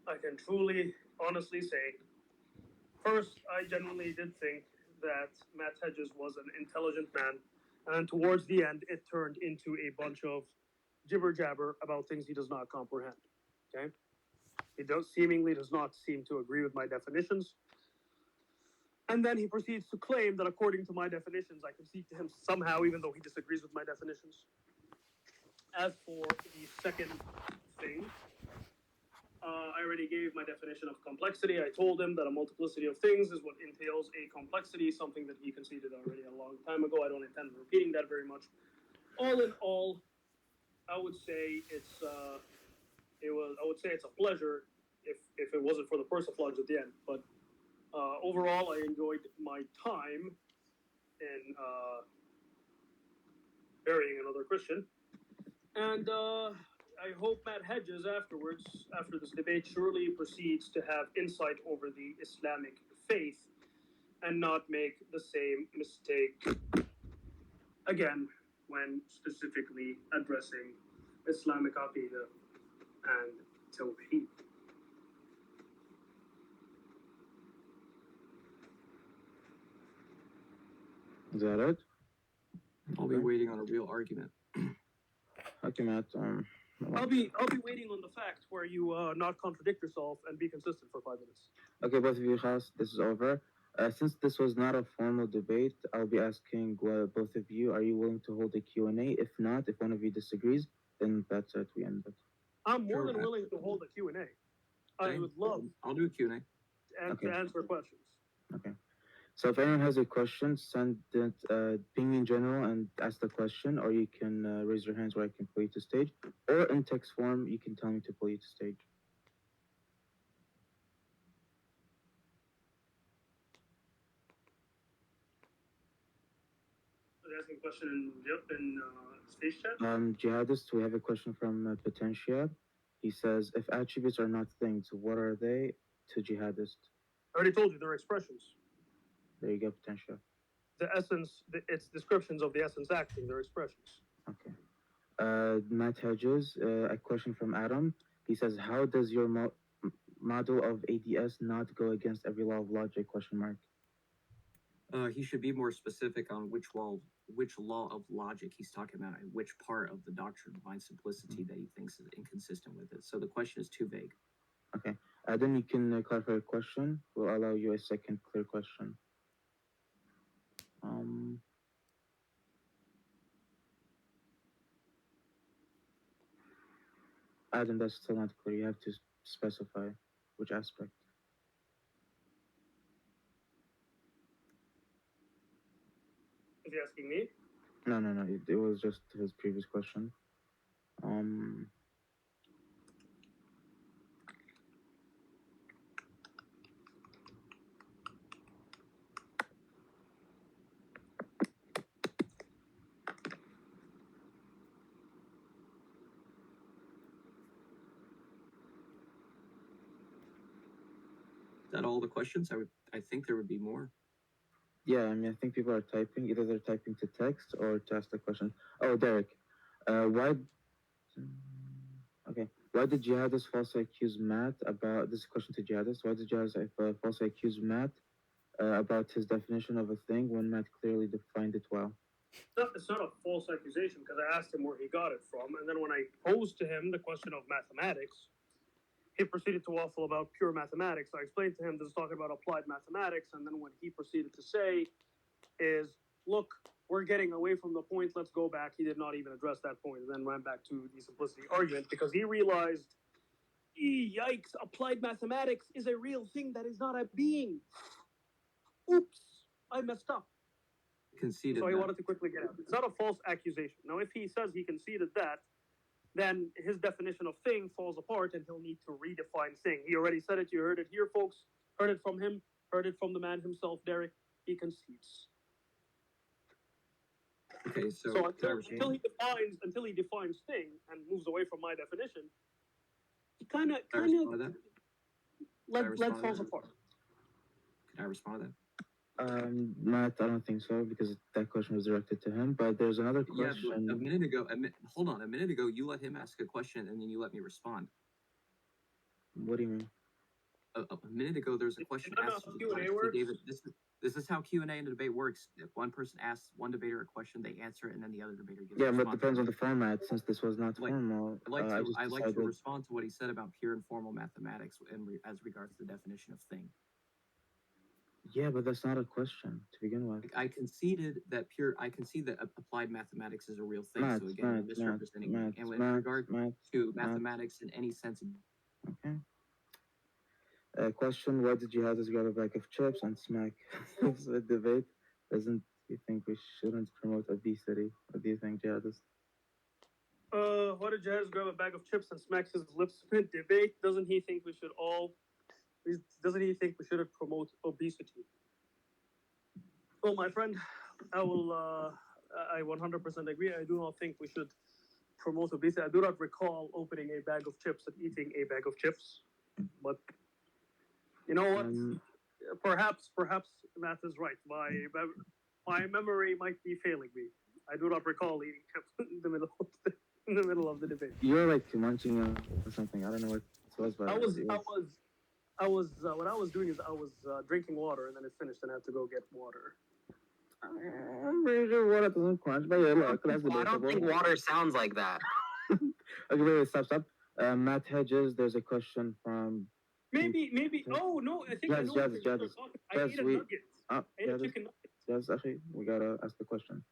I can truly, honestly say, first, I genuinely did think that Matt Hedges was an intelligent man, and towards the end, it turned into a bunch of jibber jabber about things he does not comprehend. Okay, he seemingly does not seem to agree with my definitions, and then he proceeds to claim that according to my definitions, I concede to him somehow, even though he disagrees with my definitions. As for the second thing, I already gave my definition of complexity. I told him that a multiplicity of things is what entails a complexity, something that he conceded already a long time ago. I don't intend on repeating that very much. All in all, I would say it's a pleasure if it wasn't for the persiflage at the end. But overall, I enjoyed my time in burying another Christian, and I hope Matt Hedges afterwards, after this debate, surely proceeds to have insight over the Islamic faith and not make the same mistake again when specifically addressing Islamic Aqidah and Tawheed. Is that it? I'll be Okay. waiting on a real argument. Okay, Matt. I'll be waiting on the facts where you not contradict yourself and be consistent for 5 minutes. Okay, both of you, guys, this is over. Since this was not a formal debate, I'll be asking both of you, are you willing to hold a Q&A? If not, if one of you disagrees, then that's it, we end it. I'm more Sure, than willing to hold a Q&A. I Same. would love I'll do a Q&A. to answer questions. Okay. So if anyone has a question, send it, ping me in general and ask the question, or you can raise your hands where I can pull you to stage, or in text form, you can tell me to pull you to stage. Asking a question in space chat. Jihadist, we have a question from Potentia. He says, if attributes are not things, what are they to jihadist? I already told you they're expressions. There you go, Potentia. The essence, it's descriptions of the essence acting. They're expressions. Okay. Matt Hedges, a question from Adam. He says, how does your model of ADS not go against every law of logic? Question mark. He should be more specific on which law of logic he's talking about, and which part of the doctrine of divine simplicity that he thinks is inconsistent with it. So the question is too vague. Okay. Adam, you can clarify your question. We'll allow you a second clear question. Adam, that's still not clear. You have to specify which aspect. Is he asking me? No. It was just his previous question. Is that all the questions? I think there would be more. Yeah, I mean, I think people are typing. Either they're typing to text or to ask the question. Oh, Derek, why? Okay, why did jihadists falsely accuse Matt about this question to jihadists? Why did jihadists falsely accuse Matt about his definition of a thing when Matt clearly defined it well? It's not a false accusation because I asked him where he got it from, and then when I posed to him the question of mathematics, he proceeded to waffle about pure mathematics. I explained to him this is talking about applied mathematics, and then what he proceeded to say is, look, we're getting away from the point, let's go back. He did not even address that point, and then ran back to the simplicity argument because he realized, yikes, applied mathematics is a real thing that is not a being. Oops, I messed up. Conceded. So he wanted to quickly get out. It's not a false accusation. Now, if he says he conceded that, then his definition of thing falls apart and he'll need to redefine thing. He already said it. You heard it here, folks. Heard it from him. Heard it from the man himself, Derek. He concedes. Okay, so until he defines thing and moves away from my definition, he kind of falls apart. Can I respond to that? Matt, I don't think so because that question was directed to him. But there's another question. Yeah, but a minute ago, you let him ask a question and then you let me respond. What do you mean? A minute ago, there's a question asked to David. This is how Q&A in a debate works. If one person asks one debater a question, they answer it, and then the other debater gives. Yeah, but it depends on the format. Since this was not formal, I'd like to respond to what he said about pure and formal mathematics as regards to the definition of thing. Yeah, but that's not a question to begin with. I conceded that applied mathematics is a real thing. So again, you're misrepresenting me. And with regard to mathematics in any sense. Okay. Question: why did jihadists grab a bag of chips and smack the debate? Doesn't you think we shouldn't promote obesity? What do you think, jihadists? Why did jihadists grab a bag of chips and smack his lips in debate? Doesn't he think we should promote obesity? Well, my friend, I 100% agree. I do not think we should promote obesity. I do not recall opening a bag of chips and eating a bag of chips. But you know what? Perhaps Matt is right. My memory might be failing me. I do not recall eating chips in the middle of the debate. You're like munching on something. I don't know what it was, but what I was doing is I was drinking water, and then it finished, and I had to go get water. I'm pretty sure water doesn't crunch, but yeah, look, that's I don't think water sounds like that. Okay, wait, stop. Matt Hedges, there's a question from. Maybe. Oh no, I think I know. I ate a nugget. I ate a chicken nugget. Yes, actually, we gotta ask the question.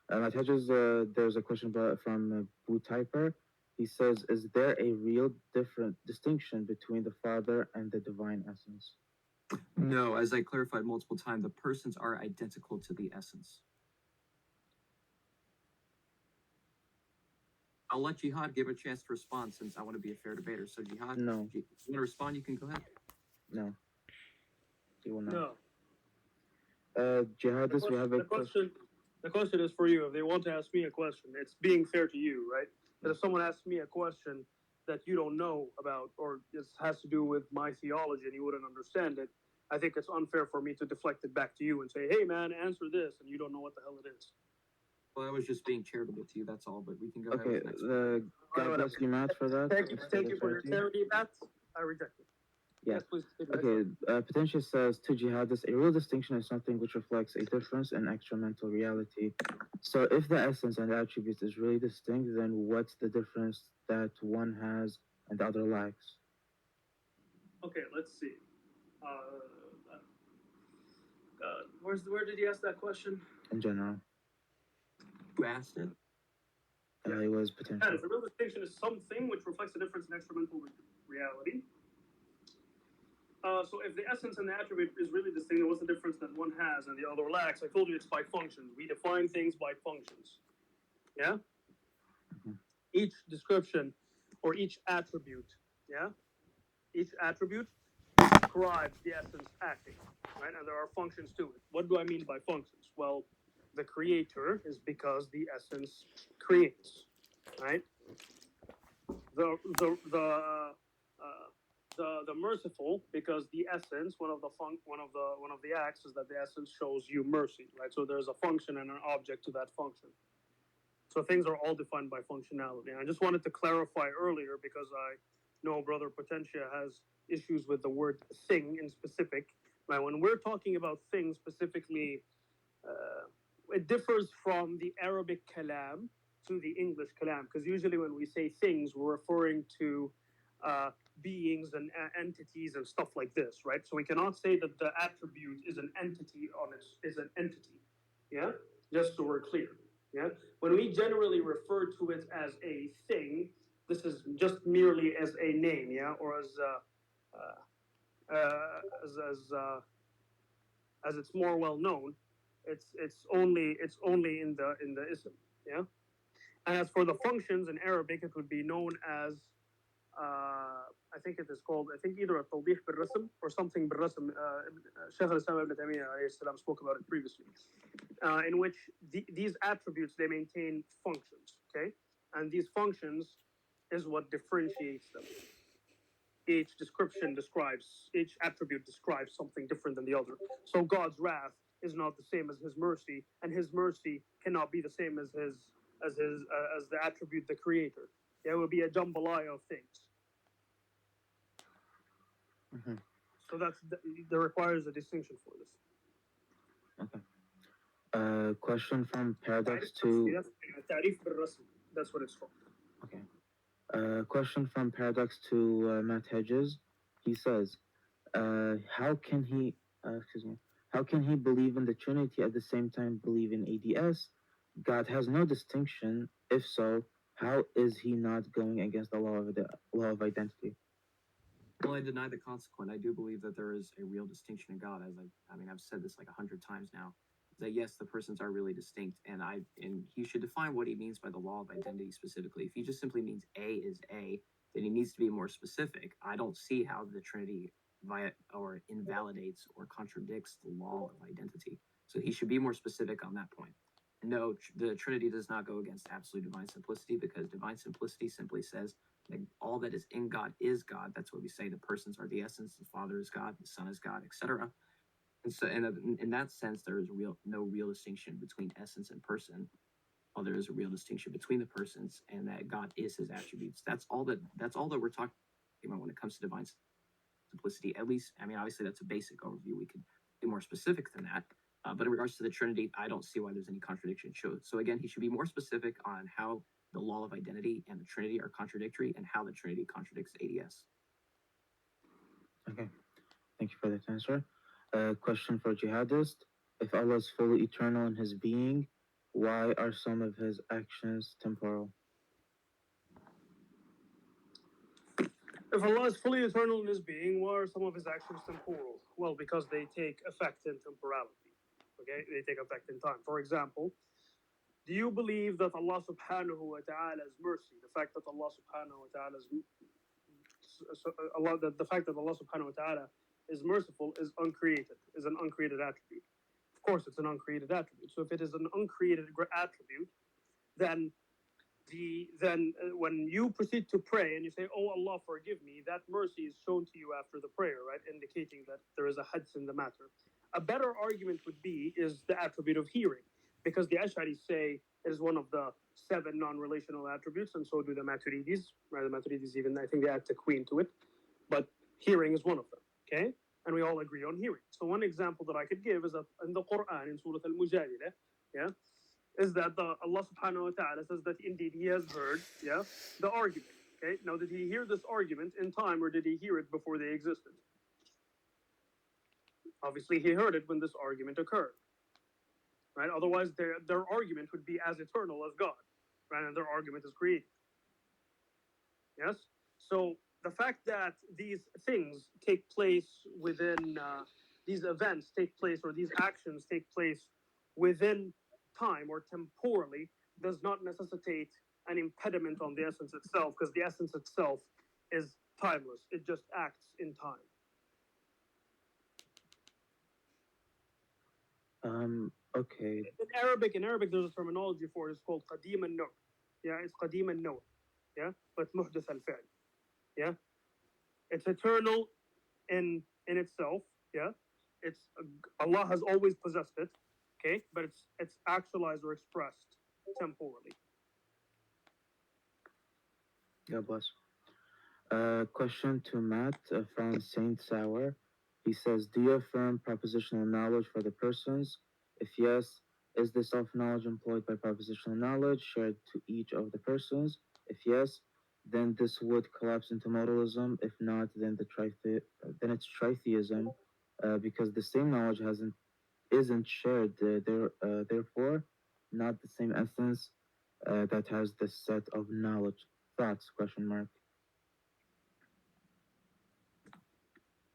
Matt Hedges, there's a question from Boo Typer. He says, is there a real different distinction between the Father and the divine essence? No, as I clarified multiple times, the persons are identical to the essence. I'll let Jihad give a chance to respond since I want to be a fair debater. So Jihad, No. you want to respond? You can go ahead. No. He will not. No. Jihadist, we have a question. The question is for you. If they want to ask me a question, it's being fair to you, right? But if someone asks me a question that you don't know about, or it has to do with my theology and you wouldn't understand it, I think it's unfair for me to deflect it back to you and say, "Hey, man, answer this," and you don't know what the hell it is. Well, I was just being charitable to you. That's all. But we can go Okay, ahead with the next one. God bless you, Matt, for that. Thank you for your charity, Matt. I reject it. Yeah. Yes, please. Okay, Potential says to jihadists, a real distinction is something which reflects a difference in extra mental reality. So if the essence and attributes is really distinct, then what's the difference that one has and the other lacks? Okay, let's see. Where did he ask that question? In general, Who asked it? Yeah. it was That potential. is, a real distinction is something which reflects a difference in extramental reality. So if the essence and the attribute is really distinct, then what's the difference that one has and the other lacks? I told you it's by functions. We define things by functions. Yeah? Mhm. Each description or each attribute, yeah? Each attribute describes the essence acting, right? And there are functions to it. What do I mean by functions? Well, the creator is because the essence creates, right? The merciful, because the essence, one of the acts is that the essence shows you mercy, right? So there's a function and an object to that function. So things are all defined by functionality. And I just wanted to clarify earlier because I know Brother Potentia has issues with the word thing in specific. Right? When we're talking about things specifically, it differs from the Arabic kalam to the English kalam, because usually when we say things, we're referring to beings and entities and stuff like this, right? So we cannot say that the attribute is an entity yeah, just so we're clear. Yeah, when we generally refer to it as a thing, this is just merely as a name, yeah, or as it's more well known. It's only in the ism, yeah. And as for the functions in Arabic, it would be known as I think it is called, I think either a tawdih bil-rasm or something bil-rasm. Shaykh al-Islam ibn Taymiyyah spoke about it previously, in which these attributes, they maintain functions, okay? And these functions is what differentiates them. Each attribute describes something different than the other. So God's wrath is not the same as his mercy, and his mercy cannot be the same as the attribute, the creator. There will be a jambalaya of things. Mhm. So there requires a distinction for this. Question from Paradox to That's what it's called. okay. Question from Paradox to Matt Hedges. He says, how can he how can he believe in the Trinity at the same time believe in ADS? God has no distinction. If so, how is he not going against the law of identity? Well, I deny the consequent. I do believe that there is a real distinction in God, as I've said this like 100 times now. That yes, the persons are really distinct, and he should define what he means by the law of identity specifically. If he just simply means A is A, then he needs to be more specific. I don't see how the Trinity invalidates or contradicts the law of identity. So he should be more specific on that point. No, the Trinity does not go against absolute divine simplicity, because divine simplicity simply says that all that is in God is God. That's what we say. The persons are the essence. The Father is God. The Son is God, etc. And so, in that sense, there is no real distinction between essence and person. While there is a real distinction between the persons, and that God is His attributes. That's all that we're talking about when it comes to divine simplicity. At least, obviously, that's a basic overview. We could be more specific than that. But in regards to the Trinity, I don't see why there's any contradiction. So again, he should be more specific on how the law of identity and the Trinity are contradictory, and how the Trinity contradicts ADS. Okay, thank you for that answer. Question for Jihadist. If Allah is fully eternal in his being, why are some of his actions temporal? If Allah is fully eternal in His being, why are some of His actions temporal? Well, because they take effect in temporality. Okay, they take effect in time. For example, do you believe that Allah Subhanahu wa Taala's mercy, the fact that Allah Subhanahu wa Taala's Allah, the fact that Allah Subhanahu wa Taala is merciful is uncreated, is an uncreated attribute? Of course, it's an uncreated attribute. So if it is an uncreated attribute, then when you proceed to pray and you say, "Oh Allah, forgive me," that mercy is shown to you after the prayer, right, indicating that there is a hadith in the matter. A better argument would be is the attribute of hearing, because the Ash'aris say it is one of the 7 non-relational attributes, and so do the Maturidis. Right, the Maturidis even, I think, they add taqween to it, but hearing is one of them. Okay, and we all agree on hearing. So one example that I could give is that in the Quran, in Surah Al-Mujadilah, yeah, is that Allah Subhanahu wa Taala says that indeed He has heard, yeah, the argument. Okay, now did He hear this argument in time, or did He hear it before they existed? Obviously, He heard it when this argument occurred, right? Otherwise, their argument would be as eternal as God, right? And their argument is created. Yes. So the fact that these things take place within these events take place, or these actions take place within time or temporally, does not necessitate an impediment on the essence itself, because the essence itself is timeless. It just acts in time. Okay. In Arabic, there's a terminology for it. It's called qadim al-naw. Yeah, it's qadim al-naw. Yeah, but muhdath al-fi'l. Yeah, it's eternal in itself. Yeah, it's Allah has always possessed it. Okay, but it's actualized or expressed temporally. God bless. Question to Matt from Saint Sour. He says, "Do you affirm propositional knowledge for the persons? If yes, is the self-knowledge employed by propositional knowledge shared to each of the persons? If yes, then this would collapse into modalism. If not, then then it's tritheism, because the same knowledge isn't shared. Therefore, not the same essence that has the set of knowledge. Thoughts? Question mark.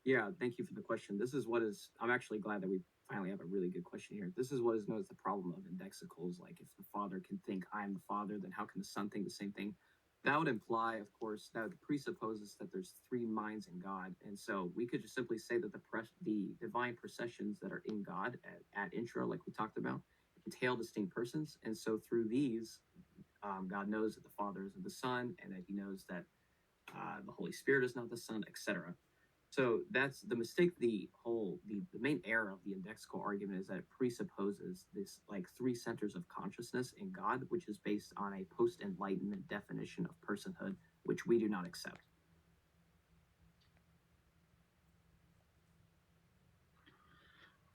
Yeah, thank you for the question. This is what is, I'm actually glad that we finally have a really good question here. This is what is known as the problem of indexicals. Like, if the father can think, I'm the father, then how can the son think the same thing? That would imply, of course, that presupposes that there's 3 minds in God. And so we could just simply say that the divine processions that are in God at intro, like we talked about, entail distinct persons. And so through these, God knows that the Father is of the Son, and that He knows that the Holy Spirit is not the Son, etc. So that's the mistake. The main error of the indexical argument is that it presupposes this like 3 centers of consciousness in God, which is based on a post-enlightenment definition of personhood, which we do not accept.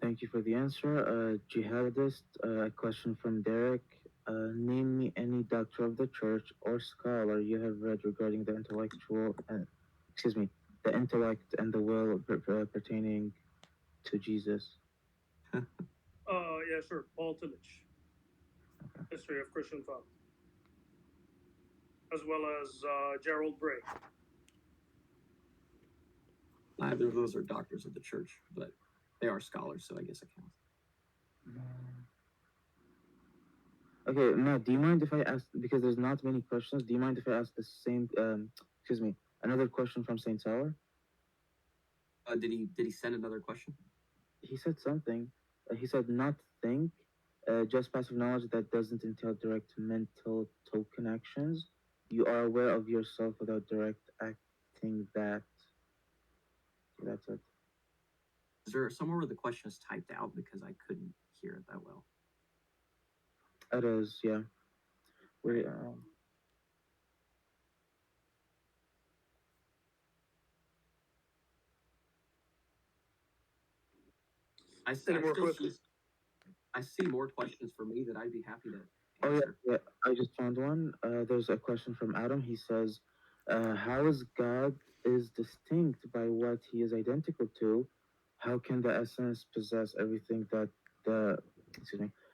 Thank you for the answer. Jihadist, a question from Derek. Name me any doctor of the church or scholar you have read regarding the the intellect and the will pertaining to Jesus. Yeah, sure. Paul Tillich, History of Christian Thought, as well as Gerald Bray. Neither of those are doctors of the church, but they are scholars, so I guess it counts. Okay, Matt, do you mind if I ask, because there's not many questions, do you mind if I ask the same, another question from Saint Sour? Did he send another question? He said something. He said, not think, just passive knowledge that doesn't entail direct mental token actions. You are aware of yourself without direct acting that. Okay, that's it. Is there somewhere where the question is typed out, because I couldn't hear it that well? It is, yeah. We, I see more questions for me that I'd be happy to answer. yeah, I just found one. There's a question from Adam. He says, how is God is distinct by what he is identical to? How can the essence possess everything that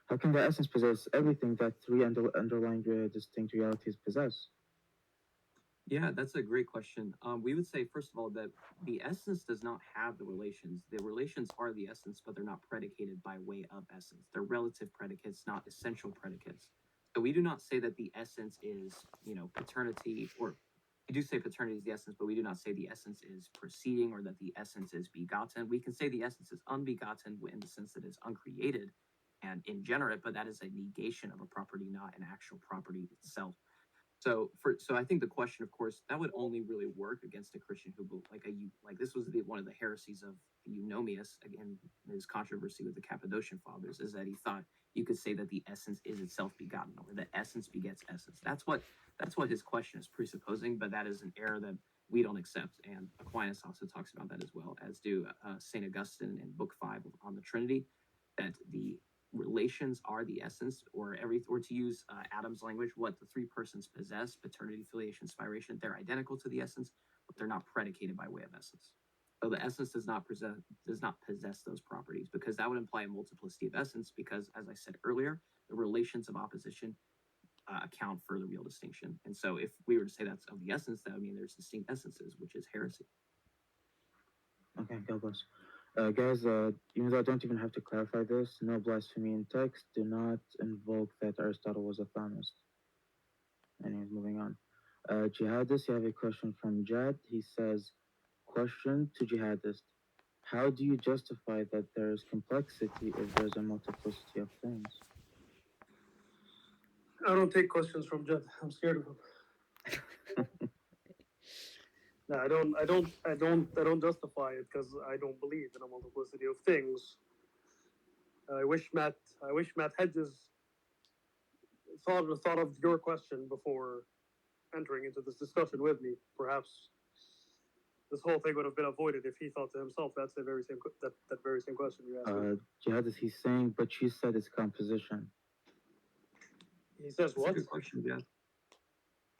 how can the essence possess everything that 3 underlying distinct realities possess? Yeah, that's a great question. We would say, first of all, that the essence does not have the relations. The relations are the essence, but they're not predicated by way of essence. They're relative predicates, not essential predicates. So we do not say that the essence is, paternity, or we do say paternity is the essence, but we do not say the essence is proceeding or that the essence is begotten. We can say the essence is unbegotten in the sense that it's uncreated and ingenerate, but that is a negation of a property, not an actual property itself. So I think the question, of course, that would only really work against a Christian who like this was one of the heresies of the Eunomius, again, his controversy with the Cappadocian fathers, is that he thought you could say that the essence is itself begotten, or that essence begets essence. That's what his question is presupposing, but that is an error that we don't accept. And Aquinas also talks about that as well, as do Saint Augustine in Book 5 on the Trinity, that the relations are the essence, or to use Adam's language, what the three persons possess, paternity, filiation, spiration, they're identical to the essence, but they're not predicated by way of essence. So the essence does not possess those properties, because that would imply a multiplicity of essence, because as I said earlier, the relations of opposition account for the real distinction. And so if we were to say that's of the essence, that would mean there's distinct essences, which is heresy. Okay, God bless. Guys, even though I don't even have to clarify this, no blasphemy in text. Do not invoke that Aristotle was a Thanos. Anyways, moving on. Jihadist, you have a question from Jad. He says, question to Jihadist. How do you justify that there is complexity if there's a multiplicity of things? I don't take questions from Jed. I'm scared of him. No, I don't justify it because I don't believe in a multiplicity of things. I wish Matt Hedges thought of your question before entering into this discussion with me. Perhaps this whole thing would have been avoided if he thought to himself that's the very same that very same question you asked me. Jihadist, he's saying, but you said it's composition. He says That's a what? good question, yeah.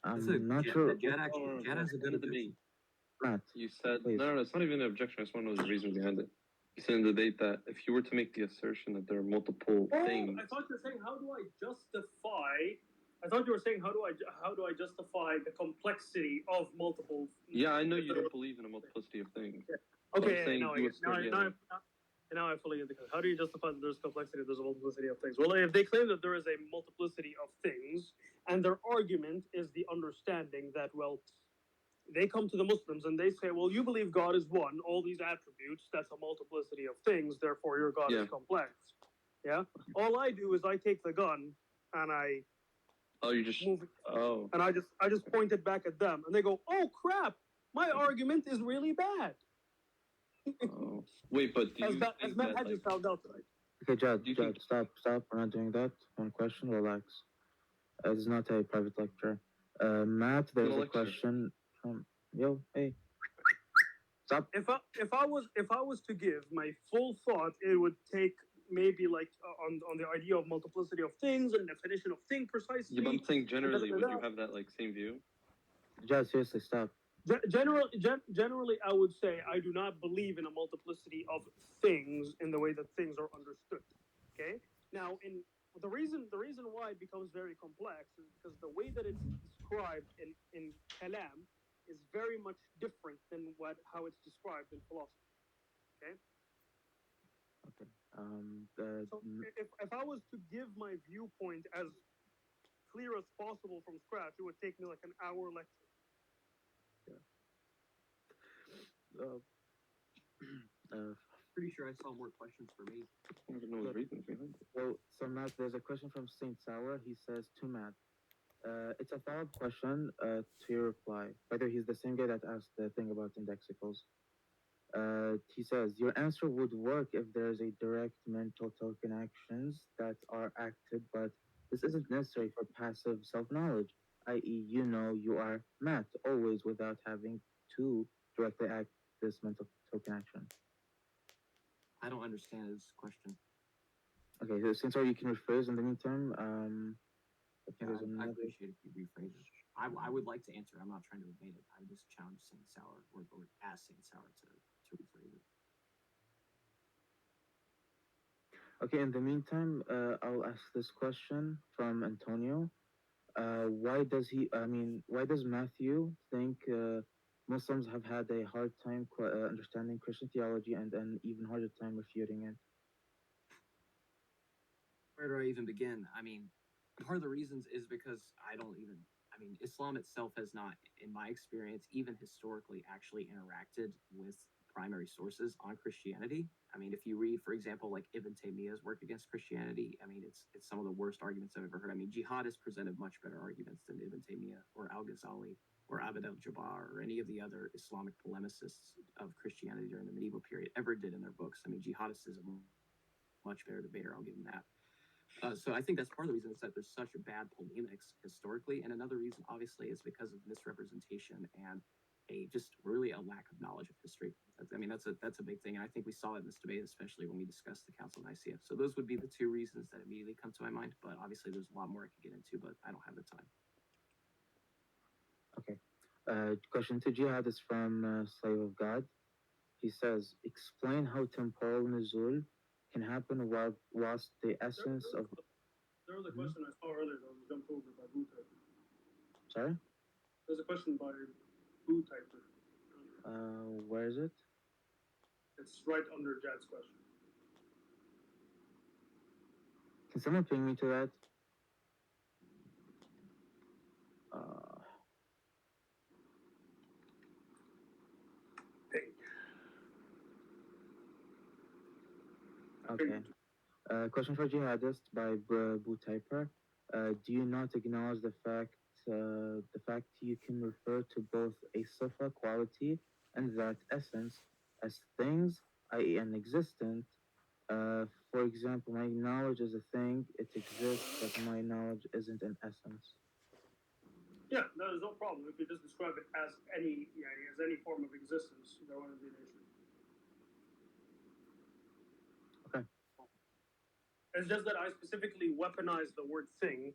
I'm not sure. Jed has a good objection. Matt, You said please. no, it's not even an objection. I just want to know the reason behind it. You said in the debate that if you were to make the assertion that there are multiple things, I thought you were saying how do I justify? I thought you were saying how do I justify the complexity of multiple? yeah, I know you don't believe in a multiplicity of things. Okay, saying now you assert, yeah. now I fully understand. How do you justify that there's complexity, there's a multiplicity of things? Well, if they claim that there is a multiplicity of things, and their argument is the understanding that, well, they come to the Muslims and they say, well, you believe God is one, all these attributes, that's a multiplicity of things, therefore your God is complex. Yeah? All I do is I take the gun and I you just move it, and I just point it back at them, and they go, oh crap, my argument is really bad. Wait, but do as you Matt think Hedges found out tonight. Okay, Jad, Do you Jad, think- stop. We're not doing that. One question, relax. It's not a private lecture. Matt, there's a question from hey. Stop. If I was to give my full thought, it would take maybe like on the idea of multiplicity of things and definition of thing precisely. Yeah, but I'm saying generally, would you have that like same view? Jad, seriously, stop. Generally, I would say I do not believe in a multiplicity of things in the way that things are understood. Okay. Now, the reason why it becomes very complex is because the way that it's described in kalam is very much different than how it's described in philosophy. Okay. Okay. So if I was to give my viewpoint as clear as possible from scratch, it would take me like an hour lecture. Pretty sure I saw more questions for me. I don't know the reasons behind it. Well, so Matt, there's a question from Saint Sauer. He says to Matt, it's a follow-up question to your reply. Whether he's the same guy that asked the thing about indexicals. He says, your answer would work if there's a direct mental token actions that are acted, but this isn't necessary for passive self-knowledge, i.e., you are Matt always without having to directly act this mental token action. I don't understand his question. Okay, so since you can rephrase in the meantime, I think there's I another. appreciate if you rephrase it. I would like to answer. I'm not trying to evade it. I would just challenge Saint Sauer or ask Saint Sauer to rephrase it. Okay, in the meantime, I'll ask this question from Antonio. why does he? I mean, why does Matthew think Muslims have had a hard time understanding Christian theology and an even harder time refuting it? Where do I even begin? I mean, part of the reasons is because I don't even. I mean, Islam itself has not, in my experience, even historically, actually interacted with primary sources on Christianity. I mean, if you read, for example, like Ibn Taymiyyah's work against Christianity, I mean, it's some of the worst arguments I've ever heard. I mean, jihadists presented much better arguments than Ibn Taymiyyah or Al Ghazali or Abd al-Jabbar or any of the other Islamic polemicists of Christianity during the medieval period ever did in their books. I mean, jihadists is a much better debater. I'll give them that. So I think that's part of the reason is that there's such a bad polemics historically, and another reason, obviously, is because of misrepresentation and just really a lack of knowledge of history. I mean, that's a big thing, and I think we saw it in this debate, especially when we discussed the Council of Nicaea. So those would be the two reasons that immediately come to my mind. But obviously, there's a lot more I could get into, but I don't have the time. Okay. Question to Jihad is from Slave of God. He says, explain how temporal nuzul can happen whilst the essence of... There was a question I saw earlier that was jumped over by Boo Typer. Sorry? There's a question by Boo Typer. Where is it? It's right under Jad's question. Can someone ping me to that? Ping. Okay. Question for Jihadist by Boo Typer. Do you not acknowledge the fact you can refer to both a sifa quality and that essence as things, i.e. an existent? For example, my knowledge is a thing, it exists, but my knowledge isn't an essence. Yeah, no, there's no problem. If you just describe it as any form of existence, there wouldn't be an issue. Okay. It's just that I specifically weaponize the word "thing"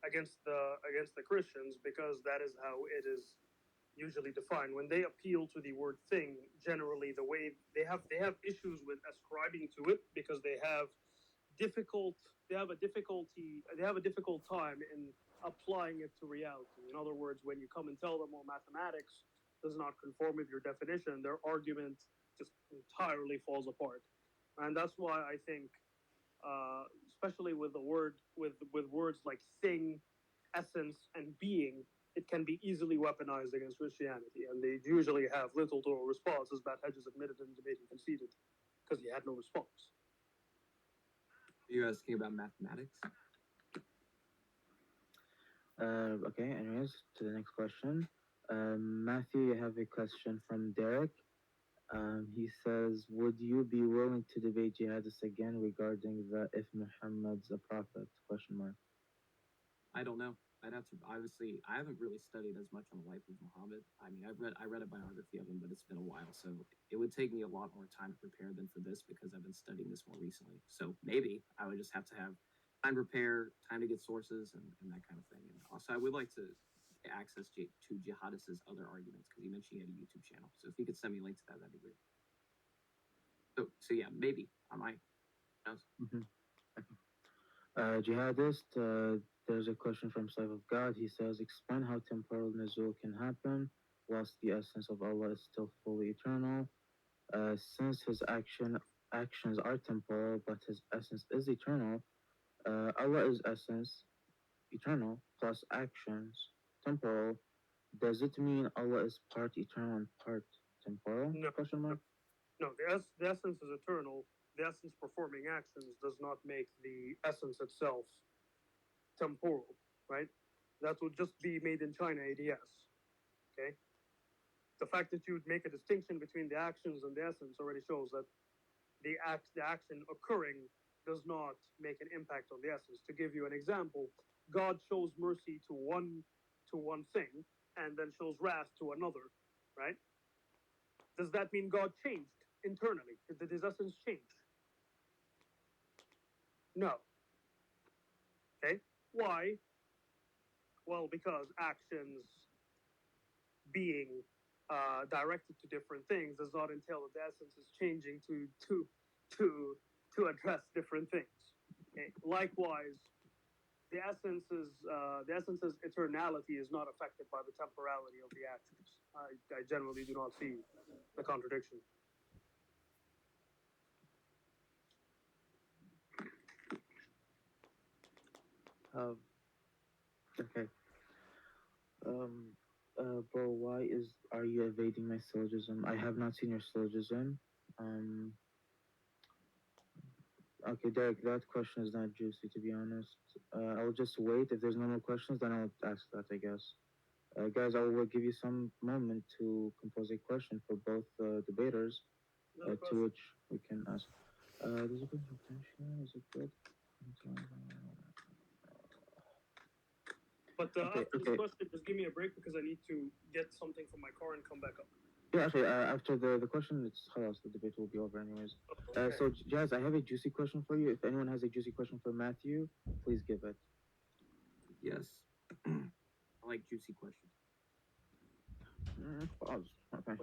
against the Christians because that is how it is usually defined. When they appeal to the word "thing," generally the way they have issues with ascribing to it because they have a difficult time in applying it to reality. In other words, when you come and tell them, well, mathematics does not conform with your definition, their argument just entirely falls apart. And that's why I think especially with words like thing, essence, and being, it can be easily weaponized against Christianity, and they usually have little to no response, as Matt Hedges admitted in the debate and conceded, because he had no response. Are you asking about mathematics? Okay, anyways, to the next question. Matthew, you have a question from Derek. He says, would you be willing to debate jihadists again regarding the if Muhammad's a prophet? Question mark. I don't know. I'd have to obviously. I haven't really studied as much on the life of Muhammad. I mean, I read a biography of him, but it's been a while, so it would take me a lot more time to prepare than for this because I've been studying this more recently. So maybe I would just have to have time to prepare, time to get sources, and that kind of thing. And also, I would like to get access to jihadists' other arguments because you mentioned he had a YouTube channel. So if you could send me a link to that, that'd be great. So yeah, maybe I might. Mm-hmm. Jihadist, there's a question from Slave of God. He says, explain how temporal nuzul can happen whilst the essence of Allah is still fully eternal. Since his actions are temporal, but his essence is eternal, Allah is essence eternal plus actions temporal. Does it mean Allah is part eternal and part temporal? No. Question mark. No, the essence is eternal. The essence performing actions does not make the essence itself temporal, right? That would just be made in China ADS. Okay? The fact that you would make a distinction between the actions and the essence already shows that the action occurring does not make an impact on the essence. To give you an example, God shows mercy to one thing and then shows wrath to another, right? Does that mean God changed internally? Did his essence change? No. Okay. Why? Well, because actions being directed to different things does not entail that the essence is changing to address different things. Okay. Likewise, the essence's eternality is not affected by the temporality of the actions. I generally do not see the contradiction. Okay. Bro, are you evading my syllogism? I have not seen your syllogism. Okay, Derek, that question is not juicy, to be honest. I'll just wait. If there's no more questions, then I'll ask that, I guess. Guys, I will give you some moment to compose a question for both debaters, to which we can ask. There's a question for potential. Is it good? But Okay, after this okay. question, just give me a break because I need to get something from my car and come back up. Yeah, actually, after the question, it's halas. The debate will be over anyways. Okay. So, Jazz, I have a juicy question for you. If anyone has a juicy question for Matthew, please give it. Yes. I like juicy questions. Pause. Okay.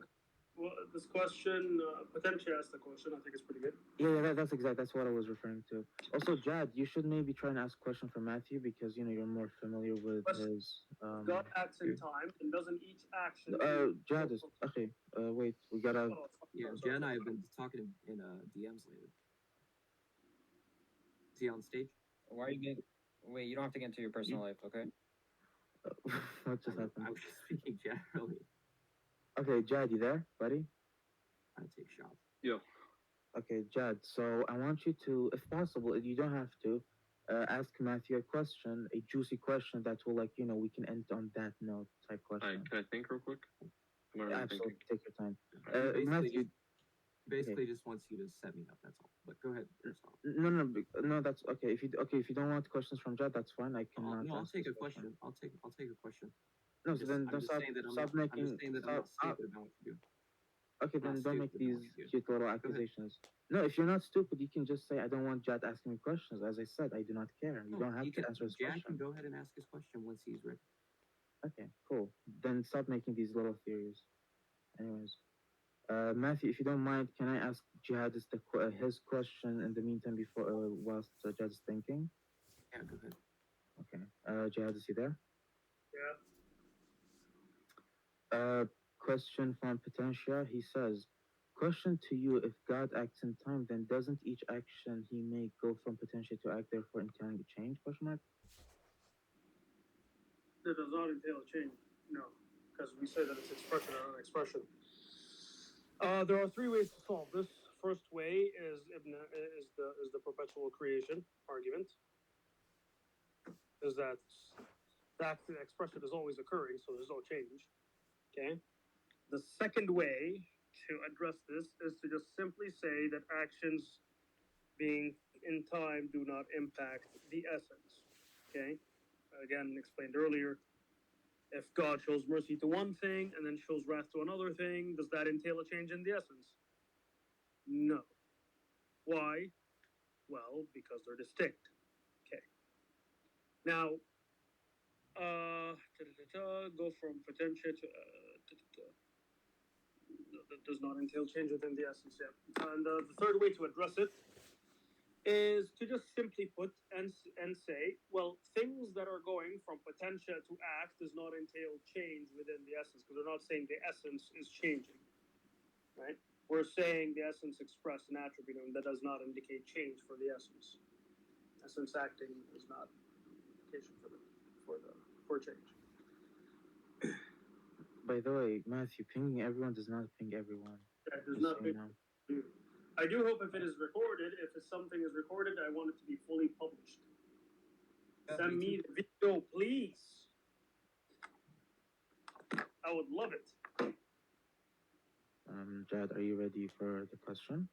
Well, this question, potentially asked the question. I think it's pretty good. Yeah, that's what I was referring to. Also, Jad, you should maybe try and ask a question for Matthew because you're more familiar with his. God acts in time, and doesn't each action? Jad is okay. Wait, we gotta. Yeah, Jen and I have been talking in DMs lately. Is he on stage? Why are you getting? Wait, you don't have to get into your personal life, okay? What just happened? I was just speaking generally. Okay, Jad, you there, buddy? I take shots. Yeah. Okay, Jad. So I want you to, if possible, if you don't have to, ask Matthew a question, a juicy question that will, we can end on that note type question. Can I think real quick? Yeah, absolutely, take your time. He basically okay. just wants you to set me up. That's all. But go ahead. No, that's okay. If you don't want questions from Jad, that's fine. I cannot. No, I'll take a question. I'll take a question. No, so then don't stop making. I'm just saying that I'm not stupid about what you do. Okay, then don't make these cute little accusations. No, if you're not stupid, you can just say, I don't want Jad asking me questions. As I said, I do not care. You don't have to answer his Jack question. can go ahead and ask his question once he's ready. Okay, cool. Then stop making these little theories. Anyways, Matthew, if you don't mind, can I ask Jihadist his question in the meantime before whilst Jad is thinking? Yeah, go ahead. Okay. Jihadist, you there? Yeah. Question from Potentia. He says, question to you, if God acts in time, then doesn't each action he make go from Potentia to act, therefore entailing a change? Question mark? That does not entail a change, no, because we say that it's expression or an expression. There are three ways to solve this. First way is the perpetual creation argument. Is that the expression is always occurring, so there's no change. Okay. The second way to address this is to just simply say that actions being in time do not impact the essence. Okay. Again, explained earlier. If God shows mercy to one thing and then shows wrath to another thing, does that entail a change in the essence? No. Why? Well, because they're distinct. Okay. Now, go from potentia to that does not entail change within the essence. Yeah. And the third way to address it is to just simply put and say, well, things that are going from potentia to act does not entail change within the essence, because we're not saying the essence is changing, right? We're saying the essence expressed an attribute, and that does not indicate change for the essence. Essence acting is not indication for change. By the way, Matthew, pinging everyone does not ping everyone. That does not ping. I do hope if it is recorded, if something is recorded, I want it to be fully published. Send me the video, please. I would love it. Jad, are you ready for the question?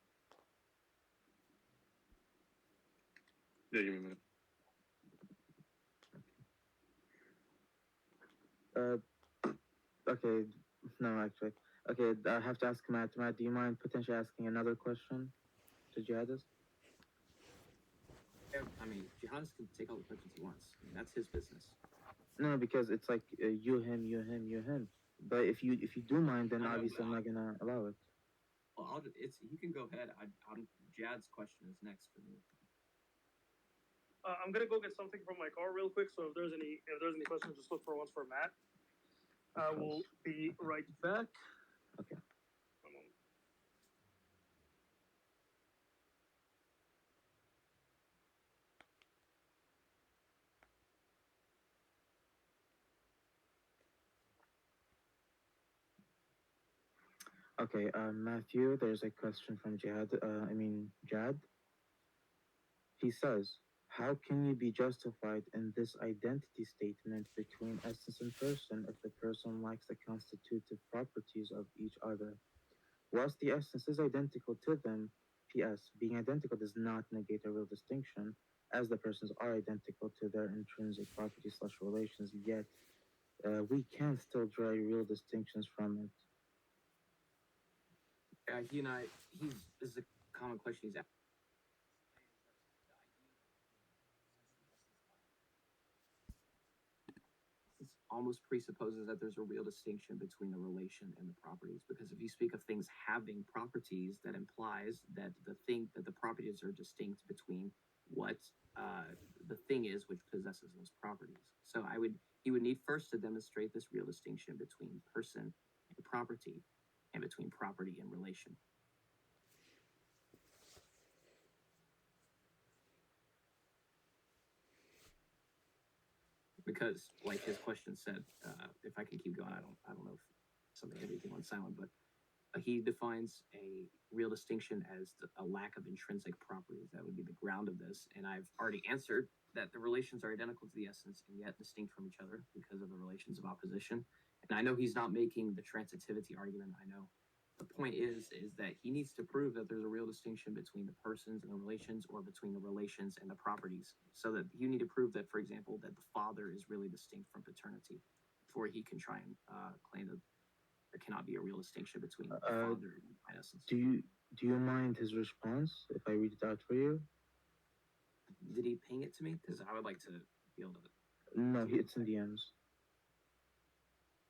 Yeah, give me a minute. Okay. No, actually. Okay, I have to ask Matt. Matt, do you mind potentially asking another question to Jihadist? Yeah, I mean, Jihadist can take all the questions he wants. I mean, that's his business. No, because it's like you, him. But if you do mind, then obviously I'm not gonna allow it. Well, he can go ahead. Jad's question is next for me. I'm gonna go get something from my car real quick. So if there's any questions, just look for ones for Matt. I will be right back. Okay. One moment. Okay, Matthew, there's a question from Jad. He says, how can you be justified in this identity statement between essence and person if the person lacks the constitutive properties of each other? Whilst the essence is identical to them, P.S. Being identical does not negate a real distinction, as the persons are identical to their intrinsic properties / relations, yet we can still draw real distinctions from it. This is a common question he's asking. This almost presupposes that there's a real distinction between the relation and the properties, because if you speak of things having properties, that implies that the properties are distinct between what the thing is which possesses those properties. So he would need first to demonstrate this real distinction between person and property, and between property and relation. Because, like his question said, if I can keep going, I don't know if everything went silent, but he defines a real distinction as a lack of intrinsic properties. That would be the ground of this. And I've already answered that the relations are identical to the essence and yet distinct from each other because of the relations of opposition. And I know he's not making the transitivity argument. I know the point is that he needs to prove that there's a real distinction between the persons and the relations, or between the relations and the properties. So that you need to prove that, for example, that the father is really distinct from paternity before he can try and claim that there cannot be a real distinction between the father and the essence. Do you mind his response if I read it out for you? Did he ping it to me? Because I would like to be able to. No, it's in DMs.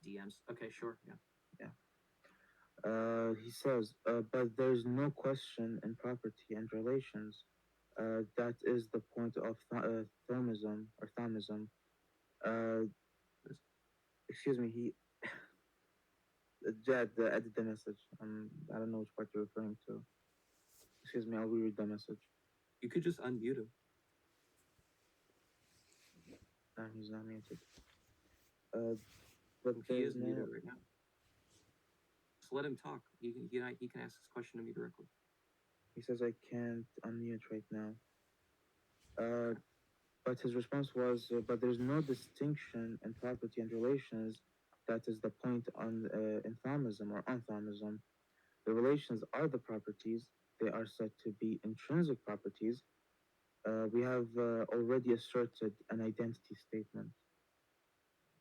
DMs. Okay, sure. Yeah. He says, but there's no question in property and relations. That is the point of thomism or thomism. Excuse me, he Jad edit the message. I don't know which part you're referring to. Excuse me, I'll reread the message. You could just unmute him. He's not muted. But he is muted right now. Just let him talk. He can ask his question to me directly. He says I can't unmute right now. But his response was, but there's no distinction in property and relations. That is the point in thomism or onthomism. The relations are the properties. They are said to be intrinsic properties. We have already asserted an identity statement.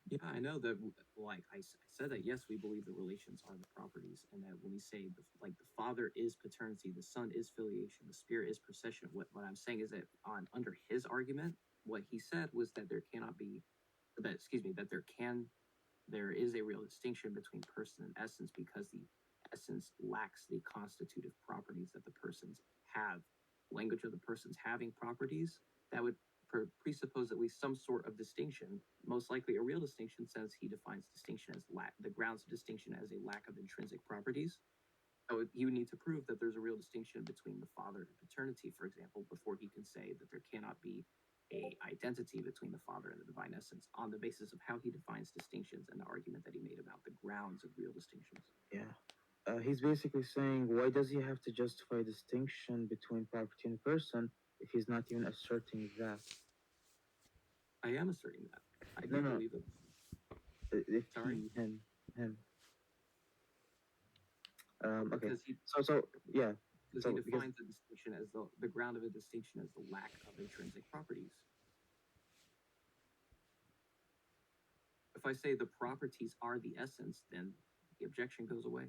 Yeah, I know that. Like I said that, yes, we believe the relations are the properties, and that when we say the father is paternity, the son is filiation, the spirit is procession. What I'm saying is that under his argument, what he said was that there is a real distinction between person and essence, because the essence lacks the constitutive properties that the persons have. Language of the persons having properties, that would presuppose at least some sort of distinction, most likely a real distinction, since he defines distinction as the grounds of distinction as a lack of intrinsic properties. So he would need to prove that there's a real distinction between the father and paternity, for example, before he can say that there cannot be a identity between the father and the divine essence, on the basis of how he defines distinctions and the argument that he made about the grounds of real distinctions. Yeah. He's basically saying, why does he have to justify distinction between property and person if he's not even asserting that? I am asserting that. I No, do believe it. If Sorry? him. Okay. Because he defines the distinction as the ground of a distinction as the lack of intrinsic properties. If I say the properties are the essence, then the objection goes away.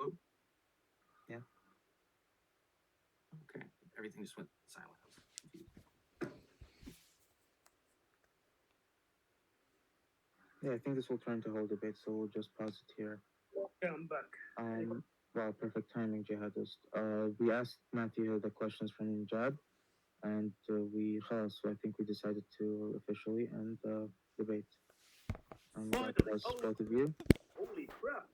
Oh. Yeah. Okay. Everything just went silent. I was confused. Yeah, I think this will turn to whole debate, so we'll just pause it here. Okay, I'm back. Wow, perfect timing, Jihadist. We asked Matthew the questions from Jad, and so I think we decided to officially end debate. Finally. That was both of you. Holy crap.